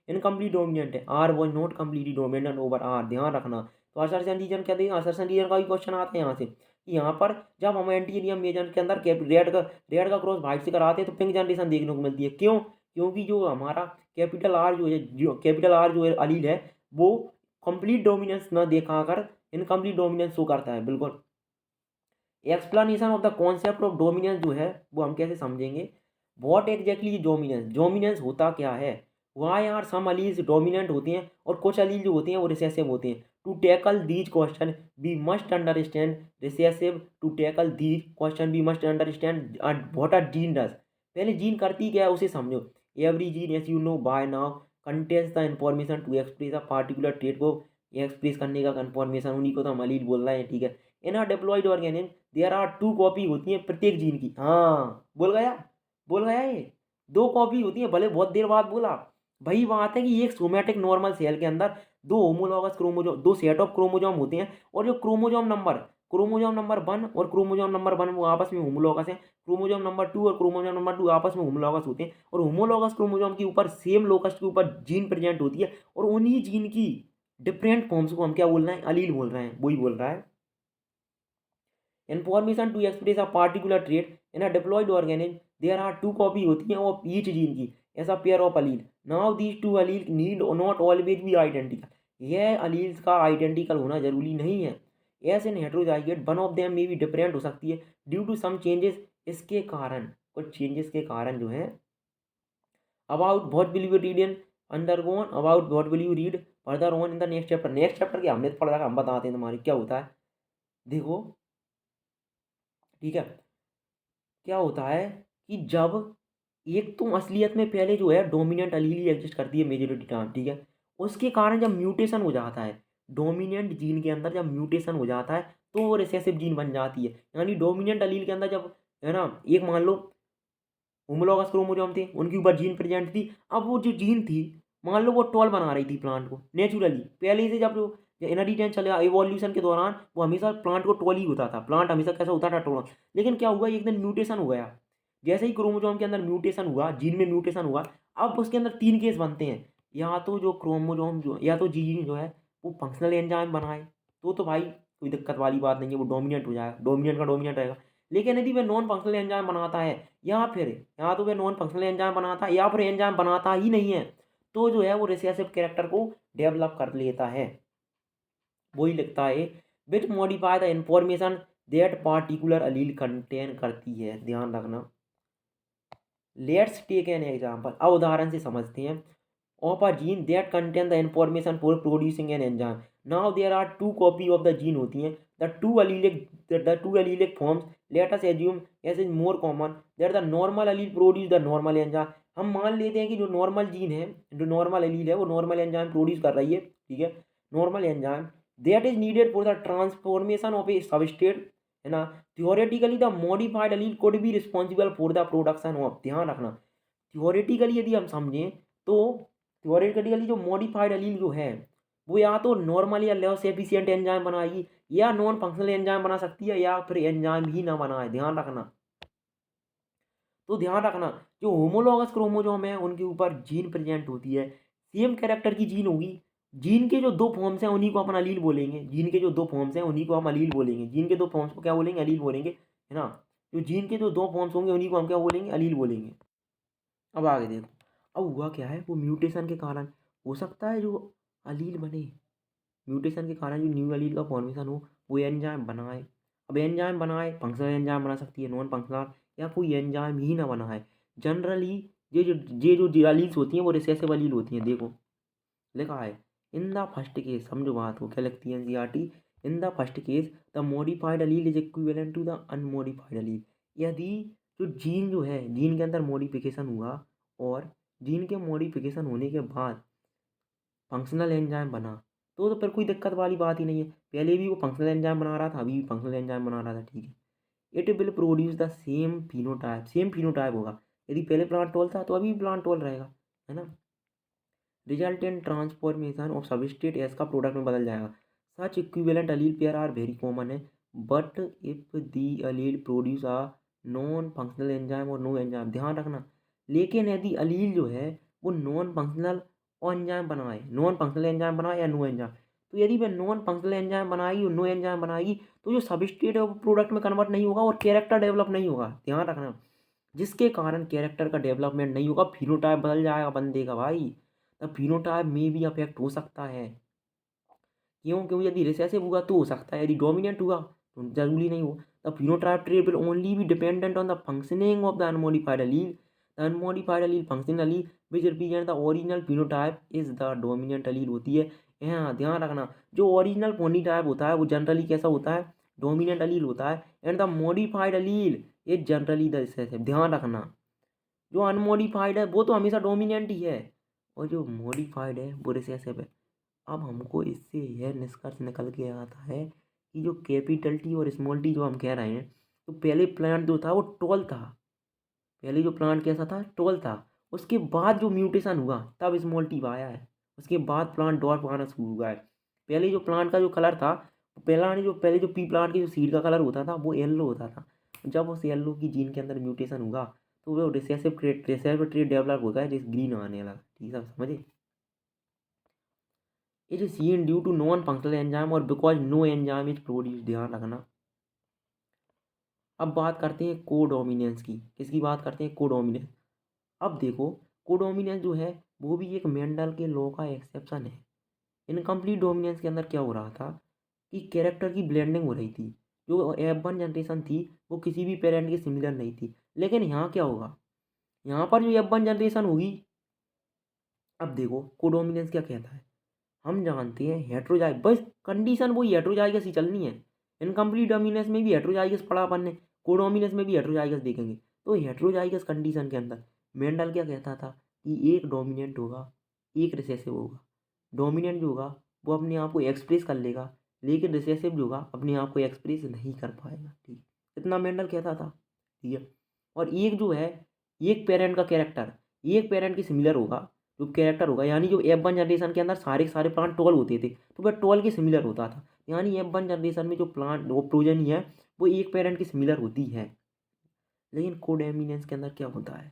[SPEAKER 1] इनकम्प्लीट डोमिनेंट है, R was not completely dominant over R. ध्यान रखना, तो असर्शन रीजन क्या देगा, असर्शन रीजन का भी क्वेश्चन आता है यहाँ से। कि यहाँ पर जब हम एंटी एलियन मेजन के अंदर रेड का क्रॉस वाइट से कराते हैं तो पिंक जनरेशन देखने को मिलती है। क्यों? क्योंकि जो हमारा कैपिटल आर जो है अलील है, वो कंप्लीट डोमिनेंस न दिखा कर इनकम्प्लीट डोमिनेंस शो करता है। बिल्कुल। Explanation of the concept of dominance जो है वो हम कैसे समझेंगे? व्हाट एग्जैक्टली डोमिनेंस, डोमिनेंस होता क्या है? Why are some alleles dominant होते हैं और कुछ अलील जो होते हैं वो रिसेसिव होते हैं। To tackle these question we must understand recessive, to tackle these question we must understand what are gene does. पहले जीन करती क्या है उसे समझो। Every gene as you know by now contains the information to express a particular trait को express करने का information, उन्हीं को तो हम अलील बोल रहे हैं। ठीक है। In are diploid organism there are 2 copy होती हैं प्रत्येक जीन की। हाँ, बोल गया ये। 2 कॉपी होती हैं, भले बहुत देर बाद बोला। वही बात है कि एक सोमैटिक नॉर्मल सेल के अंदर 2 homologous chromosome, 2 set of chromosome होते हैं, और जो क्रोमोजोम नंबर 1 और क्रोमोजोम नंबर 1 वो आपस में होमोलॉगस हैं। क्रोमोजोम नंबर 2 और क्रोमोजोम नंबर 2 आपस में होमोलॉगस होते हैं, और होमोलॉगस क्रोमोजोम के ऊपर सेम लोकस के ऊपर जीन प्रेजेंट होती है, और उन्हीं जीन की डिफरेंट फॉर्म्स को हम क्या बोल रहे हैं? अलील बोल रहे हैं। वही बोल रहा है। Information to express a particular trait in a diploid organism there are 2 copy होती हैं ऑफ ईच जीन की as a pair of allele. Now these 2 allele need not always be identical. यह अलील्स का आइडेंटिकल होना जरूरी नहीं है। As in heterozygote one of them में भी डिफरेंट हो सकती है ड्यू टू सम चेंजेस। इसके कारण, कुछ चेंजेस के कारण जो है, about what will you read in undergone, about what will you read further on in the next chapter. Next chapter के हमने तो पढ़ा था, हम बताते हैं तुम्हारी क्या होता है। देखो, ठीक है, क्या होता है कि जब एक तो असलियत में पहले जो है डोमिनेंट अलील ही एग्जिस्ट करती है मेजोरिटी टाइम। ठीक है। उसके कारण जब म्यूटेशन हो जाता है डोमिनेंट जीन के अंदर, जब म्यूटेशन हो जाता है तो वो रिसेसिव जीन बन जाती है। यानी डोमिनेंट अलील के अंदर जब, है ना, एक मान लो होमोलॉगस क्रोमोसोम थे, उनके ऊपर जीन प्रेजेंट थी। अब वो जो जीन थी, मान लो वो टॉल बना रही थी प्लांट को नेचुरली पहले से। जब इनहेरिटेंस चलेगा इवोल्यूशन के दौरान, वो हमेशा प्लांट को टॉल ही होता था, प्लांट हमेशा कैसा होता था? टॉल। लेकिन क्या हुआ, एक दिन म्यूटेशन हो गया। जैसे ही क्रोमोसोम के अंदर म्यूटेशन हुआ, जीन में म्यूटेशन हुआ, अब उसके अंदर 3 केस बनते हैं। या तो जो क्रोमोसोम जो, या तो जीन जो है वो फंक्शनल एंजाइम बनाए, तो भाई कोई दिक्कत वाली बात नहीं है, वो डोमिनेंट हो जाएगा, डोमिनेंट का डोमिनेंट रहेगा। लेकिन यदि वह नॉन फंक्शनल एंजाइम बनाता है, या तो वह नॉन फंक्शनल एंजाइम बनाता है या फिर एंजाइम बनाता ही नहीं है, तो जो है वो रिसेसिव कैरेक्टर को डेवलप कर लेता है। वही लिखता है which modify the information that particular allele contain करती है। ध्यान रखना। Let's take an example. अब उदाहरण से समझते हैं। Of a gene that contain the information for producing an enzyme. Now there are 2 copy of the gene होती हैं। The two allelic forms, let us assume as is more common that the normal allele produce the normal enzyme. हम मान लेते हैं कि जो normal gene है, जो नॉर्मल अलील है, वो नॉर्मल एंजाइम प्रोड्यूस कर रही है। ठीक है। Normal enzyme that is needed for the transformation of a substrate, है ना। Theoretically the modified allele could be responsible for the production of. ध्यान रखना, थियोरेटिकली यदि हम समझें तो थियोरेटिकली जो मॉडिफाइड अलील जो है वो या तो नॉर्मल या लेस एफिशिएंट एंजाइम बनाएगी, या नॉन फंक्शनल एंजाइम बना सकती है, या फिर एंजाइम ही ना बनाए। ध्यान रखना। तो ध्यान रखना, जो होमोलॉगस क्रोमोसोम है उनके ऊपर जीन प्रेजेंट होती है, सेम कैरेक्टर की जीन होगी। जीन के जो 2 फॉर्म्स हैं उन्हीं को अपन अलील बोलेंगे। जीन के जो 2 फॉर्म्स हैं उन्हीं को हम अलील बोलेंगे। जीन के 2 फॉर्म्स को क्या बोलेंगे? अलील बोलेंगे, है ना। जो जीन के जो 2 फॉर्म्स होंगे उन्हीं को हम क्या बोलेंगे? अलील बोलेंगे। अब आगे देखो। अब हुआ क्या है, वो म्यूटेशन के कारण हो सकता है जो अलील बने, म्यूटेशन के कारण जो न्यू अलील का फॉर्मेशन हो, वो एंजाइम बनाए। अब एंजाइम बनाए, फंक्शनल एंजाइम बना सकती है, नॉन फंक्शनल, या कोई एंजाइम ही ना बनाए। जनरली ये जो अलील्स होती हैं वो रिसेसिव अलील होती हैं। देखो लिखा है इन द फर्स्ट केस, समझो बात को, क्या लगती है NCERT. In the first case the modified allele is equivalent to the unmodified allele. यदि जो जीन जो है, जीन के अंदर मॉडिफिकेशन हुआ, और जीन के मॉडिफिकेशन होने के बाद फंक्शनल एंजाइम बना, तो फिर कोई दिक्कत वाली बात ही नहीं है। पहले भी वो फंक्शनल एंजाइम बना रहा था, अभी भी फंक्शनल एंजाइम बना रहा था। ठीक है। It will produce the same phenotype, same phenotype होगा। यदि पहले प्लांट टोल था तो अभी भी प्लांट टोल रहेगा, है ना। Result in transformation of substrate S का प्रोडक्ट में बदल जाएगा। Such equivalent allele pair are very common है, but if the allele produce a non functional enzyme or no enzyme. ध्यान रखना, लेकिन यदि अलील जो है वो नॉन फंक्शनल एंजाइम बनाए, नॉन फंक्शनल एंजाइम बनाए या नो एंजाइम, तो यदि वह नॉन फंक्शनल एंजाइम बनाएगी और नो एंजाइम बनाएगी तो जो सबस्ट्रेट है वो प्रोडक्ट में कन्वर्ट नहीं होगा और कैरेक्टर डेवलप नहीं होगा, ध्यान रखना। जिसके कारण कैरेक्टर का डेवलपमेंट नहीं होगा, फिनोटाइप बदल जाएगा बंदे का भाई, तब फिनोटाइप में भी अफेक्ट हो सकता है। क्यों? क्योंकि यदि रिसेसिव हुआ तो हो सकता है, यदि डोमिनेंट हुआ तो जरूरी नहीं हो। The phenotype trait will only be dependent on the functioning of the unmodified allele. The unmodified allele function allele which represent the original phenotype is the dominant allele होती है। यहाँ ध्यान रखना, जो ओरिजिनल फिनोटाइप होता है वो जनरली कैसा होता है, डोमिनेंट allele होता है, and the modified allele is generally the recessive. ध्यान रखना, जो अनमोडिफाइड है वो तो हमेशा डोमिनेंट ही है और जो मॉडिफाइड है वो रिसेसिव है। अब हमको इससे यह निष्कर्ष निकल के आता है कि जो कैपिटल टी और स्मॉल टी जो हम कह रहे हैं, तो पहले प्लांट जो था वो टॉल था, पहले जो प्लांट कैसा था, टॉल था। उसके बाद जो म्यूटेशन हुआ तब स्मॉल टी आया है, उसके बाद प्लांट डॉर्फ आना शुरू हुआ है। पहले जो प्लांट का जो कलर था, पहले जो पी प्लांट के जो सीड का कलर होता था वो येलो होता था। जब उस येलो की जीन के अंदर म्यूटेशन हुआ तो वो रिसेसिव ट्रेट डेवलप होता है, जिस ग्रीन आने लगा। ठीक है, समझे? It is seen due to non functional enzyme or because no enzyme is produce. ध्यान रखना। अब बात करते हैं कोडोमिनेंस की। किसकी बात करते हैं? कोडोमिनेंस। अब देखो, कोडोमिनेंस जो है वो भी एक मेंडल के लॉ का एक्सेप्शन है। इनकम्प्लीट डोमिनेंस के अंदर क्या हो रहा था कि कैरेक्टर की ब्लेंडिंग हो रही थी। जो F1 जनरेशन थी वो किसी भी पेरेंट के सिमिलर नहीं थी। लेकिन यहाँ क्या होगा, यहाँ पर जो F1 जनरेशन होगी, अब देखो कोडोमिनेंस क्या कहता है, हम जानते हैं हेट्रोजाइगस, बस कंडीशन वही हेट्रोजाइगस ही चलनी है। इनकम्प्लीट डोमिनेंस में भी हेट्रोजाइगस पढ़ा अपन ने, कोडोमिनेंस में भी हेट्रोजाइगस देखेंगे। तो हेट्रोजाइगस कंडीशन के अंदर मेंडल क्या कहता था कि एक डोमिनेंट होगा, एक रिसेसिव होगा। डोमिनेंट जो होगा वो अपने आप को एक्सप्रेस कर लेगा, लेकिन रिसेसिव जो होगा अपने आप को एक्सप्रेस नहीं कर पाएगा। ठीक, इतना मेंडल कहता था। ठीक है, और एक जो है, एक पेरेंट का कैरेक्टर एक पेरेंट के सिमिलर होगा, जो कैरेक्टर होगा, यानी जो F1 जनरेशन के अंदर सारे सारे प्लांट टॉल होते थे तो वह टॉल के सिमिलर होता था। यानी F1 जनरेशन में जो प्लांट वो प्रोजेनी है वो एक पेरेंट की सिमिलर होती है। लेकिन कोडोमिनेंस के अंदर क्या होता है,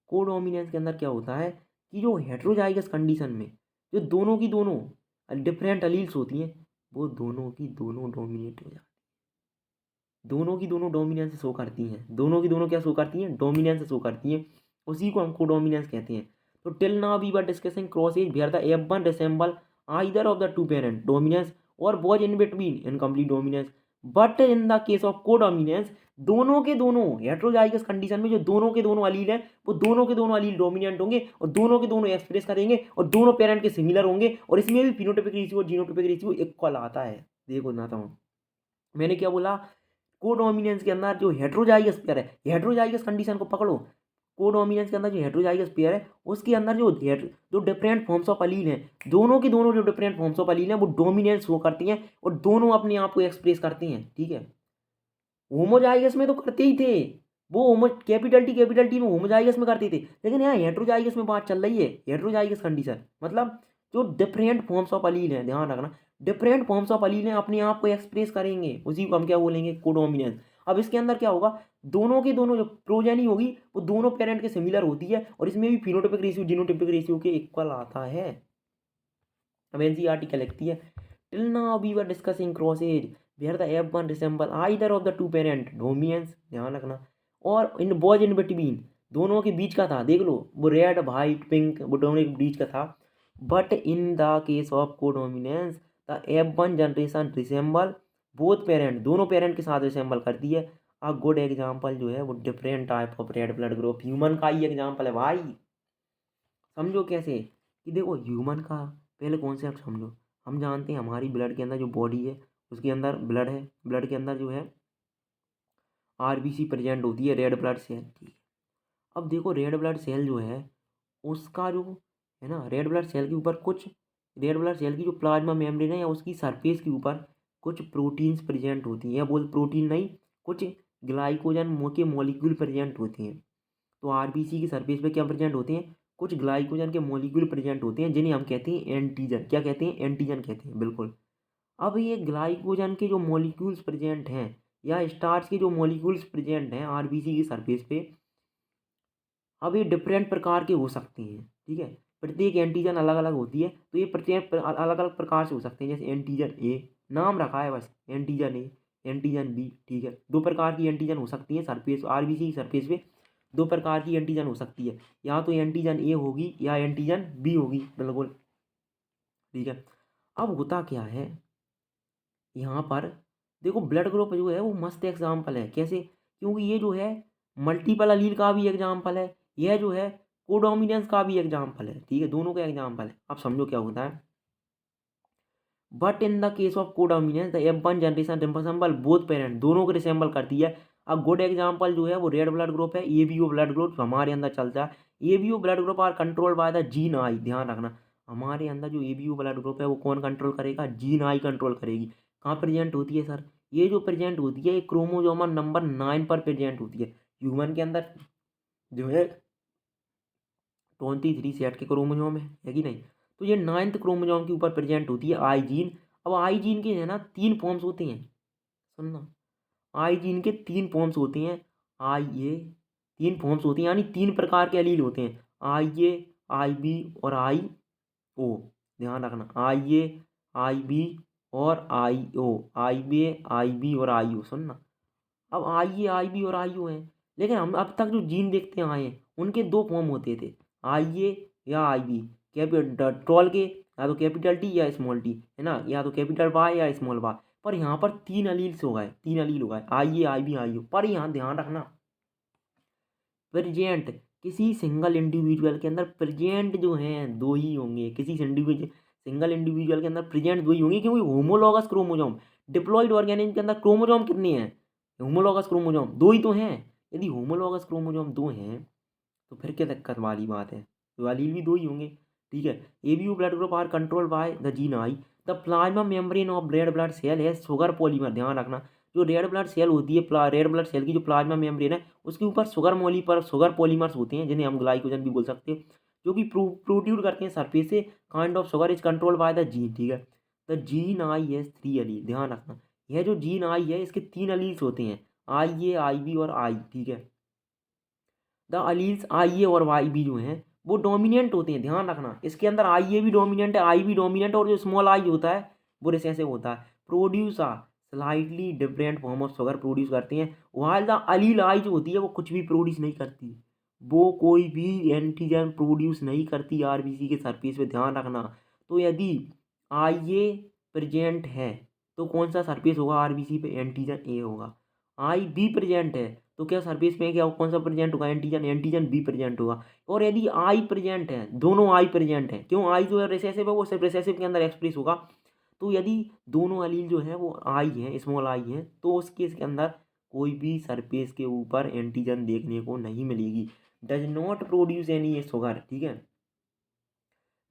[SPEAKER 1] कोडोमिनेंस के अंदर क्या होता है कि जो हेट्रोजाइगस कंडीशन में जो दोनों की दोनों डिफरेंट अलील्स होती हैं वो दोनों की दोनों डोमिनेट हो जाती हैं, दोनों की दोनों डोमिनेंस शो करती हैं, दोनों की दोनों क्या शो करती हैं, डोमिनेंस शो करती हैं। उसी को हम कोडोमिनेंस कहते हैं। तो till now we were discussing crosses where the F1 resemble either of the two parent dominance or was in between incomplete dominance, but in the case of codominance दोनों के दोनों हेट्रोजाइगस कंडीशन में जो दोनों के दोनों अलील हैं वो दोनों के दोनों अलील डोमिनेंट होंगे और दोनों के दोनों एक्सप्रेस करेंगे और दोनों पेरेंट के सिमिलर होंगे और इसमें भी फिनोटाइपिक रेशियो और जीनोटाइपिक रेशियो इक्वल आता है। देखो ना, तो मैंने क्या बोला, कोडोमिनेंस के अंदर जो हेट्रोजाइगस पेयर है, हेट्रोजाइगस कंडीशन को पकड़ो, कोडोमिनेंस के अंदर जो हेट्रोजाइगस पेयर है उसके अंदर जो डिफरेंट फॉर्म्स ऑफ अलील हैं, दोनों की दोनों जो डिफरेंट फॉर्म्स ऑफ अलील हैं वो डोमिनेंस शो करती हैं और दोनों अपने आप को एक्सप्रेस करती हैं। ठीक है, होमोजाइगस में तो करते ही थे वो, होमो कैपिटल टी में होमोजाइगस में करते थे, लेकिन यहाँ हेट्रोजाइगस में बात चल रही है। हेट्रोजाइगस कंडीशन मतलब जो डिफरेंट फॉर्म्स ऑफ अलील हैं, ध्यान रखना, डिफरेंट फॉर्म्स ऑफ अलील हैं अपने आप को एक्सप्रेस करेंगे, उसी को हम क्या बोलेंगे, कोडोमिनेंस। अब इसके अंदर क्या होगा, दोनों के दोनों जो प्रोजेनी होगी वो दोनों पेरेंट के सिमिलर होती है और इसमें भी फिनोटाइपिक रेशियो जीनोटाइपिक रेशियो के इक्वल आता है। अब एनसीईआरटी क्या लिखती है, till now we were discussing crosses where the F1 resemble either of the two parent dominance, ध्यान रखना, और इन बॉज इन बिटवीन, दोनों के बीच का था, देख लो वो रेड वाइट पिंक वो दोनों के बीच का था। But in the case of codominance the F1 generation resemble both parent, दोनों पेरेंट के साथ रिसेंबल करती है। अ गुड एग्जाम्पल जो है वो different type of red blood group, human का ही एग्जाम्पल है भाई। समझो कैसे कि देखो ह्यूमन का पहले कॉन्सेप्ट समझो। हम जानते हैं हमारी ब्लड के अंदर जो बॉडी है उसके अंदर ब्लड है, ब्लड के अंदर जो है आरबीसी प्रेजेंट होती है, रेड ब्लड सेल। ठीक है, अब देखो रेड ब्लड सेल जो है उसका जो है ना, रेड ब्लड सेल के ऊपर कुछ, रेड ब्लड सेल की जो प्लाज्मा मेम्ब्रेन है या उसकी सरफेस के ऊपर कुछ प्रोटीन्स प्रेजेंट होती हैं, या बोल प्रोटीन नहीं, कुछ ग्लाइकोजन के मॉलिक्यूल प्रेजेंट होते हैं। तो आरबीसी की सरफेस पे क्या प्रेजेंट होते हैं, कुछ ग्लाइकोजन के मॉलिक्यूल प्रेजेंट होते हैं जिन्हें हम कहते हैं एंटीजन। क्या कहते हैं? एंटीजन कहते हैं, बिल्कुल। अब ये ग्लाइकोजन के जो मॉलिक्यूल्स प्रेजेंट हैं या स्टार्च के जो मॉलिक्यूल्स प्रेजेंट हैं आरबीसी की सरफेस पे, अब ये डिफरेंट प्रकार के हो सकते हैं। ठीक है, प्रत्येक एंटीजन अलग अलग होती है, तो ये प्रत्येक अलग अलग प्रकार से हो सकते हैं। जैसे एंटीजन ए, नाम रखा है बस एंटीजन ए, एंटीजन बी, ठीक है। दो प्रकार की एंटीजन हो सकती है सरफेस आरबीसी की सरफेस पे, दो प्रकार की एंटीजन हो सकती है, या तो एंटीजन ए होगी या एंटीजन बी होगी, बिल्कुल ठीक है। अब होता क्या है यहाँ पर, देखो ब्लड ग्रुप जो है वो मस्त एग्जाम्पल है, कैसे, क्योंकि ये जो है मल्टीपल अलील का भी एग्जाम्पल है, यह जो है कोडोमिनेंस का भी एग्जाम्पल है, ठीक है, दोनों का एग्जाम्पल है। अब समझो क्या होता है, but in the case of codominance the F1 generation resemble both parent, दोनों को रिसेंबल करती है। अब गुड एग्जाम्पल जो है वो रेड ब्लड ग्रुप है, ABO ब्लड ग्रुप हमारे अंदर चलता है। ABO blood group are control by the gene I, ध्यान रखना, हमारे अंदर जो ABO ब्लड ग्रुप है वो कौन कंट्रोल करेगा, जीन आई कंट्रोल करेगी। कहाँ प्रेजेंट होती है सर, ये जो प्रेजेंट होती है ये क्रोमोजोमन नंबर 9 पर प्रेजेंट होती है। ह्यूमन के अंदर जो है 23 सेट के क्रोमोजोम है कि नहीं, तो ये 9th क्रोमोजोम के ऊपर प्रेजेंट होती है आई जीन। अब आई जीन के है ना 3 फॉर्म्स होते हैं, सुनना, आई जीन के 3 फॉर्म्स होते हैं, आई ए, 3 फॉर्म्स होती हैं, यानी 3 प्रकार के एलील होते हैं, आई ए, आई बी और आई ओ, ध्यान रखना, आई ए, आई बी और आई ओ, आई बी, आई बी और आई ओ, सुनना। अब आई ए, आई बी और आई ओ हैं, लेकिन हम अब तक जो जीन देखते आए हैं उनके दो फॉर्म होते थे, आई ए या आई बी, कैपिटल के, या तो कैपिटल टी या स्मॉल टी, है ना, या तो कैपिटल वाई या स्मॉल वाई। पर यहाँ पर 3 अलील्स हो गए, 3 अलील हो गए, आई ए, आई बी, आई ओ। पर यहाँ ध्यान रखना, प्रेजेंट किसी सिंगल इंडिविजुअल के अंदर प्रेजेंट जो हैं दो ही होंगे, किसी सिंगल इंडिविजुअल के अंदर प्रेजेंट दो ही होंगे, क्योंकि होमोलॉगस क्रोमोजोम, डिप्लॉइड ऑर्गेनिज्म के अंदर क्रोमोजोम कितने हैं, होमोलॉगस क्रोमोजोम दो ही तो हैं। यदि होमोलॉगस क्रोमोजोम दो हैं तो फिर क्या दिक्कत वाली बात है, तो अलील भी दो ही होंगे, ठीक है। ABO blood group are control by the gene I, the plasma membrane of red blood cell है शुगर पॉलीमर, ध्यान रखना, जो रेड ब्लड सेल होती है, रेड ब्लड सेल की जो प्लाज्मा मेम्ब्रेन है उसके ऊपर शुगर पॉलीमर्स होते हैं, जिन्हें हम ग्लाइकोजन भी बोल सकते हैं, जो कि प्रोड्यूस करते हैं सरफेस से kind of sugar, is control by the gene, ठीक है। द जीन आई है 3 अलील, ध्यान रखना, यह जो जीन आई है इसके 3 अलील्स होते हैं, आई ए, आई बी और आई, ठीक है। द अलील्स आई ए और वाई बी जो हैं वो डोमिनेंट होते हैं, ध्यान रखना, इसके अंदर आई ए भी डोमिनेंट है, आई भी डोमिनेंट, और जो स्मॉल आई होता है वो रिसेसिव होता है। Produce a slightly different form of sugar produce करते हैं, वाइल द अलील आई जो होती है वो कुछ भी प्रोड्यूस नहीं करती, वो कोई भी एंटीजन प्रोड्यूस नहीं करती आरबीसी के सरफेस पे, ध्यान रखना। तो यदि आई ए प्रेजेंट है तो कौन सा सरफेस होगा आरबीसी पे, एंटीजन ए होगा। आई बी प्रेजेंट है तो क्या सरफेस में क्या कौन सा प्रेजेंट होगा, एंटीजन, एंटीजन बी प्रेजेंट होगा। और यदि आई प्रेजेंट है, दोनों आई प्रेजेंट है, क्यों, आई जो है रिसेसिव है वो सिर्फ रिसेसिव के अंदर एक्सप्रेस होगा, तो यदि दोनों अलील जो है वो आई है, स्मॉल आई है, तो उस केस के अंदर कोई भी सरफेस के ऊपर एंटीजन देखने को नहीं मिलेगी, does not produce any sugar, ठीक है,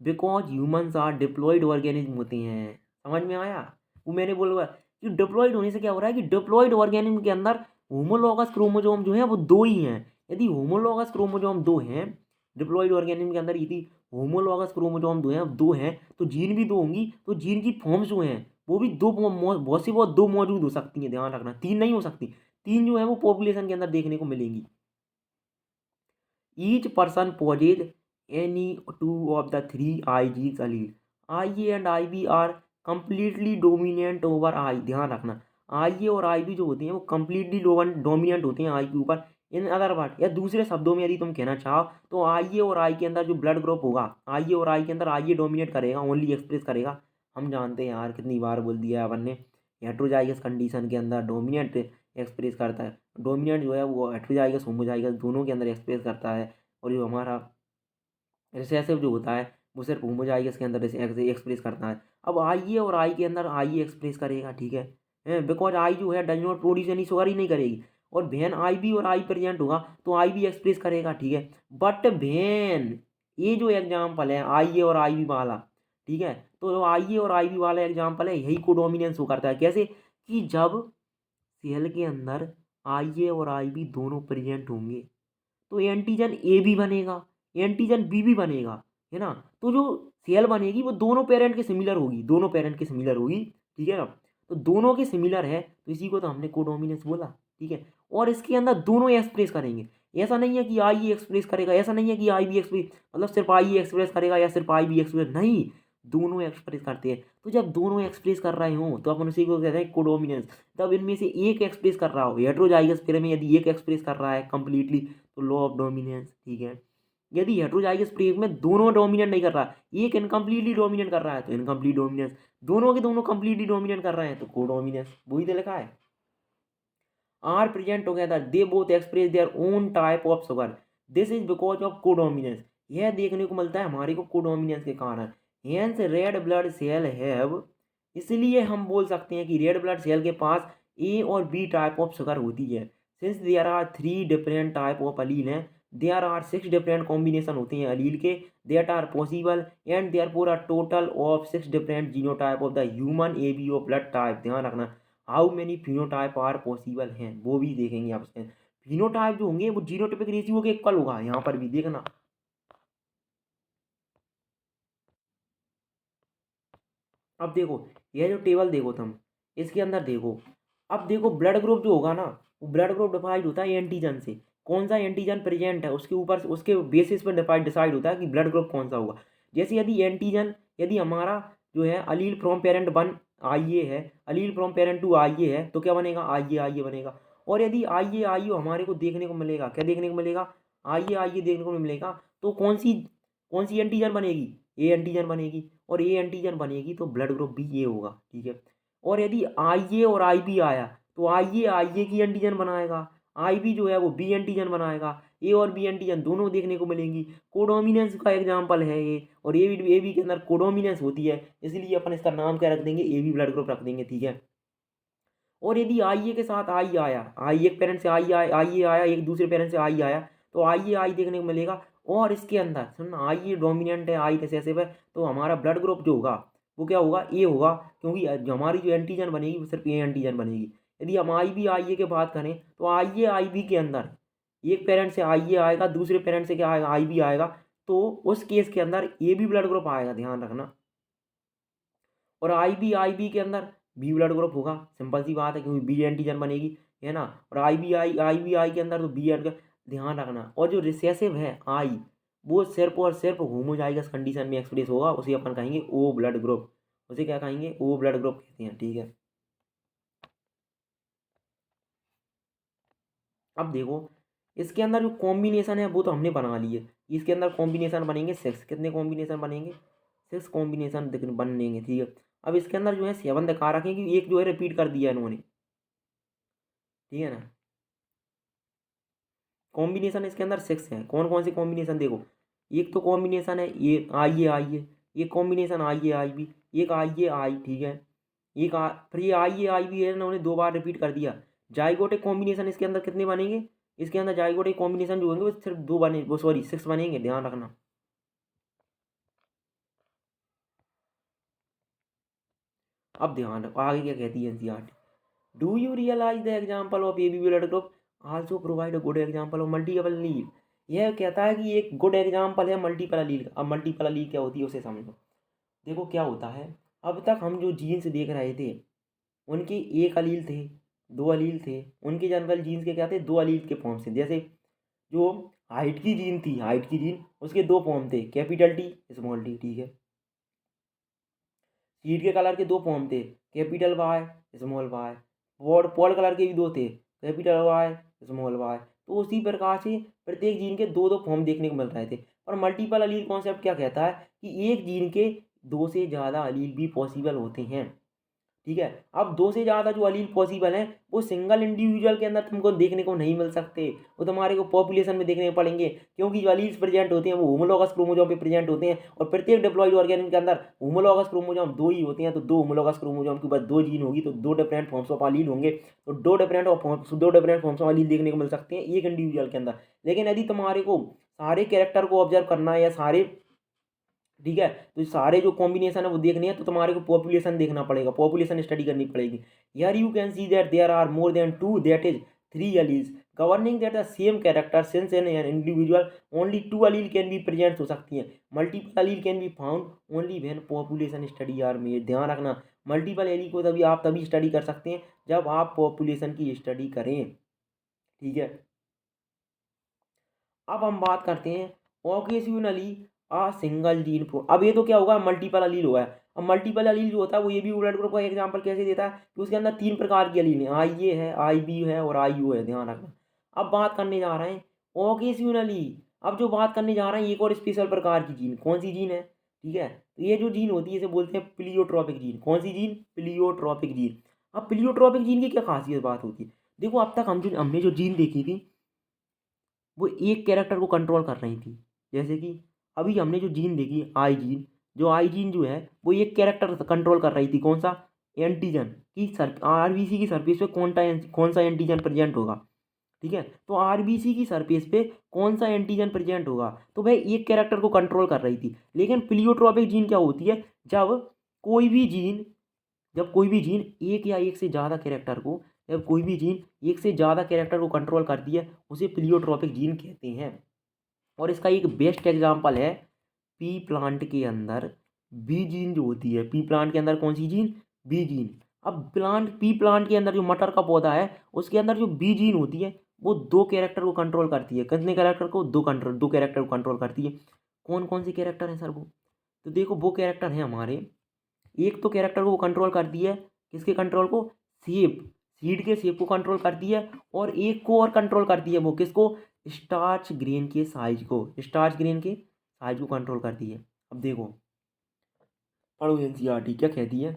[SPEAKER 1] because humans are diploid organism होते हैं, समझ में आया। वो मैंने बोला कि डिप्लॉयड होने से क्या हो रहा है कि डिप्लॉयड ऑर्गेनिज्म के अंदर होमोलॉगस क्रोमोजोम जो है वो दो ही हैं। यदि होमोलॉगस क्रोमोजोम दो हैं डिप्लॉयड ऑर्गेनिज्म के अंदर, यदि होमोलॉगस क्रोमोजोम दो हैं तो जीन भी दो होंगी, तो जीन की फॉर्म्स जो हैं वो भी दो, बहुत सी बहुत दो मौजूद हो सकती हैं, ध्यान रखना, तीन नहीं हो सकती, तीन जो है वो पॉपुलेशन के अंदर देखने को मिलेंगी। Each person possess any two of the three I genes allele, I A and I B are completely dominant over I, ध्यान रखना, आई ए और आई बी जो होती हैं वो कंप्लीटली डोमिनेंट होते हैं आई के ऊपर। इन अदर वर्ड या दूसरे शब्दों में यदि तुम कहना चाहो तो आई ए और आई के अंदर जो ब्लड ग्रुप होगा, आई ए और आई के अंदर आई ए डोमिनेट करेगा, ओनली एक्सप्रेस करेगा। हम जानते हैं यार, कितनी बार बोल दिया है अपन ने, हेट्रोजाइगस कंडीशन के अंदर डोमिनेंट एक्सप्रेस करता है, डोमिनेंट जो है वो हेट्रोजाइगस होमोजाइगस दोनों के अंदर एक्सप्रेस करता है, और जो हमारा रिसेसिव जो होता है वो सिर्फ होमोजाइगस के अंदर एक्सप्रेस करता है। अब आई ए और आई के अंदर आई ए एक्सप्रेस करेगा, ठीक है, बिकॉज आई जो है does not produce any sugar ही नहीं करेगी, और वेन आई बी और आई प्रेजेंट होगा तो आई बी एक्सप्रेस करेगा, ठीक है। बट वेन, ये जो एग्जाम्पल है आई ए और आई बी वाला, ठीक है, तो आई ए और आई बी वाला एग्जाम्पल है, यही को डोमिनेंस हो करता है, कैसे कि जब सेल के अंदर आई ए और आई बी दोनों प्रेजेंट होंगे तो एंटीजन ए भी बनेगा, एंटीजन बी भी बनेगा, है ना, तो जो सेल बनेगी वो दोनों पेरेंट के सिमिलर होगी, दोनों पेरेंट के सिमिलर होगी, ठीक है ना, तो दोनों के सिमिलर है तो इसी को तो हमने कोडोमिनेंस बोला, ठीक है। और इसके अंदर दोनों एक्सप्रेस करेंगे, ऐसा नहीं है कि आई एक्सप्रेस करेगा, ऐसा नहीं है कि आई बी एक्सप्रेस, मतलब सिर्फ आई एक्सप्रेस करेगा या सिर्फ आई बी एक्सप्रेस, नहीं, दोनों एक्सप्रेस करते हैं। तो जब दोनों एक्सप्रेस कर रहे हों तो अपन उसी को कहते हैं कोडोमिनेंस। तब इनमें से एक एक्सप्रेस कर रहा हो, हेटेरोजाइगस पेयर में यदि एक एक्सप्रेस कर रहा है कंप्लीटली तो लॉ ऑफ डोमिनेंस, ठीक है। यदि हेटेरोजाइगस पेयर में दोनों डोमिनेट नहीं कर रहा, एक इनकम्प्लीटली डोमिनेट कर रहा है तो इनकम्प्लीट डोमिनेंस, दोनों के दोनों कंप्लीटली डोमिनेट कर रहे हैं तो कोडोमिनेंस, वही तो लिखा है। Are present together they both express their own type of sugar, this is because of codominance. यह देखने को मिलता है हमारे को कोडोमिनेंस के कारण। Hence red blood cell have, इसलिए हम बोल सकते हैं कि रेड ब्लड सेल के पास ए और बी टाइप ऑफ शुगर होती है। Since there are 3 different type of allele हैं, देयर आर 6 डिफरेंट कॉम्बिनेशन होते हैं अलील के that are possible and therefore a total of 6 different genotype of the human ABO blood type. ध्यान रखना, how many phenotype are possible हैं वो भी देखेंगे आप इसमें। फिनोटाइप जो होंगे वो जीनोटाइपिक रेशियो के इक्वल होगा, यहाँ पर भी देखना। अब देखो यह जो टेबल देखो तुम, इसके अंदर देखो, अब देखो ब्लड ग्रुप जो होगा ना, वो ब्लड ग्रुप डिवाइड होता है एंटीजन से। कौन सा एंटीजन प्रेजेंट है उसके ऊपर, उसके बेसिस पर डिसाइड होता है कि ब्लड ग्रुप कौन सा होगा। जैसे यदि एंटीजन, यदि हमारा जो है अलील फ्रॉम पेरेंट 1 आई ए है, अलील फ्रॉम पेरेंट 2 आई ए है, तो क्या बनेगा, आई ए बनेगा। और यदि आई ए हमारे को देखने को मिलेगा, क्या देखने को मिलेगा, आई ए देखने को मिलेगा, तो कौन सी एंटीजन बनेगी, ए एंटीजन बनेगी। और ए एंटीजन बनेगी तो ब्लड ग्रुप भी ए होगा, ठीक है। और यदि आई ए और आई बी आया तो आई ए की एंटीजन बनाएगा, आई बी जो है वो बी एंटीजन बनाएगा, ए और बी एंटीजन दोनों देखने को मिलेंगी। कोडोमिनेंस का एग्जांपल है ये। और ए बी के अंदर कोडोमिनेंस होती है, इसलिए अपन इसका नाम क्या रख देंगे, ए बी ब्लड ग्रुप रख देंगे, ठीक है। और यदि आई ए के साथ आई आया, आई एक पेरेंट से आई ए आया, एक दूसरे पेरेंट से आई आया, तो आई देखने को मिलेगा। और इसके अंदर सुनना, आई ए डोमिनेंट है, आई रिसेसिव है, तो हमारा ब्लड ग्रुप जो होगा वो क्या होगा, ए होगा, क्योंकि जो हमारी जो एंटीजन बनेगी वो सिर्फ ए एंटीजन बनेगी। यदि हम आई ए के बात करें तो आई बी के अंदर एक पेरेंट से आई ए आएगा, दूसरे पेरेंट से क्या आएगा, आई बी आएगा, तो उस केस के अंदर ए बी ब्लड ग्रुप आएगा, ध्यान रखना। और आई बी के अंदर बी ब्लड ग्रुप होगा, सिंपल सी बात है, क्योंकि बी एंटीजन बनेगी, है ना। और आई के अंदर तो बी एंड, ध्यान रखना। और जो रिसेसिव है आई, वो सिर्फ और सिर्फ होमोजाइगस कंडीशन में एक्सप्रेस होगा, उसे अपन कहेंगे ओ ब्लड ग्रुप, उसे क्या कहेंगे, ओ ब्लड ग्रुप कहते हैं, ठीक है। अब देखो इसके अंदर जो कॉम्बिनेशन है वो तो हमने बना लिए, इसके अंदर कॉम्बिनेशन बनेंगे 6, कितने कॉम्बिनेशन बनेंगे, 6 कॉम्बिनेशन बनेंगे, ठीक है। अब इसके अंदर जो है 7 दिखा रखें कि एक जो है रिपीट कर दिया इन्होंने, ठीक है ना। कॉम्बिनेशन इसके अंदर 6 है, कौन कौन से कॉम्बिनेशन देखो, एक तो कॉम्बिनेशन है ये आई ए, एक कॉम्बिनेशन आई बी, एक आई, ठीक है। फिर ये आई बी है ना, उन्हें 2 बार रिपीट कर दिया। जाइगोटिक कॉम्बिनेशन इसके अंदर कितने बनेंगे, इसके अंदर जाइगोटिक कॉम्बिनेशन जो होंगे वो सिर्फ 2 बने, वो सॉरी 6 बनेंगे, ध्यान रखना। अब ध्यान रखो आगे क्या कहती है NCERT. Do you realise the example of A B blood group also provide a good example of multiple allele. यह कहता है कि एक गुड एग्जाम्पल है मल्टीपल अलील। अब मल्टीपल अलील क्या होती है उसे समझो। देखो क्या होता है, अब तक हम जो जीन्स देख रहे थे उनके एक अलील थे, 2 अलील थे, उनके जनरल जीन्स के क्या थे, 2 अलील के फॉर्म थे। जैसे जो हाइट की जीन थी, हाइट की जीन, उसके 2 फॉर्म थे, कैपिटल टी स्मॉल टी, ठीक है। सीट के कलर के 2 फॉर्म थे, capital Y small Y. Pod colour के भी 2 थे, कैपिटल वाई स्मॉल वाई। तो उसी प्रकार से प्रत्येक जीन के 2 फॉर्म देखने को मिल रहे थे। और मल्टीपल अलील कॉन्सेप्ट क्या कहता है कि एक जीन के 2 से ज़्यादा अलील भी पॉसिबल होते हैं, ठीक है। अब 2 से ज़्यादा जो अलील पॉसिबल हैं वो सिंगल इंडिविजुअल के अंदर तुमको देखने को नहीं मिल सकते, वो तुम्हारे को पॉपुलेशन में देखने पड़ेंगे, क्योंकि जो अलील्स प्रेजेंट होते हैं वो होमोलॉगस क्रोमोसोम पे प्रेजेंट होते हैं। और प्रत्येक डिप्लॉइड ऑर्गेनिज्म के अंदर होमोलॉगस क्रोमोसोम 2 ही होते हैं, तो 2 होमोलॉगस क्रोमोसोम के बाद 2 जीन होगी, तो 2 डिफरेंट फॉर्म्स ऑफ अलील होंगे। तो 2 डिफरेंट फॉर्म्स ऑफ अलील देखने को मिल सकते हैं एक इंडिविजुअल के अंदर। लेकिन यदि तुम्हारे को सारे कैरेक्टर को ऑब्जर्व करना है या सारे, ठीक है, तो सारे जो कॉम्बिनेशन है वो देखने हैं, तो तुम्हारे को पॉपुलेशन देखना पड़ेगा, पॉपुलेशन स्टडी करनी पड़ेगी। यार you can see that there are more than 2 that is 3 alleles governing that the same character since in an individual only 2 allele can be present हो सकती हैं। Multiple allele can be found only when population study are made। ध्यान रखना, multiple allele को तभी study कर सकते हैं जब आप पॉपुलेशन की स्टडी करें, ठीक है। अब हम बात करते हैं ओकेजनली सिंगल जीन प्रो, अब ये तो क्या होगा, मल्टीपल अलील होगा। अब मल्टीपल अलील जो होता है वो ये भी ब्लड ग्रुप का एग्जांपल कैसे देता है कि उसके अंदर 3 प्रकार की अलील है, आई ए है, आई बी है और आई ओ है, ध्यान रखना। अब बात करने जा रहे हैं ओकेजनली। अब जो बात करने जा रहे हैं एक और स्पेशल प्रकार की जीन, कौन सी जीन है, ठीक है, तो ये जो जीन होती है इसे बोलते हैं प्लियोट्रॉपिक जीन। कौन सी जीन, प्लियोट्रॉपिक जीन। अब प्लियोट्रॉपिक जीन की क्या खासियत बात होती है, देखो अब तक हमने जो जीन देखी थी वो एक कैरेक्टर को कंट्रोल कर रही थी। जैसे कि अभी हमने जो जीन देखी आई जीन, जो आई जीन जो है वो एक कैरेक्टर कंट्रोल कर रही थी, कौन सा, एंटीजन की सर आरबीसी की सरफेस पे कौन सा एंटीजन प्रेजेंट होगा, ठीक है, तो आरबीसी की सरफेस पे कौन सा एंटीजन प्रेजेंट होगा, तो वह एक कैरेक्टर को कंट्रोल कर रही थी। लेकिन प्लियोट्रॉपिक जीन क्या होती है, जब कोई भी जीन जब कोई भी जीन एक या एक से ज़्यादा कैरेक्टर को जब कोई भी जीन एक से ज़्यादा कैरेक्टर को कंट्रोल करती है उसे प्लियोट्रॉपिक जीन कहते हैं। और इसका एक बेस्ट एग्जांपल है पी प्लांट के अंदर बी जीन जो होती है, पी प्लांट के अंदर कौन सी जीन, बी जीन। अब पी प्लांट के अंदर जो मटर का पौधा है उसके अंदर जो बी जीन होती है वो दो कैरेक्टर को कंट्रोल करती है। कितने कैरेक्टर को, दो कैरेक्टर को कंट्रोल करती है। कौन कौन से कैरेक्टर हैं सर वो, तो देखो वो कैरेक्टर हैं हमारे, एक तो कैरेक्टर को वो कंट्रोल करती है, किसके कंट्रोल को, शेप, सीड के शेप को कंट्रोल करती है। और एक को और कंट्रोल करती है, वो किसको, स्टार्च ग्रेन के साइज को, स्टार्च ग्रेन के साइज को कंट्रोल करती है। अब देखो पढ़ो एनसीईआरटी क्या कहती है,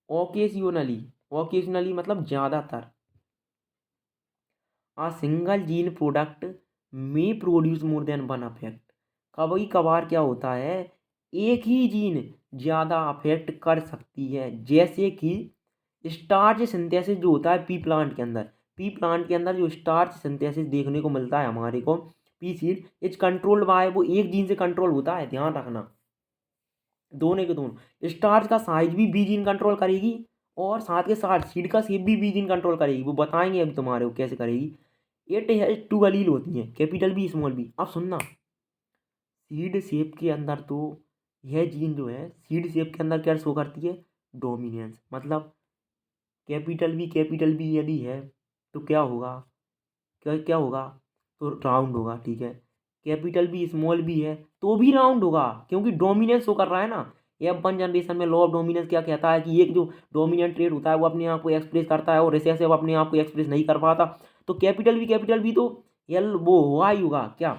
[SPEAKER 1] ओकेजनली, ओकेजनली मतलब ज़्यादातर, आ सिंगल जीन प्रोडक्ट में produce more than one affect, कभी कभार क्या होता है एक ही जीन ज़्यादा अफेक्ट कर सकती है। जैसे कि स्टार्च सिंथेसिस जो होता है पी प्लांट के अंदर, पी प्लांट के अंदर जो स्टार्च सिंथेसिस देखने को मिलता है हमारे को, P seed is controlled bye, वो एक जीन से कंट्रोल होता है, ध्यान रखना। दोनों के दोनों, स्टार्च का साइज भी बी जीन कंट्रोल करेगी और साथ के साथ सीड का शेप भी बी जीन कंट्रोल करेगी, वो बताएंगे अभी तुम्हारे को कैसे करेगी। इट हैज टू अलील होती हैं, कैपिटल बी स्मॉल बी। अब सुनना, सीड शेप के अंदर तो यह जीन जो है सीड शेप के अंदर क्या शो करती है, डोमिनेंस, मतलब कैपिटल बी यदि है तो क्या होगा, क्या क्या होगा, तो राउंड होगा, ठीक है। कैपिटल बी स्मॉल बी है तो भी राउंड होगा क्योंकि डोमिनेंस शो कर रहा है ना। F1 जनरेशन में लॉ ऑफ डोमिनेंस क्या कहता है कि एक जो डोमिनेंट ट्रेड होता है वो अपने आप को एक्सप्रेस करता है और रिसेसिव अपने आप को एक्सप्रेस नहीं कर पाता। तो कैपिटल बी तो एल वो हुआ ही होगा क्या,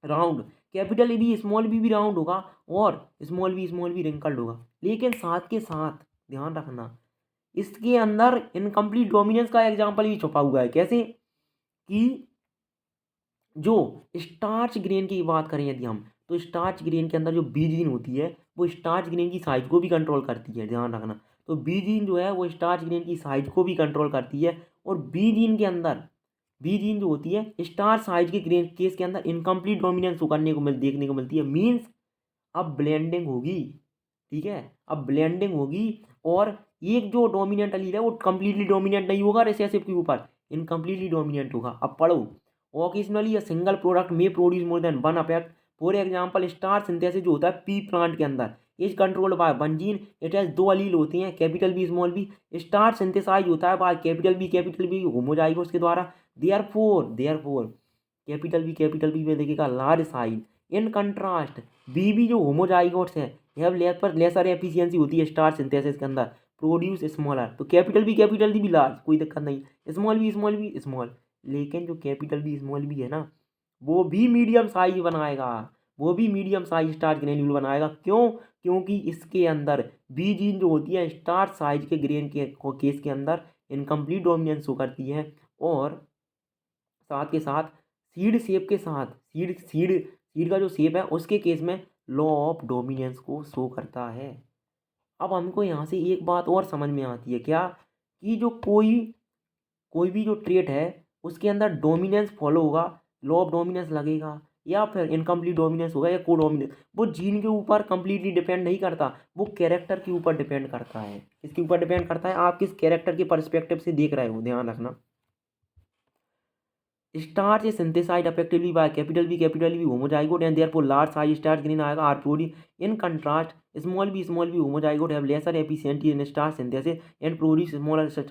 [SPEAKER 1] round. Capital B small B भी राउंड होगा और स्मॉल बी रिंकल्ड होगा। लेकिन साथ के साथ ध्यान रखना इसके अंदर इनकम्प्लीट डोमिनेंस का एग्जाम्पल भी छुपा हुआ है। कैसे कि जो स्टार्च ग्रेन की बात करें यदि हम, तो स्टार्च ग्रेन के अंदर जो बी जीन होती है वो स्टार्च ग्रेन की साइज को भी कंट्रोल करती है, ध्यान रखना। तो बी जीन जो है वो स्टार्च ग्रेन की साइज को भी कंट्रोल करती है। और बी जीन के अंदर बी जीन जो होती है स्टार साइज के ग्रेन केस के अंदर इनकम्प्लीट डोमिनेंस करने को देखने को मिलती है। मीन्स अब ब्लेंडिंग होगी, ठीक है, अब ब्लेंडिंग होगी और एक जो डोमिनेंट अलील है वो कंप्लीटली डोमिनेंट नहीं होगा रिसेसिव के ऊपर, इनकम्प्लीटली डोमिनेंट होगा। अब पढ़ो, ओकेजनली अ सिंगल प्रोडक्ट में produce more than one effect, for example starch synthesis जो होता है पी प्लांट के अंदर is controlled by one gene, it has दो अलील होते हैं, capital B small B. Starch synthesize होता है बाय कैपिटल बी होमोजाइगोस के द्वारा। देयरफॉर कैपिटल बी में देखिएगा large size. In contrast B जो होमोजाइगोट्स है यह लेसर एफिशिएंसी होती है स्टार सिंथेसिस के अंदर, प्रोड्यूस स्मॉलर। तो कैपिटल बी लार्ज, कोई दिक्कत नहीं, स्मॉल बी स्मॉल। लेकिन जो कैपिटल बी स्मॉल बी है ना वो भी मीडियम साइज बनाएगा, वो भी मीडियम साइज स्टार ग्रेन्यूल बनाएगा। क्यों, क्योंकि इसके अंदर बी जीन जो होती है स्टार साइज के ग्रेन के केस के अंदर इनकम्प्लीट डोमिनेंस शो करती है। और साथ के साथ सीड शेप के साथ सीड का जो शेप है उसके केस में लॉ ऑफ डोमिनेंस को शो करता है। अब हमको यहाँ से एक बात और समझ में आती है क्या, कि जो कोई भी जो ट्रेट है उसके अंदर डोमिनेंस फॉलो होगा, लॉ ऑफ डोमिनेंस लगेगा या फिर इनकम्प्लीट डोमिनेंस होगा या को डोमिनेंस, वो जीन के ऊपर कंप्लीटली डिपेंड नहीं करता, वो कैरेक्टर के ऊपर डिपेंड करता है। किसके ऊपर डिपेंड करता है, आप किस कैरेक्टर के पर्सपेक्टिव से देख रहे हो, ध्यान रखना। Starch is synthesized effectively by capital B homozygote and therefore large size starch grain आएगा are produced. In contrast, small b homozygote have lesser efficiency in starch synthesis and produce smaller